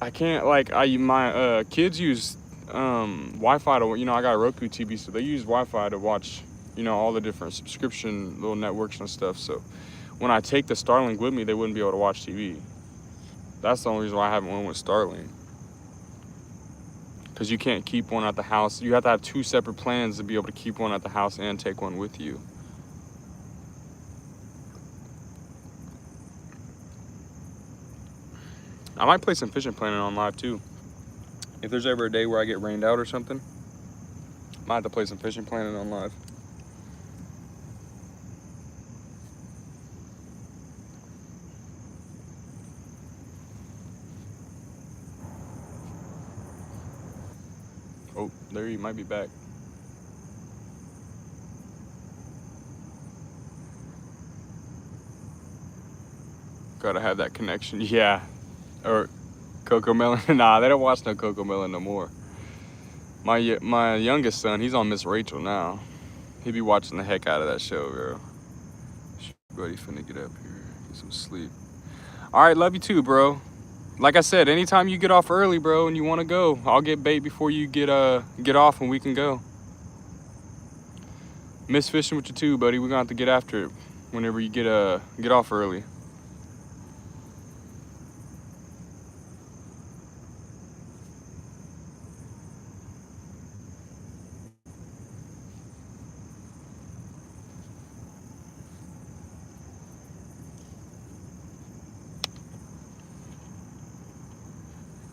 I can't like my kids use Wi-Fi to, you know, I got a Roku TV, so they use Wi-Fi to watch, you know, all the different subscription little networks and stuff. So when I take the Starlink with me, they wouldn't be able to watch TV. That's the only reason why I haven't went with Starlink. Because you can't keep one at the house. You have to have two separate plans to be able to keep one at the house and take one with you. I might play some Fishing Planet on live too. If there's ever a day where I get rained out or something, I might have to play some Fishing Planet on live. Oh, there he might be back. Gotta have that connection. Yeah. Or Coco Melon. Nah, they don't watch no Coco Melon no more. My youngest son, he's on Miss Rachel now. He be watching the heck out of that show, bro. Buddy finna get up here, get some sleep. All right, love you too, bro. Like I said, anytime you get off early, bro, and you want to go, I'll get bait before you get off and we can go. Miss fishing with you too, buddy. We're gonna have to get after it whenever you get off early.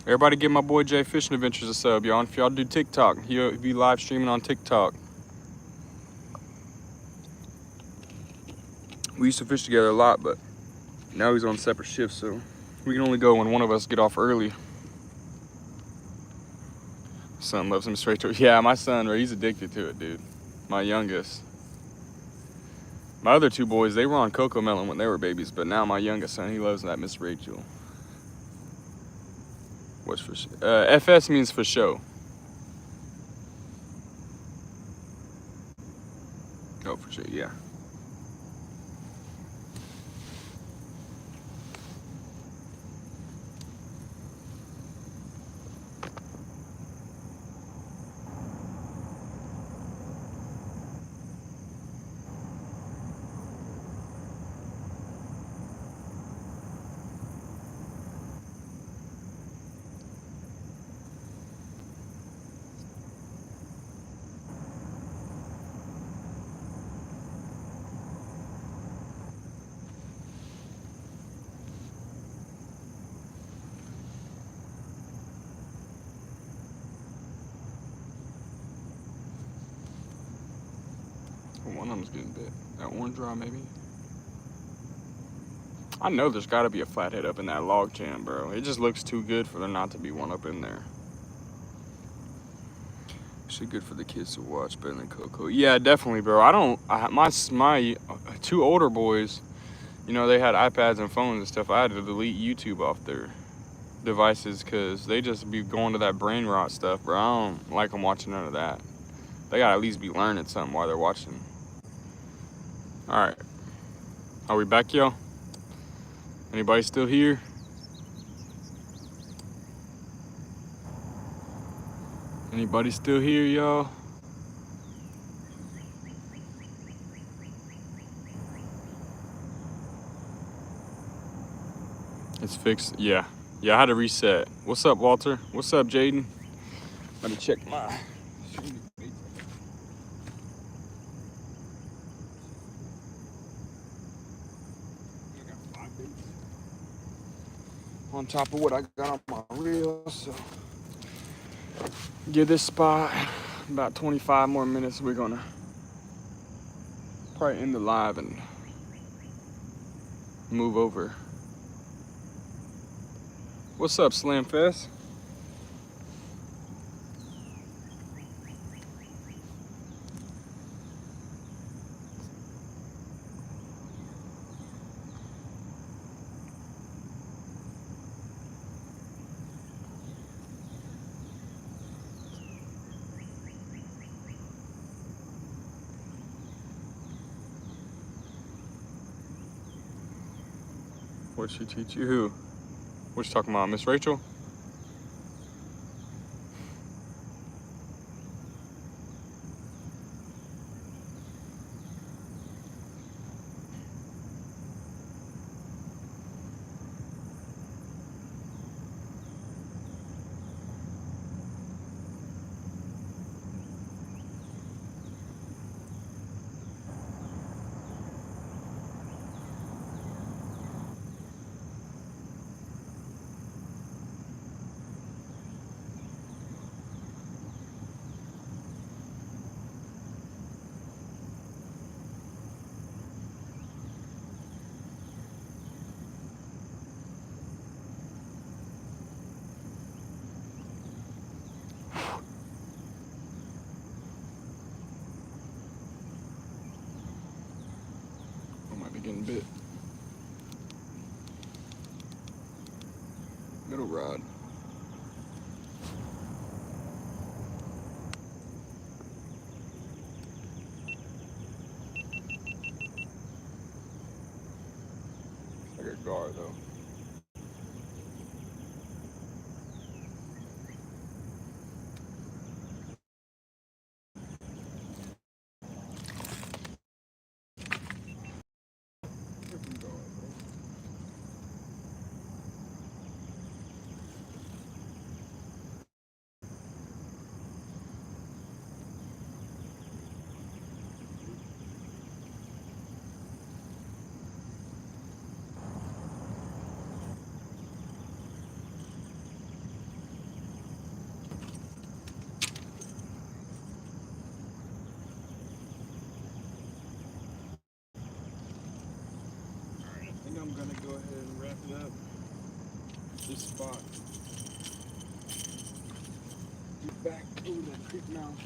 Everybody give my boy Jay Fishing Adventures a sub, y'all. If y'all do TikTok, he'll be live streaming on TikTok. We used to fish together a lot, but now he's on separate shifts, so we can only go when one of us get off early. Son loves him straight to it. Yeah, my son, he's addicted to it, dude. My youngest. My other two boys, they were on Coco Melon when they were babies, but now my youngest son, he loves that Miss Rachel. What's for show? FS means for show. Oh, for sure, yeah. One of them's getting bit. That orange rod, maybe? I know there's got to be a flathead up in that log jam, bro. It just looks too good for there not to be one up in there. Actually good for the kids to watch, better than Coco. Yeah, definitely, bro. My two older boys, you know, they had iPads and phones and stuff. I had to delete YouTube off their devices because they just be going to that brain rot stuff, bro. I don't like them watching none of that. They gotta at least be learning something while they're watching. All right, are we back, y'all? Anybody still here? Anybody still here, y'all? It's fixed. Yeah, I had to reset. What's up, Walter? What's up, Jaden? Let me check my. On top of what I got on my reel, so give this spot about 25 more minutes. We're gonna probably end the live and move over. What's up, Slam Fest? What'd she teach you? Who? What you talking about, Miss Rachel? I might be getting bit. Middle rod. Like a gar though. I think I'm gonna go ahead and wrap it up. This spot. Get back over that creek mouth.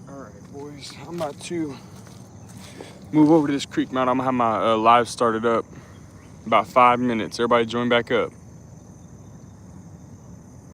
Alright boys, I'm about to move over to this creek mount. I'm gonna have my live started up. About 5 minutes. Everybody join back up.